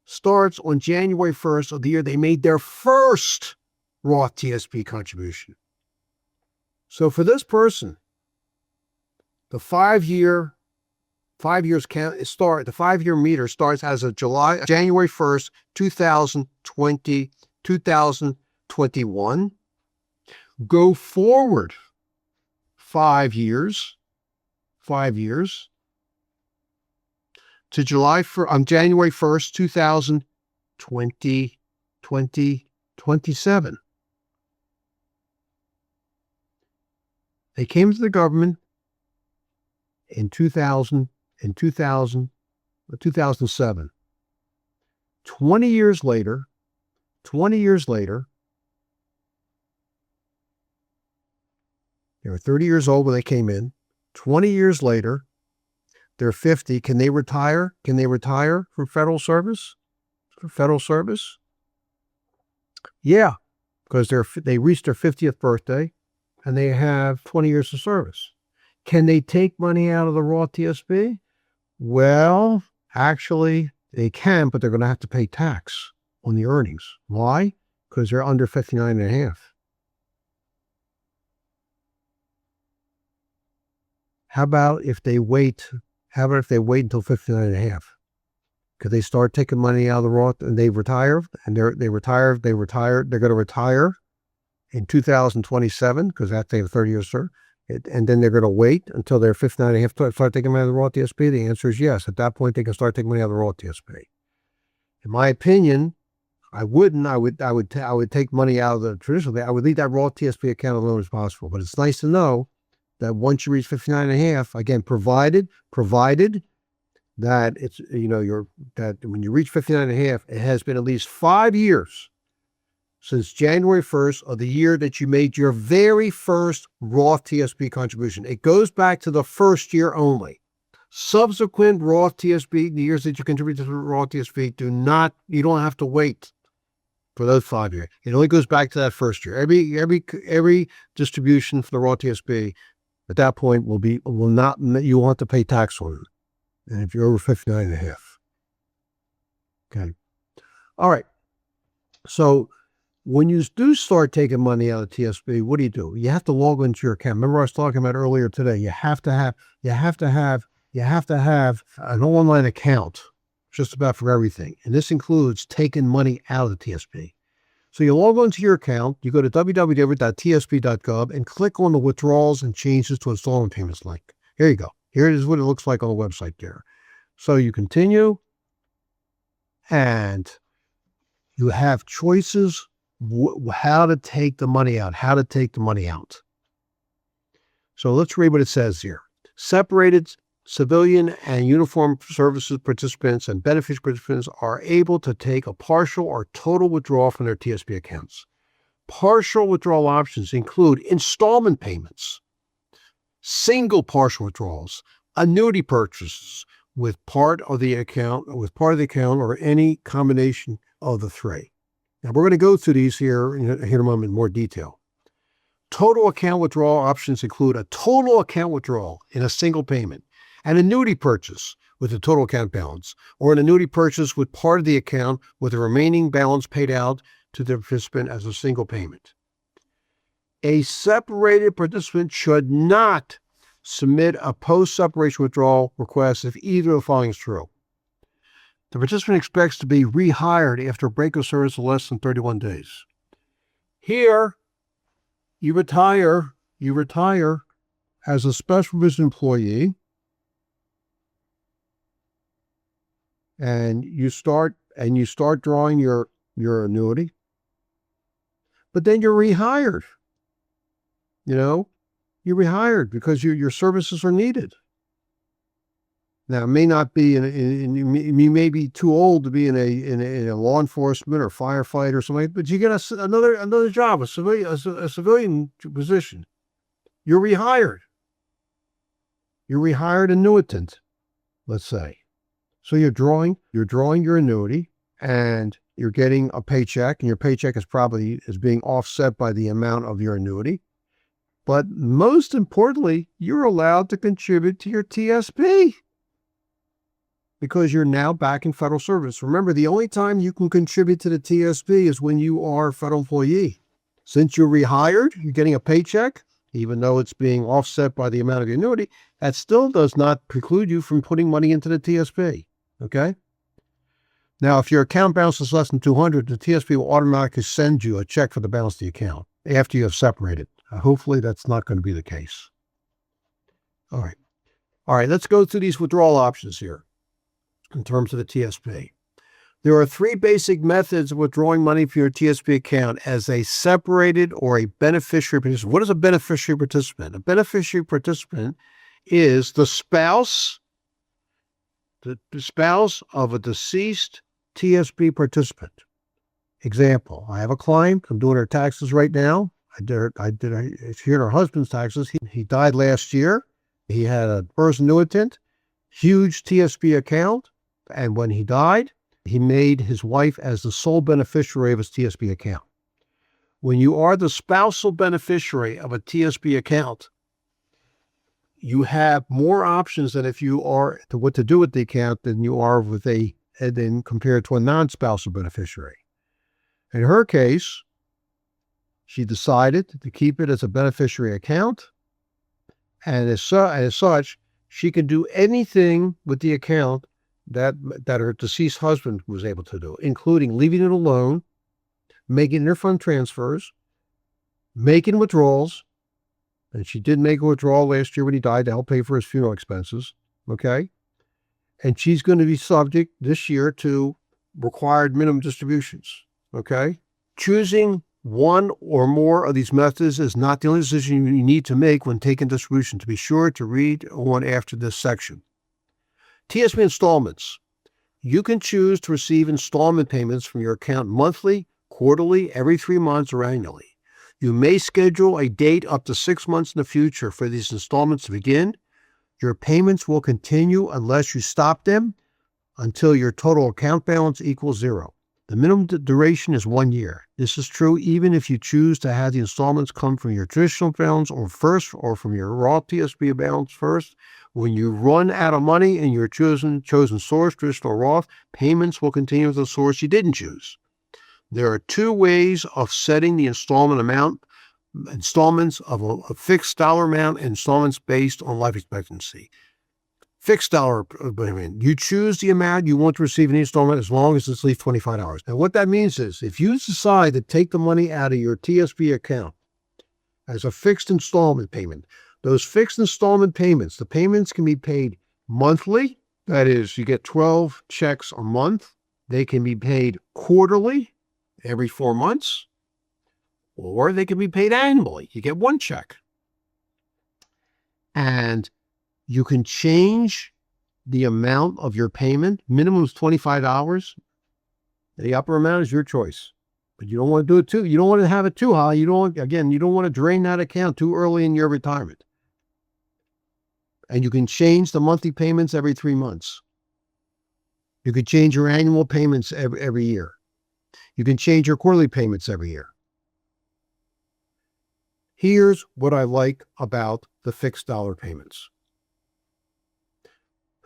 starts on January 1st of the year they made their first Roth TSP contribution. So for this person, the 5-year meter starts as of January 1st, 2021. Go forward 5 years to January 1st, 2027. They came to the government in 2007. 20 years later, they were 30 years old when they came in. 20 years later, they're 50. Can they retire? Can they retire from federal service? Yeah, because they reached their 50th birthday and they have 20 years of service. Can they take money out of the Roth TSP? Well, actually, they can, but they're going to have to pay tax on the earnings. Why? Because they're under 59 and a half. How about if they wait until 59 and a half? Could they start taking money out of the Roth and they retire? And they're going to retire in 2027 because after they have 30 years, sir. And then they're going to wait until they're 59 and a half to start taking money out of the Roth TSP? The answer is yes. At that point, they can start taking money out of the Roth TSP. In my opinion, I wouldn't. I would take money out of the traditional. I would leave that Roth TSP account alone as possible. But it's nice to know that once you reach 59 and a half, again, provided that it's, that when you reach 59 and a half, it has been at least 5 years since January 1st of the year that you made your very first Roth TSP contribution. It goes back to the first year only. Subsequent Roth TSP, the years that you contribute to the Roth TSP, you don't have to wait for those 5 years. It only goes back to that first year. Every distribution for the Roth TSP at that point you won't have to pay tax on it. And if you're over 59 and a half. Okay. All right. So when you do start taking money out of TSP, what do? You have to log into your account. Remember I was talking about earlier today, you have to have an online account just about for everything. And this includes taking money out of the TSP. So you log onto your account, you go to www.tsp.gov and click on the withdrawals and changes to installment payments link. Here you go. Here is what it looks like on the website there. So you continue and you have choices how to take the money out. So let's read what it says here. Separated civilian and uniformed services participants and beneficiary participants are able to take a partial or total withdrawal from their TSP accounts. Partial withdrawal options include installment payments, single partial withdrawals, annuity purchases with part of the account or any combination of the three. Now we're going to go through these here in a moment in more detail. Total account withdrawal options include a total account withdrawal in a single payment, an annuity purchase with a total account balance, or an annuity purchase with part of the account with the remaining balance paid out to the participant as a single payment. A separated participant should not submit a post-separation withdrawal request if either of the following is true. The participant expects to be rehired after a break of service of less than 31 days. Here, you retire as a special provision employee, and you start drawing your annuity, but then you're rehired. You're rehired because your services are needed. Now, it may not be, you may be too old to be in a law enforcement or firefighter or something, but you get another job, a civilian position. You're rehired. You're rehired annuitant, let's say. So you're drawing your annuity, and you're getting a paycheck, and your paycheck is being offset by the amount of your annuity. But most importantly, you're allowed to contribute to your TSP because you're now back in federal service. Remember, the only time you can contribute to the TSP is when you are a federal employee. Since you're rehired, you're getting a paycheck, even though it's being offset by the amount of your annuity, that still does not preclude you from putting money into the TSP. Okay? Now, if your account balance is less than $200, the TSP will automatically send you a check for the balance of the account after you have separated. Hopefully, that's not going to be the case. All right, let's go through these withdrawal options here in terms of the TSP. There are three basic methods of withdrawing money from your TSP account as a separated or a beneficiary participant. What is a beneficiary participant? A beneficiary participant is the spouse of a deceased TSP participant. Example, I have a client, I'm doing her taxes right now. I did her husband's taxes. He died last year. He had a FERS annuitant, huge TSP account. And when he died, he made his wife as the sole beneficiary of his TSP account. When you are the spousal beneficiary of a TSP account, you have more options than if you are to what to do with the account than you are than compared to a non-spousal beneficiary. In her case, she decided to keep it as a beneficiary account, and as such, she can do anything with the account that her deceased husband was able to do, including leaving it alone, making interfund transfers, making withdrawals, and she did make a withdrawal last year when he died to help pay for his funeral expenses, okay? And she's going to be subject this year to required minimum distributions, okay? Choosing one or more of these methods is not the only decision you need to make when taking distribution. To be sure to read on after this section. TSP installments. You can choose to receive installment payments from your account monthly, quarterly, every 3 months, or annually. You may schedule a date up to 6 months in the future for these installments to begin. Your payments will continue unless you stop them until your total account balance equals zero. The minimum duration is 1 year. This is true even if you choose to have the installments come from your traditional balance or from your Roth TSP balance first. When you run out of money in your chosen source, traditional or Roth, payments will continue with the source you didn't choose. There are two ways of setting the installment amount: installments of a fixed dollar amount and installments based on life expectancy. Fixed dollar payment. You choose the amount you want to receive in the installment as long as it's at least $25. Now, what that means is if you decide to take the money out of your TSP account as a fixed installment payment, those fixed installment payments, the payments can be paid monthly. That is, you get 12 checks a month. They can be paid quarterly, every 4 months, or they can be paid annually. You get one check. And you can change the amount of your payment. Minimum is $25. The upper amount is your choice. But you don't want to do it too. You don't want to have it too high. You don't want to drain that account too early in your retirement. And you can change the monthly payments every 3 months. You can change your annual payments every year. You can change your quarterly payments every year. Here's what I like about the fixed dollar payments.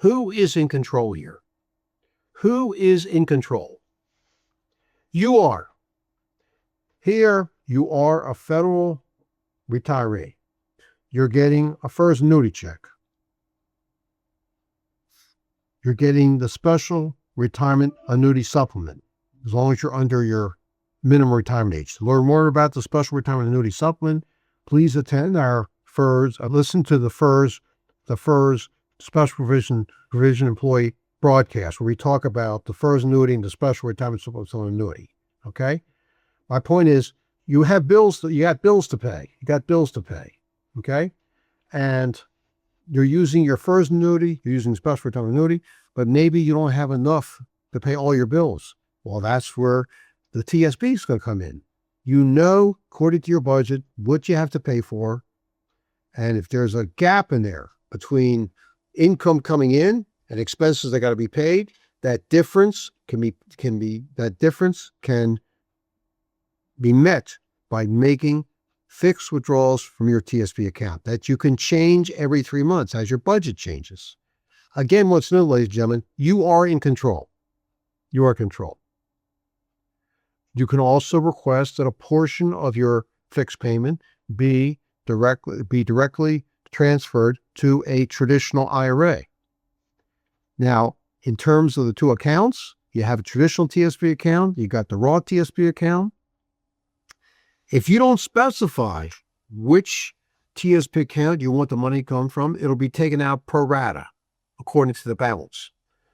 Who is in control here? Who is in control? You are. Here, you are a federal retiree. You're getting a FERS annuity check. You're getting the special retirement annuity supplement, as long as you're under your minimum retirement age. To learn more about the special retirement annuity supplement, please attend our FERS, listen to the FERS Special Provision Employee broadcast, where we talk about the FERS annuity and the special retirement supplemental annuity. Okay? My point is, you got bills to pay. Okay? And you're using your FERS annuity, you're using special retirement annuity, but maybe you don't have enough to pay all your bills. Well, that's where the TSP is going to come in. You know, according to your budget, what you have to pay for. And if there's a gap in there between income coming in and expenses that got to be paid, that difference can be met by making fixed withdrawals from your TSP account that you can change every 3 months as your budget changes. Again, what's new, ladies and gentlemen, you are in control. You are in control. You can also request that a portion of your fixed payment be directly transferred to a traditional IRA. Now, in terms of the two accounts, you have a traditional TSP account, you got the Roth TSP account. If you don't specify which TSP account you want the money to come from, it'll be taken out pro rata according to the balance.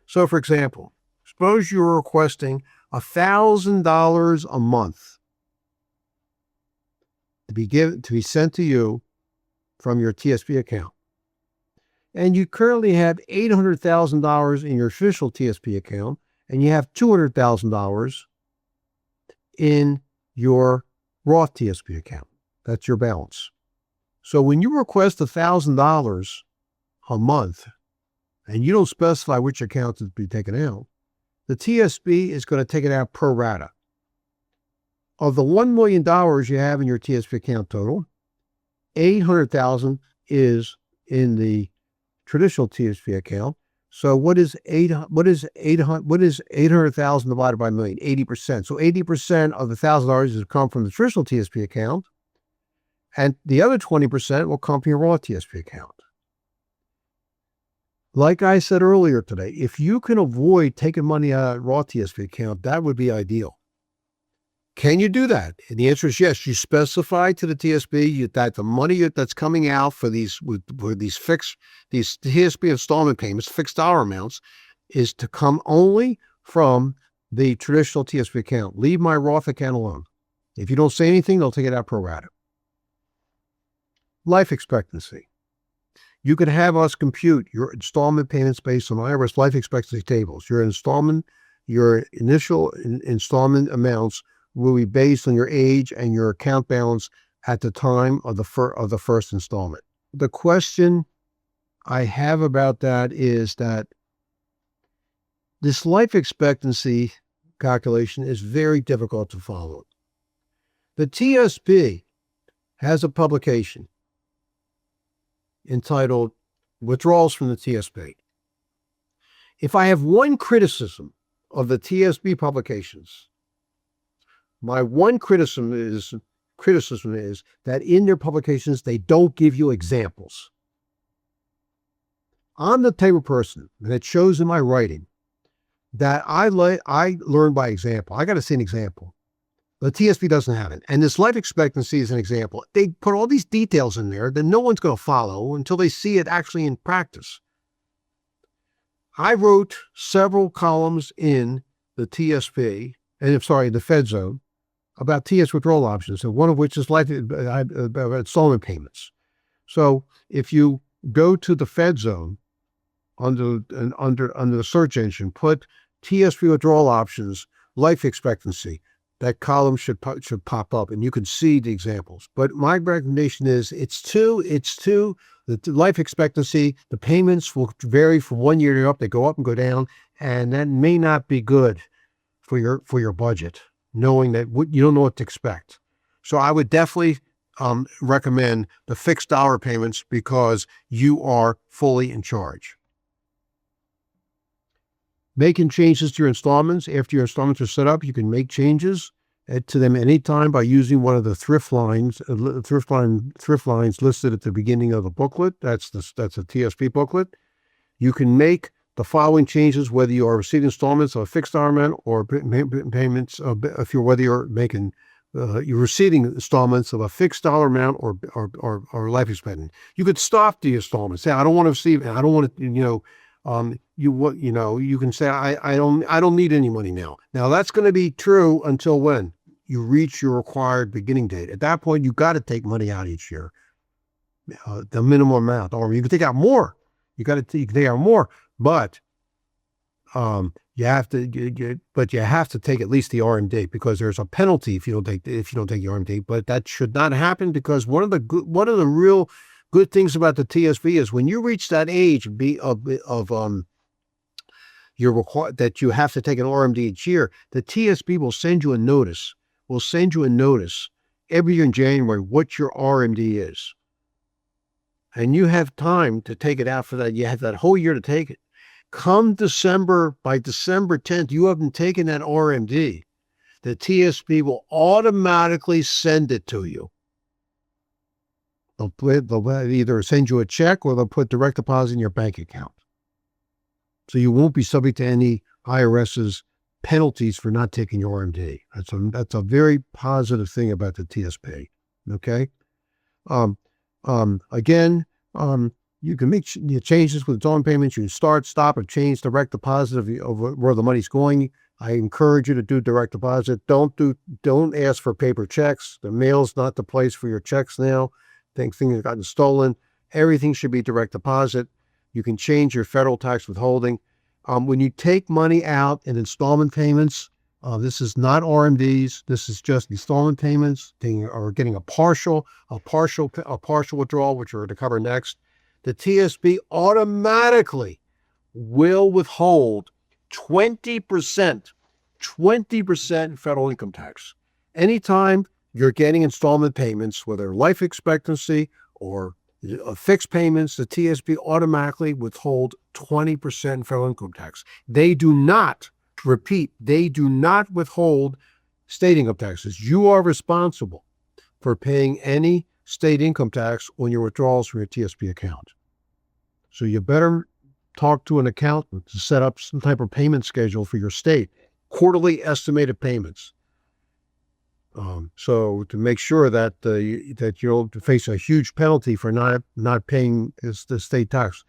So, for example, suppose you're requesting $1,000 a month to be sent to you from your TSP account, and you currently have $800,000 in your official TSP account, and you have $200,000 in your Roth TSP account. That's your balance. So when you request $1,000 a month and you don't specify which account to be taken out, the TSP is going to take it out pro rata. Of the $1 million you have in your TSP account total, $800,000 is in the traditional TSP account. So what is 800,000 divided by a million? 80%. So 80% of the $1,000 is come from the traditional TSP account, and the other 20% will come from your Roth TSP account. Like I said earlier today, if you can avoid taking money out of Roth TSP account, that would be ideal. Can you do that? And the answer is yes. You specify to the TSP that the money that's coming out for these TSP installment payments, fixed dollar amounts, is to come only from the traditional TSP account. Leave my Roth account alone. If you don't say anything, they'll take it out pro rata. Life expectancy. You can have us compute your installment payments based on IRS life expectancy tables. Your initial installment amounts will be based on your age and your account balance at the time of the first installment. The question I have about that is that this life expectancy calculation is very difficult to follow. The TSP has a publication entitled Withdrawals from the TSP. If I have one criticism of the TSP publications, my one criticism is that in their publications, they don't give you examples. I'm the type of person, and it shows in my writing, that I learn by example. I got to see an example. The TSP doesn't have it. And this life expectancy is an example. They put all these details in there that no one's going to follow until they see it actually in practice. I wrote several columns in the TSP, the Fed Zone, about TS withdrawal options, and one of which is installment payments. So if you go to the Fed Zone under the search engine, put TSP withdrawal options, life expectancy, that column should pop up, and you can see the examples. But my recommendation is the life expectancy, the payments will vary from 1 year to up. They go up and go down, and that may not be good for your budget, knowing that you don't know what to expect. So I would definitely recommend the fixed dollar payments because you are fully in charge. Making changes to your installments. After your installments are set up, you can make changes to them anytime by using one of the thrift lines listed at the beginning of the booklet. That's a TSP booklet. You can make the following changes whether you are receiving installments of a fixed dollar amount or payments whether you're receiving installments of a fixed dollar amount or life expectancy. You could stop the installments. Say, I don't want to receive, I don't want to, you can say, I don't need any money now. Now that's going to be true until when you reach your required beginning date. At that point, you got to take money out each year, the minimum amount, or you can take out more. You can take out more, but you have to take at least the RMD because there's a penalty if you don't take the RMD. But that should not happen because one of the real good things about the TSP is when you reach that age you're required that you have to take an RMD each year, the TSP will send you a notice. Will send you a notice every year in January what your RMD is, and you have time to take it out for that. You have that whole year to take it. Come by December 10th, you haven't taken that RMD. The TSP will automatically send it to you. They'll either send you a check or they'll put direct deposit in your bank account. So you won't be subject to any IRS's penalties for not taking your RMD. That's a very positive thing about the TSP. Okay. Again, you can make changes with installment payments. You can start, stop, or change direct deposit of where the money's going. I encourage you to do direct deposit. Don't ask for paper checks. The mail's not the place for your checks now. Things have gotten stolen. Everything should be direct deposit. You can change your federal tax withholding. When you take money out in installment payments, this is not RMDs. This is just installment payments, or getting a partial withdrawal, which we're going to cover next. The TSP automatically will withhold 20% federal income tax. Anytime you're getting installment payments, whether life expectancy or fixed payments, the TSP automatically withhold 20% federal income tax. They do not withhold state income taxes. You are responsible for paying any state income tax on your withdrawals from your TSP account. So you better talk to an accountant to set up some type of payment schedule for your state, quarterly estimated payments. So to make sure that you'll face a huge penalty for not paying the state tax.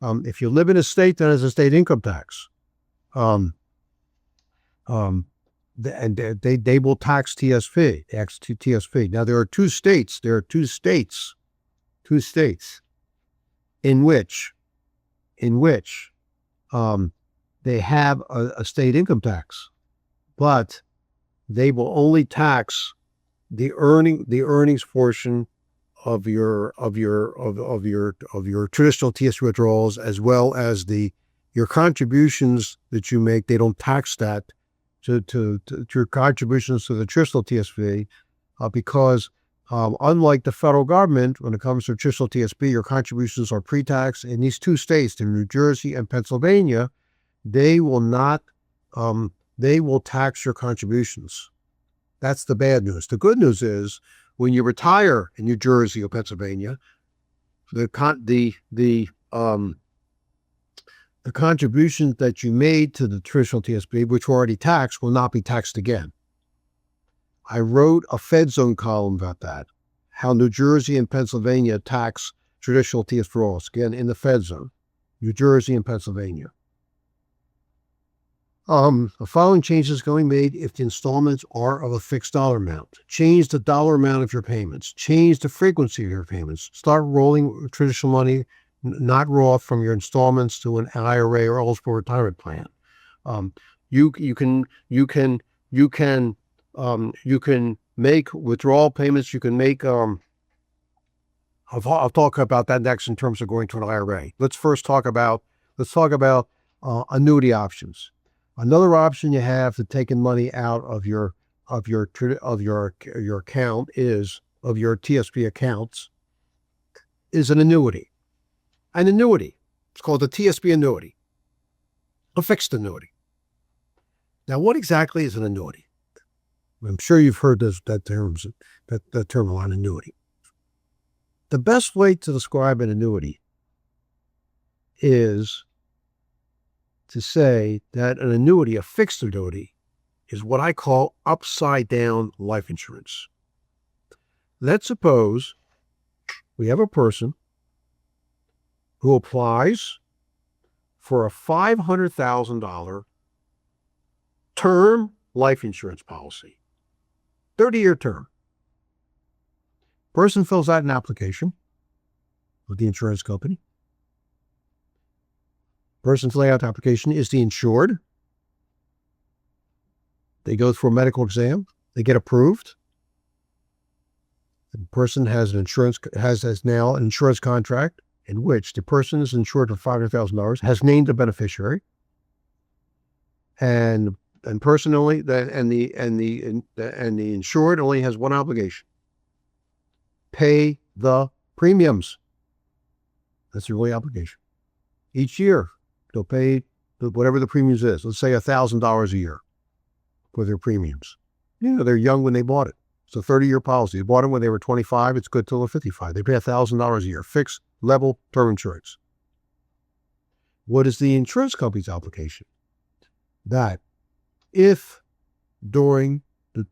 If you live in a state that has a state income tax, and they will tax TSP, TSP. Now there are two states in which they have a state income tax, but they will only tax the earnings portion of your traditional TSP withdrawals, as well as your contributions that you make. They don't tax that to your contributions to the traditional TSP because unlike the federal government, when it comes to traditional TSP, your contributions are pre-tax. In these two states, in New Jersey and Pennsylvania, they will not. They will tax your contributions. That's the bad news. The good news is when you retire in New Jersey or Pennsylvania, the contributions that you made to the traditional TSP, which were already taxed, will not be taxed again. I wrote a Fed Zone column about that, how New Jersey and Pennsylvania tax traditional TSP withdrawals, again, in the Fed Zone, New Jersey and Pennsylvania. The following changes going made if the installments are of a fixed dollar amount. Change the dollar amount of your payments. Change the frequency of your payments. Start rolling traditional money, not Roth, from your installments to an IRA or eligible retirement plan. You can make withdrawal payments. You can make. I'll talk about that next in terms of going to an IRA. Let's talk about annuity options. Another option you have to taking money out of your account is of your TSP accounts is an annuity. An annuity. It's called a TSP annuity, a fixed annuity. Now, what exactly is an annuity? I'm sure you've heard that term on annuity. The best way to describe an annuity is to say that an annuity, a fixed annuity, is what I call upside down life insurance. Let's suppose we have a person who applies for a $500,000 term life insurance policy, 30-year term. Person fills out an application with the insurance company. Person filling out the application is the insured. They go through a medical exam. They get approved. The person has now an insurance contract in which the person is insured for $500,000, has named a beneficiary, and person only and the insured only has one obligation: pay the premiums. That's their only obligation. Each year, they'll pay whatever the premiums is. Let's say $1,000 a year for their premiums. They're young when they bought it. It's a 30-year policy. They bought it when they were 25. It's good till they're 55. They pay $1,000 a year, fixed level term insurance. What is the insurance company's obligation? That if during the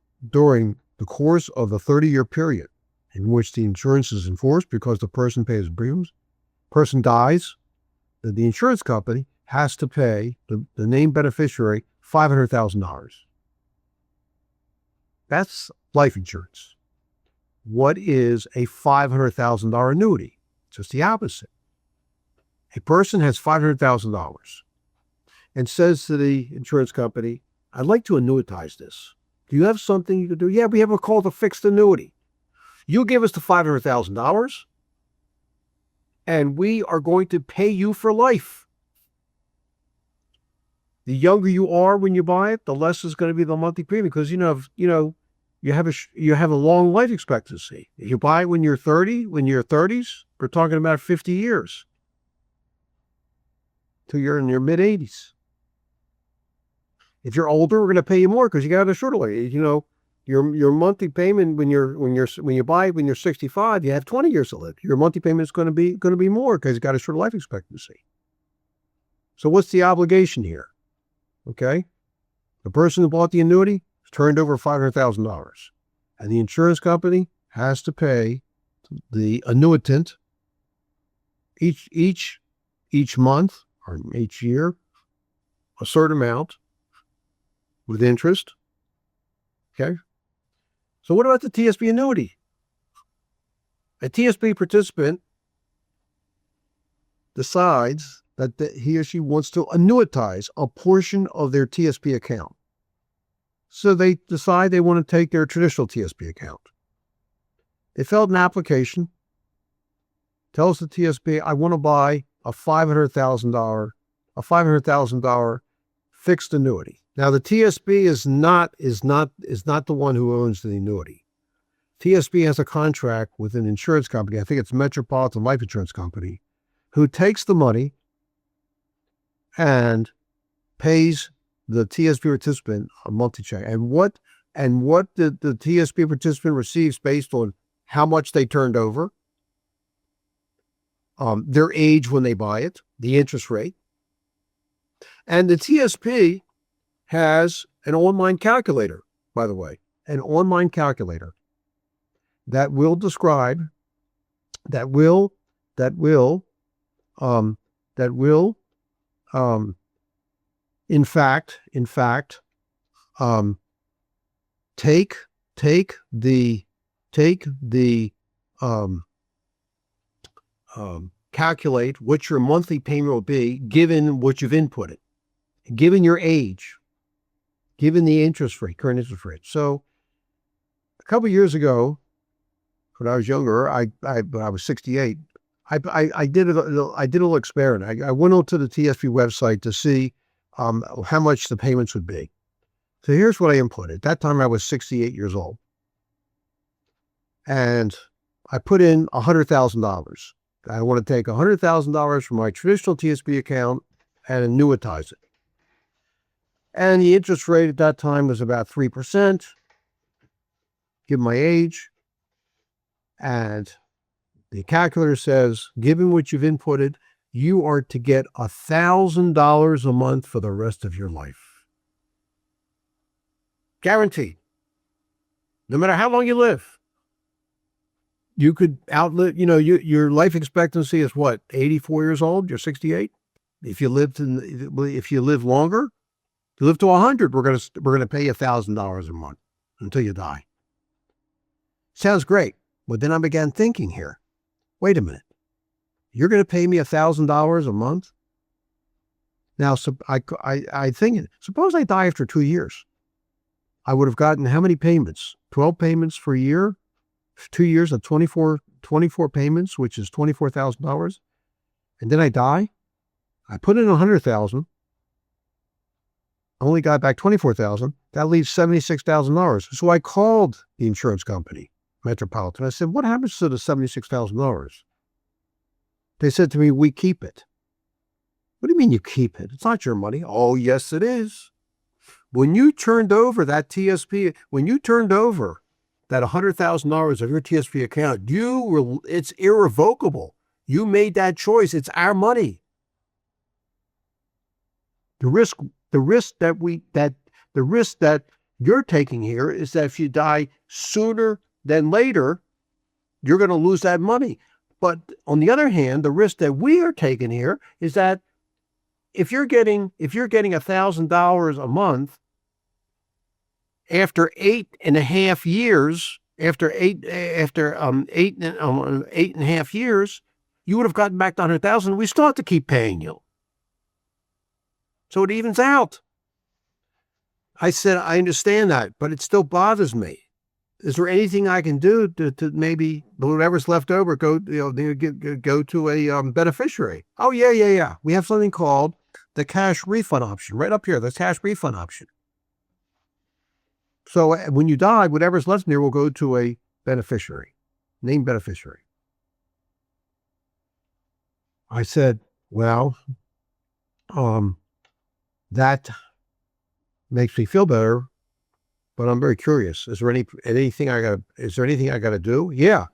course of the 30-year period in which the insurance is enforced because the person pays the premiums, person dies, then the insurance company has to pay the named beneficiary $500,000. That's life insurance. What is a $500,000 annuity? Just the opposite. A person has $500,000 and says to the insurance company, I'd like to annuitize this. Do you have something you can do? Yeah, we have what's called a fixed annuity. You give us the $500,000 and we are going to pay you for life. The younger you are when you buy it, the less is going to be the monthly premium because you have a long life expectancy. If you buy it when you're 30, when you're 30s, we're talking about 50 years till you're in your mid 80s. If you're older, we're going to pay you more because you got a shorter life. Your monthly payment when you buy it when you're 65, you have 20 years to live. Your monthly payment is going to be more because you got a shorter life expectancy. So what's the obligation here? Okay, the person who bought the annuity has turned over $500,000, and the insurance company has to pay the annuitant each month or each year a certain amount with interest. Okay. So what about the TSP annuity? A TSP participant decides that he or she wants to annuitize a portion of their TSP account. So they decide they want to take their traditional TSP account. They fill out an application, tells the TSP, I want to buy a $500,000 fixed annuity. Now the TSP is not the one who owns the annuity. TSP has a contract with an insurance company, I think it's Metropolitan Life Insurance Company, who takes the money and pays the TSP participant a monthly check. And what the TSP participant receives based on how much they turned over, their age when they buy it, the interest rate. And the TSP has an online calculator, by the way, an online calculator that will describe, that will in fact, calculate what your monthly payment will be given what you've inputted, given your age, given the interest rate, current interest rate. So a couple of years ago, when I was younger, I was 68. I did a little experiment. I went onto the TSP website to see how much the payments would be. So here's what I inputted. At that time, I was 68 years old. and I put in $100,000. I want to take $100,000 from my traditional TSP account and annuitize it. And the interest rate at that time was about 3%, given my age. And the calculator says, given what you've inputted, you are to get $1,000 a month for the rest of your life. Guaranteed. No matter how long you live. You could outlive, your life expectancy is what, 84 years old? You're 68? If you live longer, if you live to 100, we're going to pay you $1,000 a month until you die. Sounds great. But then I began thinking here, wait a minute. You're going to pay me $1,000 a month? Now, so I think, suppose I die after 2 years. I would have gotten how many payments? 12 payments for a year? 2 years of 24 payments, which is $24,000. And then I die. I put in $100,000. I only got back $24,000. That leaves $76,000. So I called the insurance company, Metropolitan. I said, what happens to the $76,000? They said to me, we keep it. What do you mean you keep it? It's not your money. Oh, yes, it is. When you turned over that TSP, when you turned over that $100,000 of your TSP account, it's irrevocable. You made that choice. It's our money. The risk that you're taking here is that if you die sooner than later, you're going to lose that money. But on the other hand, the risk that we are taking here is that if you're getting $1,000 a month after 8.5 years, after eight and a half years, you would have gotten back the $100,000. We still have to keep paying you. So it evens out. I said, I understand that, but it still bothers me. Is there anything I can do to maybe whatever's left over go to a beneficiary? Oh, yeah. We have something called the cash refund option right up here. The cash refund option. So when you die, whatever's left in there will go to a beneficiary, named beneficiary. I said, well, that makes me feel better, but I'm very curious. Is there anything I got to do? Yeah.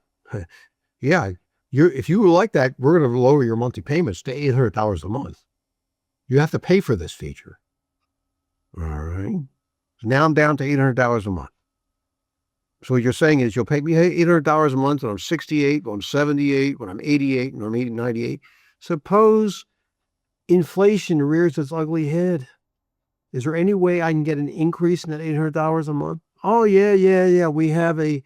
Yeah. If you would like that, we're going to lower your monthly payments to $800 a month. You have to pay for this feature. All right. So now I'm down to $800 a month. So what you're saying is you'll pay me $800 a month when I'm 68, when I'm 78, when I'm 88, when I'm 98. Suppose inflation rears its ugly head. Is there any way I can get an increase in that $800 a month? Oh, yeah. We have a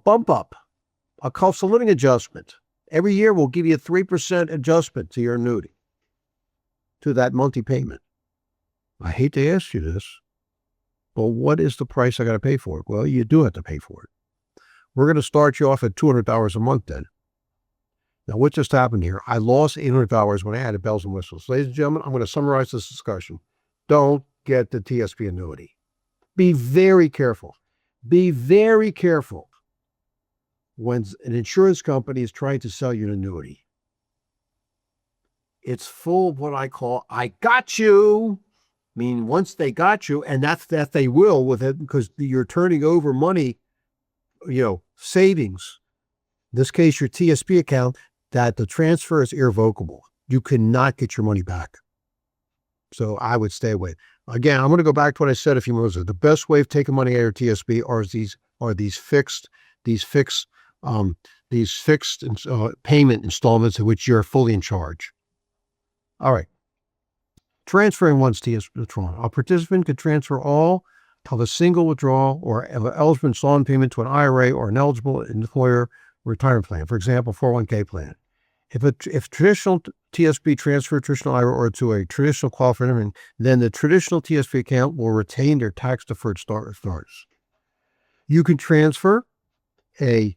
bump up, a cost of living adjustment. Every year we'll give you a 3% adjustment to your annuity, to that monthly payment. I hate to ask you this, but what is the price I got to pay for it? Well, you do have to pay for it. We're going to start you off at $200 a month then. Now, what just happened here? I lost $800 when I added bells and whistles. Ladies and gentlemen, I'm going to summarize this discussion. Don't get the TSP annuity. Be very careful. Be very careful when an insurance company is trying to sell you an annuity. It's full of what I call, I got you. I mean, once they got you, and that's that they will with it because you're turning over money, savings. In this case, your TSP account, that the transfer is irrevocable. You cannot get your money back. So I would stay away. Again, I'm going to go back to what I said a few minutes ago. The best way of taking money out of your TSP are these fixed payment installments in which you're fully in charge. All right. Transferring one's TSP withdrawal. A participant could transfer all of a single withdrawal or an eligible installment payment to an IRA or an eligible employer retirement plan, for example, 401k plan. If traditional TSP transfer traditional IRA or to a traditional qualified, then the traditional TSP account will retain their tax-deferred starters. You can transfer your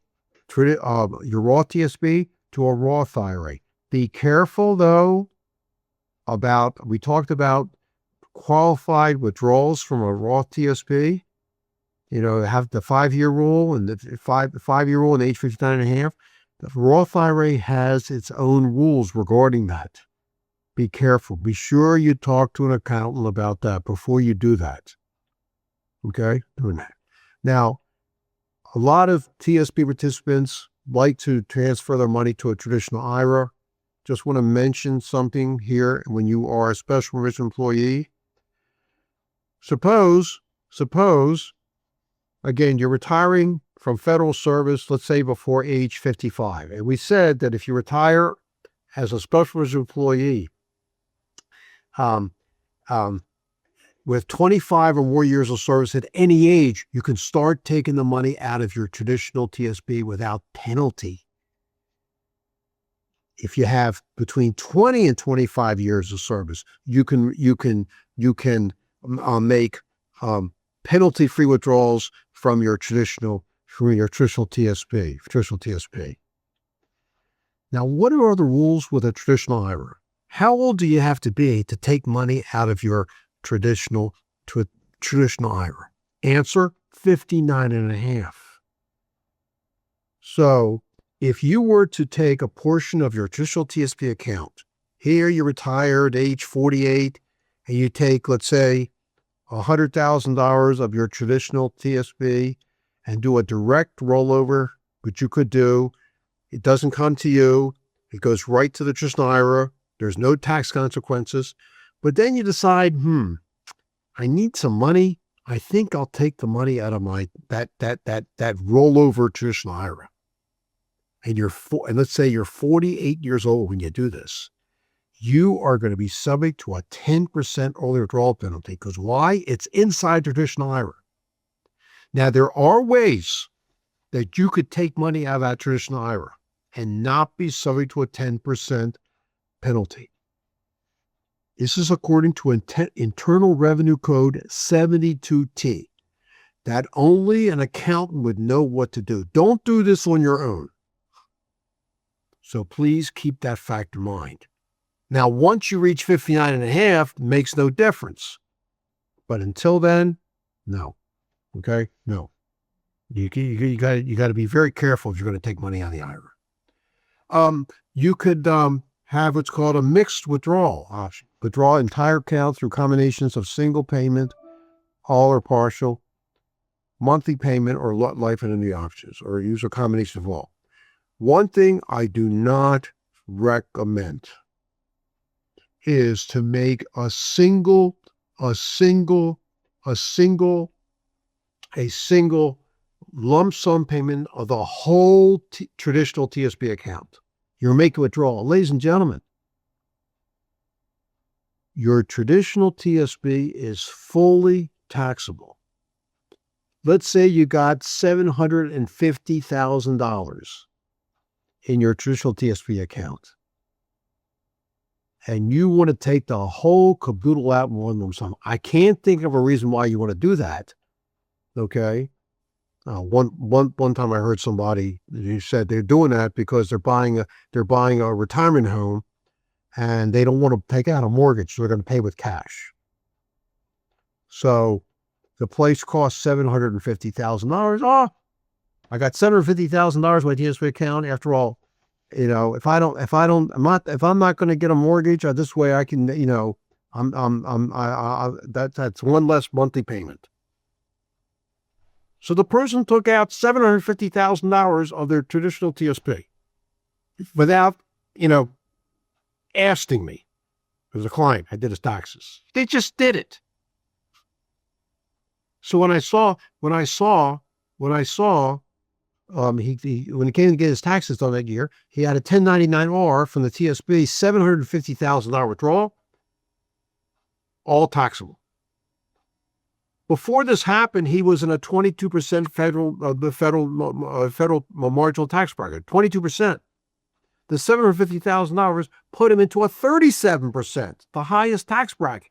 Roth TSP to a Roth IRA. Be careful, though, we talked about qualified withdrawals from a Roth TSP. have the 5-year rule and the 5-year rule and age 59 and a half. The Roth IRA has its own rules regarding that. Be careful. Be sure you talk to an accountant about that before you do that. Okay? Doing that. Now, a lot of TSP participants like to transfer their money to a traditional IRA. Just want to mention something here. When you are a special provision employee, suppose, again, you're retiring from federal service, let's say before age 55. And we said that if you retire as a special provision employee with 25 or more years of service at any age, you can start taking the money out of your traditional TSP without penalty. If you have between 20 and 25 years of service, you can make penalty-free withdrawals from your traditional TSP. Now, what are the rules with a traditional IRA? How old do you have to be to take money out of your traditional IRA? Answer, 59 and a half. So if you were to take a portion of your traditional TSP account, here you're retired age 48, and you take, let's say, $100,000 of your traditional TSP and do a direct rollover, which you could do. It doesn't come to you. It goes right to the traditional IRA. There's no tax consequences. But then you decide, I need some money. I think I'll take the money out of my that rollover traditional IRA. And let's say you're 48 years old when you do this. You are going to be subject to a 10% early withdrawal penalty. Because why? It's inside traditional IRA. Now, there are ways that you could take money out of that traditional IRA and not be subject to a 10% penalty. This is according to Internal Revenue Code 72T. That only an accountant would know what to do. Don't do this on your own. So please keep that fact in mind. Now, once you reach 59 and a half, it makes no difference. But until then, no. Okay? No. You got to be very careful if you're going to take money out of the IRA. You could have what's called a mixed withdrawal option. Withdraw entire account through combinations of single payment, all or partial, monthly payment, or life and annuity options, or use a combination of all. One thing I do not recommend is to make a single lump sum payment of the whole traditional TSP account. You're making a withdrawal. Ladies and gentlemen, your traditional TSP is fully taxable. Let's say you got $750,000 in your traditional TSP account, and you want to take the whole caboodle out in one lump sum. I can't think of a reason why you want to do that. Okay. One time I heard somebody who said they're doing that because they're buying a retirement home and they don't want to take out a mortgage, so they're going to pay with cash. So the place costs $750,000. Oh, I got $750,000 in my TSP account. After all, if I'm not going to get a mortgage, this way I can, that's one less monthly payment. So the person took out $750,000 of their traditional TSP without, asking me. As a client, I did his taxes. They just did it. So when he came to get his taxes done that year, he had a 1099-R from the TSP, $750,000 withdrawal, all taxable. Before this happened, he was in a 22% federal marginal tax bracket, 22%. The $750,000 put him into a 37%, the highest tax bracket.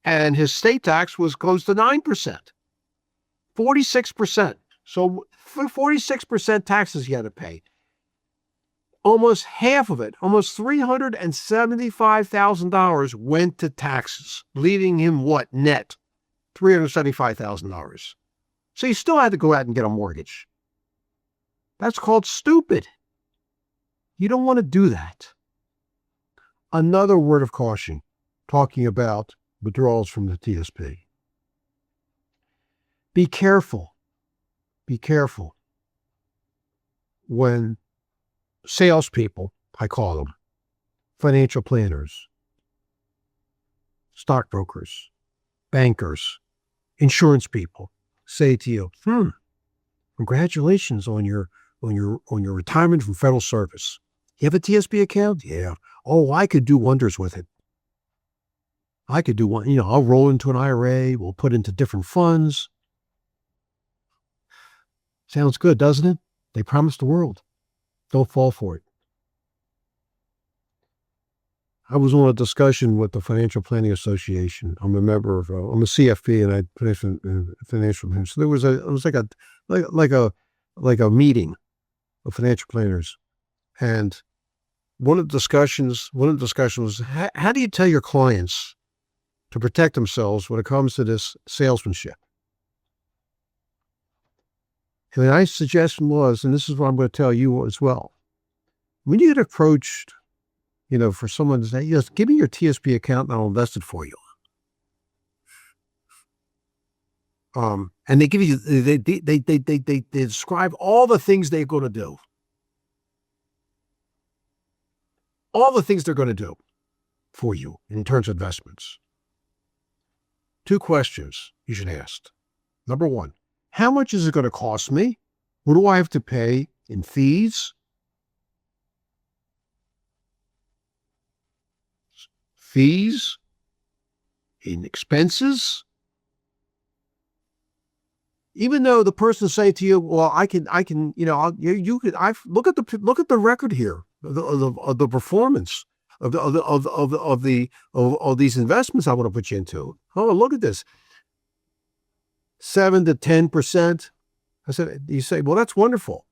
And his state tax was close to 9%, 46%. So for 46% taxes he had to pay. Almost half of it, almost $375,000 went to taxes, leaving him what, net? $375,000. So you still had to go out and get a mortgage. That's called stupid. You don't want to do that. Another word of caution, talking about withdrawals from the TSP. Be careful. Be careful when salespeople, I call them, financial planners, stockbrokers, bankers, insurance people, say to you, congratulations on your retirement from federal service. You have a TSP account? Yeah. Oh, I could do wonders with it. I could do one, I'll roll into an IRA. We'll put into different funds. Sounds good, doesn't it? They promise the world. Don't fall for it. I was on a discussion with the Financial Planning Association. I'm a member of, I'm a CFP, and I financial planning. So it was like a meeting of financial planners, and one of the discussions was how do you tell your clients to protect themselves when it comes to this salesmanship? And my suggestion was, and this is what I'm going to tell you as well, when you get approached, for someone to say, yes, give me your TSP account and I'll invest it for you. And they give you, they describe all the things they're going to do. All the things they're going to do for you in terms of investments. 2 questions you should ask. Number 1, how much is it going to cost me? What do I have to pay in fees? Fees? In expenses? Even though the person say to you, well, I can, look at the record here of the performance of these investments I want to put you into. Oh, look at this. 7 to 10%. You say, well, that's wonderful.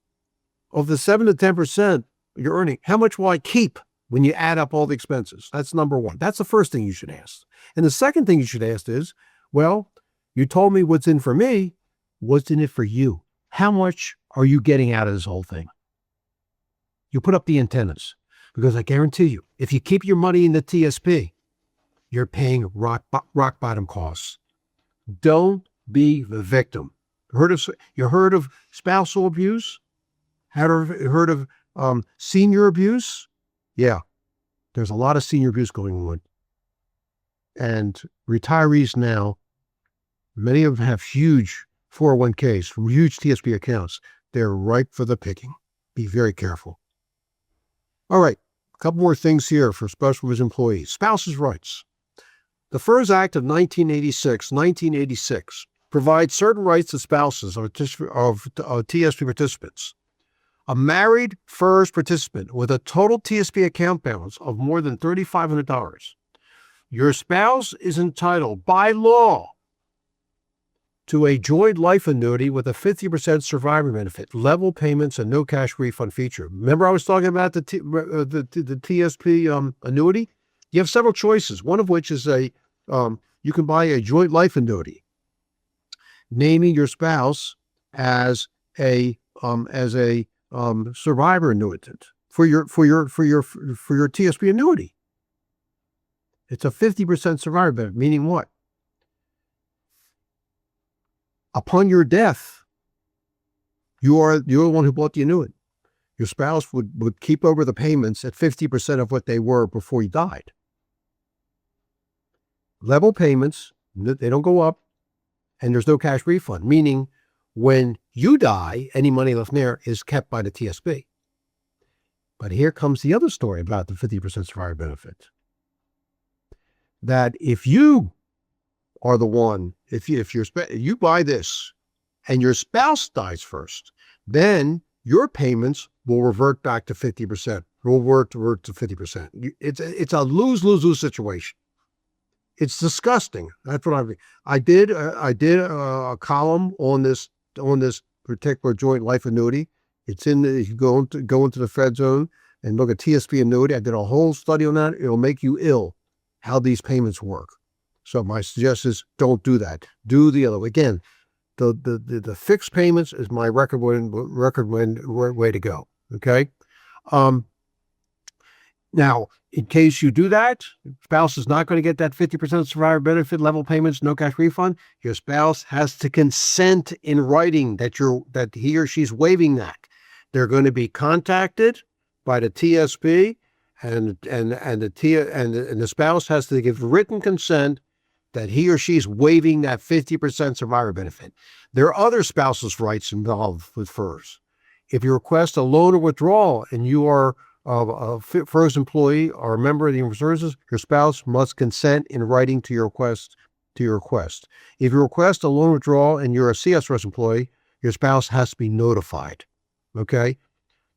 Of the 7 to 10% you're earning, how much will I keep when you add up all the expenses? That's number 1. That's the first thing you should ask. And the second thing you should ask is, well, you told me what's in for me. What's in it for you? How much are you getting out of this whole thing? You put up the antennas, because I guarantee you, if you keep your money in the TSP, you're paying rock bottom costs. Don't be the victim. You heard of spousal abuse? Heard of senior abuse? Yeah, there's a lot of senior abuse going on. And retirees now, many of them have huge 401ks, huge TSP accounts. They're ripe for the picking. Be very careful. All right, a couple more things here for special provision employees. Spouses' rights. The FERS Act of 1986 provides certain rights to spouses of TSP participants. A married FERS participant with a total TSP account balance of more than $3,500, your spouse is entitled by law to a joint life annuity with a 50% survivor benefit, level payments, and no cash refund feature. Remember I was talking about the TSP annuity? You have several choices, one of which is you can buy a joint life annuity, naming your spouse as a survivor annuitant for your TSP annuity. It's a 50% survivor benefit, meaning what? Upon your death, you're the one who bought the annuity. Your spouse would keep over the payments at 50% of what they were before you died. Level payments, they don't go up, and there's no cash refund, meaning when you die, any money left there is kept by the TSP. But here comes the other story about the 50% survivor benefit. That if you are the one, if you buy this and your spouse dies first, then your payments will revert back to 50%. Will revert to 50%. It's a lose-lose-lose situation. It's disgusting. That's what I did a column on this particular joint life annuity. It's in the, you go into the Fed zone and look at TSP annuity. I did a whole study on that. It'll make you ill how these payments work. So my suggestion is don't do that. Do the other way. Again, the fixed payments is my recommended way to go. Okay. Now, in case you do that, spouse is not going to get that 50% survivor benefit, level payments, no cash refund. Your spouse has to consent in writing that he or she's waiving that. They're going to be contacted by the TSP, and the spouse has to give written consent that he or she's waiving that 50% survivor benefit. There are other spouses' rights involved with FERS. If you request a loan or withdrawal and you are a FERS employee or a member of the Human Services, your spouse must consent in writing to your request. If you request a loan withdrawal and you're a CSRS employee, your spouse has to be notified. Okay?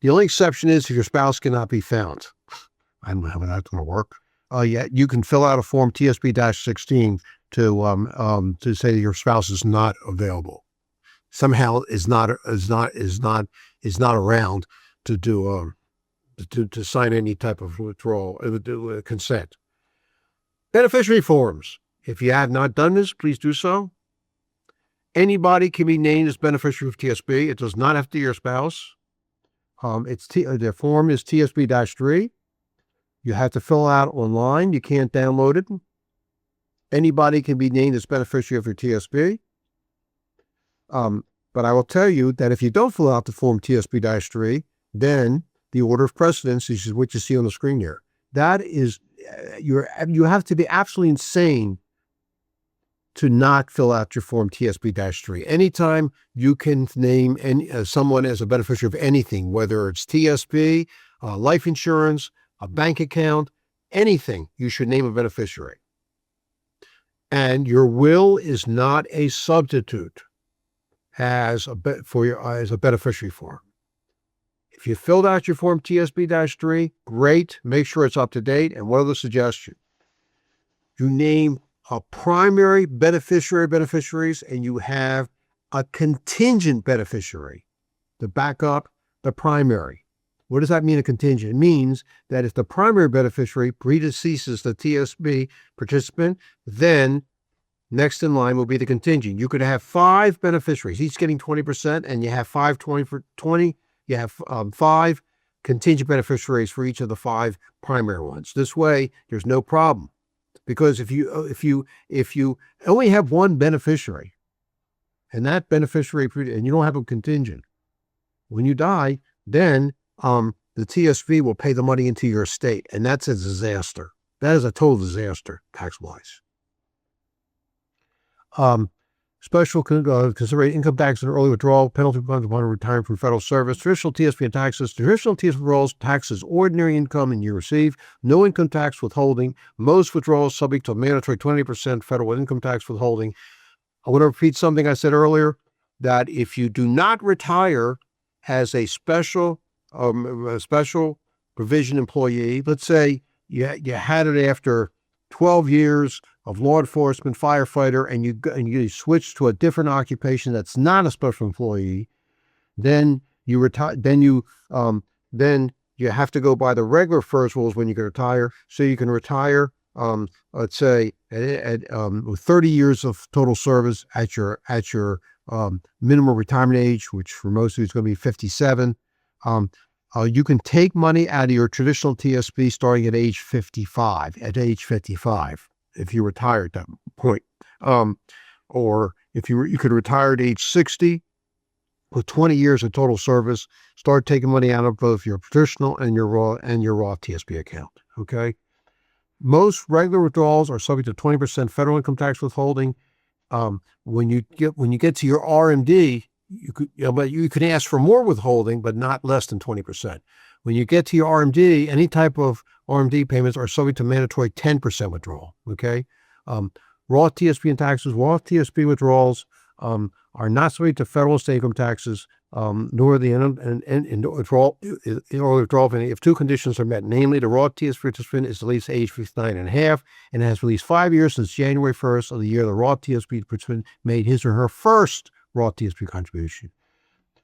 The only exception is if your spouse cannot be found. I don't know how that's going to work. You can fill out a form TSP-16 to say that your spouse is not available. Somehow is not around to do to sign any type of withdrawal, consent. Beneficiary forms. If you have not done this, please do so. Anybody can be named as beneficiary of TSP. It does not have to be your spouse. The form is TSP-3. You have to fill out online. You can't download it. Anybody can be named as beneficiary of your TSP. But I will tell you that if you don't fill out the form TSP-3, then the order of precedence is what you see on the screen here. That is, you have to be absolutely insane to not fill out your form TSP-3. Anytime you can name someone as a beneficiary of anything, whether it's TSP, life insurance, a bank account, anything, you should name a beneficiary. And your will is not a substitute as a beneficiary form. If you filled out your form TSP-3, great. Make sure it's up to date. And one other suggestion, you name a primary beneficiaries, and you have a contingent beneficiary to back up the primary. What does that mean, a contingent? It means that if the primary beneficiary predeceases the TSP participant, then next in line will be the contingent. You could have 5 beneficiaries, each getting 20%, and you have 5 contingent beneficiaries for each of the 5 primary ones. This way, there's no problem. Because if you only have one beneficiary, and that beneficiary, and you don't have a contingent, when you die, then the TSP will pay the money into your estate, and that's a disaster. That is a total disaster, tax-wise. Special consideration income tax and early withdrawal, penalty funds upon retirement from federal service, traditional TSP and taxes, traditional TSP withdrawals, taxes, ordinary income and you receive, no income tax withholding, most withdrawals subject to a mandatory 20% federal income tax withholding. I want to repeat something I said earlier, that if you do not retire as a special provision employee, let's say you had it after 12 years of law enforcement, firefighter, and you switch to a different occupation that's not a special employee, then you retire. Then you have to go by the regular FERS rules when you can retire. So you can retire, let's say, with 30 years of total service at your minimum retirement age, which for most of you is going to be 57. You can take money out of your traditional TSP starting at age 55. If you retire at that point, or if you could retire at age 60 with 20 years of total service, start taking money out of both your traditional and your Roth TSP account. Okay. Most regular withdrawals are subject to 20% federal income tax withholding. When you get to your RMD, you can ask for more withholding, but not less than 20%. When you get to your RMD, any type of RMD payments are subject to mandatory 10% withdrawal. Okay. Roth TSP and taxes, Roth TSP withdrawals are not subject to federal and state income taxes, nor the withdrawal if 2 conditions are met. Namely, the Roth TSP participant is at least age 59 and a half and has at least 5 years since January 1st of the year the Roth TSP participant made his or her first Roth TSP contribution.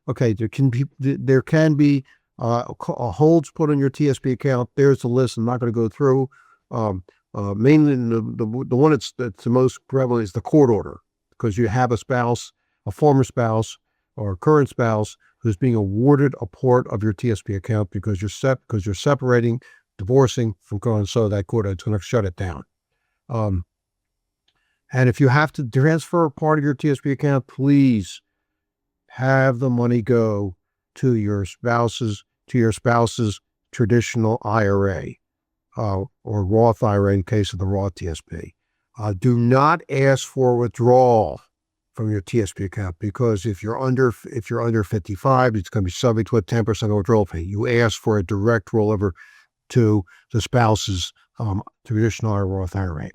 Okay, there can be holds put on your TSP account. There's the list. I'm not going to go through. Mainly the one that's the most prevalent is the court order, because you have a spouse, a former spouse, or a current spouse who's being awarded a part of your TSP account because you're separating, divorcing from going, so that court is going to shut it down. And if you have to transfer a part of your TSP account, please have the money go to your spouse's traditional IRA, or Roth IRA in case of the Roth TSP. Do not ask for withdrawal from your TSP account, because if you're under 55, it's going to be subject to a 10% withdrawal fee. You ask for a direct rollover to the spouse's traditional Roth IRA.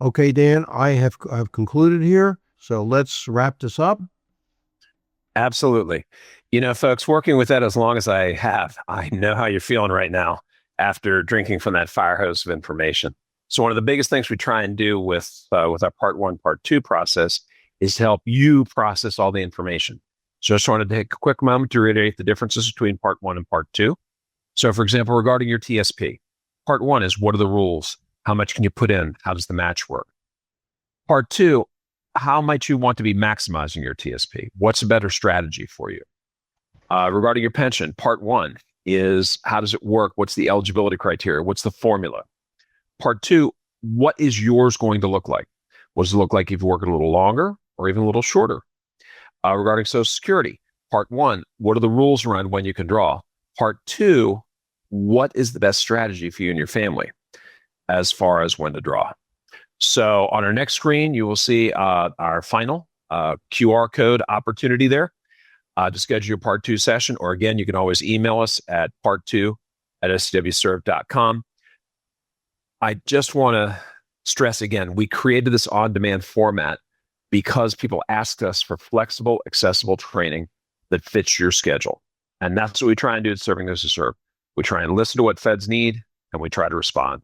Okay, Dan, I've concluded here, so let's wrap this up. Absolutely. Folks, working with Ed as long as I have, I know how you're feeling right now after drinking from that fire hose of information. So one of the biggest things we try and do with our part 1, part 2 process is to help you process all the information. So I just wanted to take a quick moment to reiterate the differences between part 1 and part 2. So for example, regarding your TSP, part 1 is, what are the rules? How much can you put in? How does the match work? Part 2, how might you want to be maximizing your TSP? What's a better strategy for you? Regarding your pension, part 1 is, how does it work? What's the eligibility criteria? What's the formula? Part 2, what is yours going to look like? What does it look like if you work a little longer or even a little shorter? Regarding Social Security, part 1, what are the rules around when you can draw? Part 2, what is the best strategy for you and your family as far as when to draw? So on our next screen, you will see our final QR code opportunity there to schedule your part 2 session. Or again, you can always email us at part2@scwserve.com. I just want to stress again, we created this on-demand format because people asked us for flexible, accessible training that fits your schedule. And that's what we try and do at Serving Those Who Serve. We try and listen to what feds need, and we try to respond.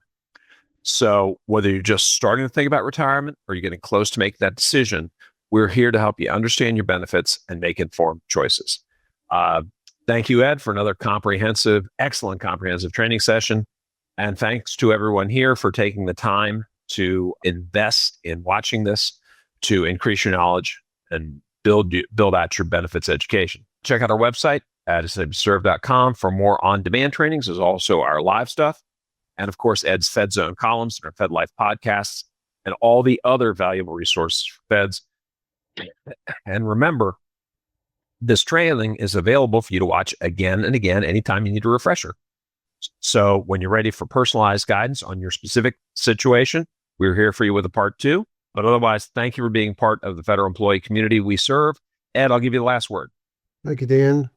So whether you're just starting to think about retirement or you're getting close to making that decision, we're here to help you understand your benefits and make informed choices. Thank you, Ed, for another excellent comprehensive training session. And thanks to everyone here for taking the time to invest in watching this, to increase your knowledge and build out your benefits education. Check out our website at scwserve.com for more on-demand trainings. There's also our live stuff. And of course, Ed's Fed Zone columns and our Fed Life podcasts and all the other valuable resources for feds. And remember, this training is available for you to watch again and again anytime you need a refresher. So when you're ready for personalized guidance on your specific situation, we're here for you with a part 2. But otherwise, thank you for being part of the federal employee community we serve. Ed, I'll give you the last word. Thank you, Dan.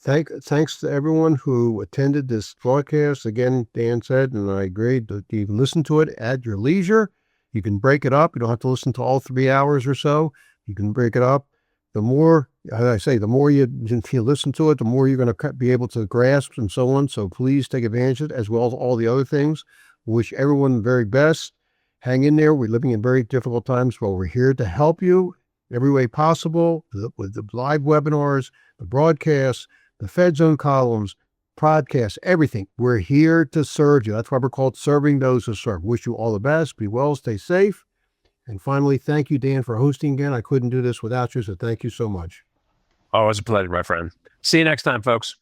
Thanks to everyone who attended this broadcast. Again, Dan said, and I agreed, that you can listen to it at your leisure. You can break it up. You don't have to listen to all 3 hours or so. You can break it up. The more, as I say, the more you listen to it, the more you're going to be able to grasp and so on. So please take advantage of it, as well as all the other things. Wish everyone the very best. Hang in there. We're living in very difficult times, but we're here to help you every way possible, with the live webinars, the broadcasts, the Fed Zone columns, podcasts, everything. We're here to serve you. That's why we're called Serving Those Who Serve. Wish you all the best. Be well, stay safe. And finally, thank you, Dan, for hosting again. I couldn't do this without you, so thank you so much. Always a pleasure, my friend. See you next time, folks.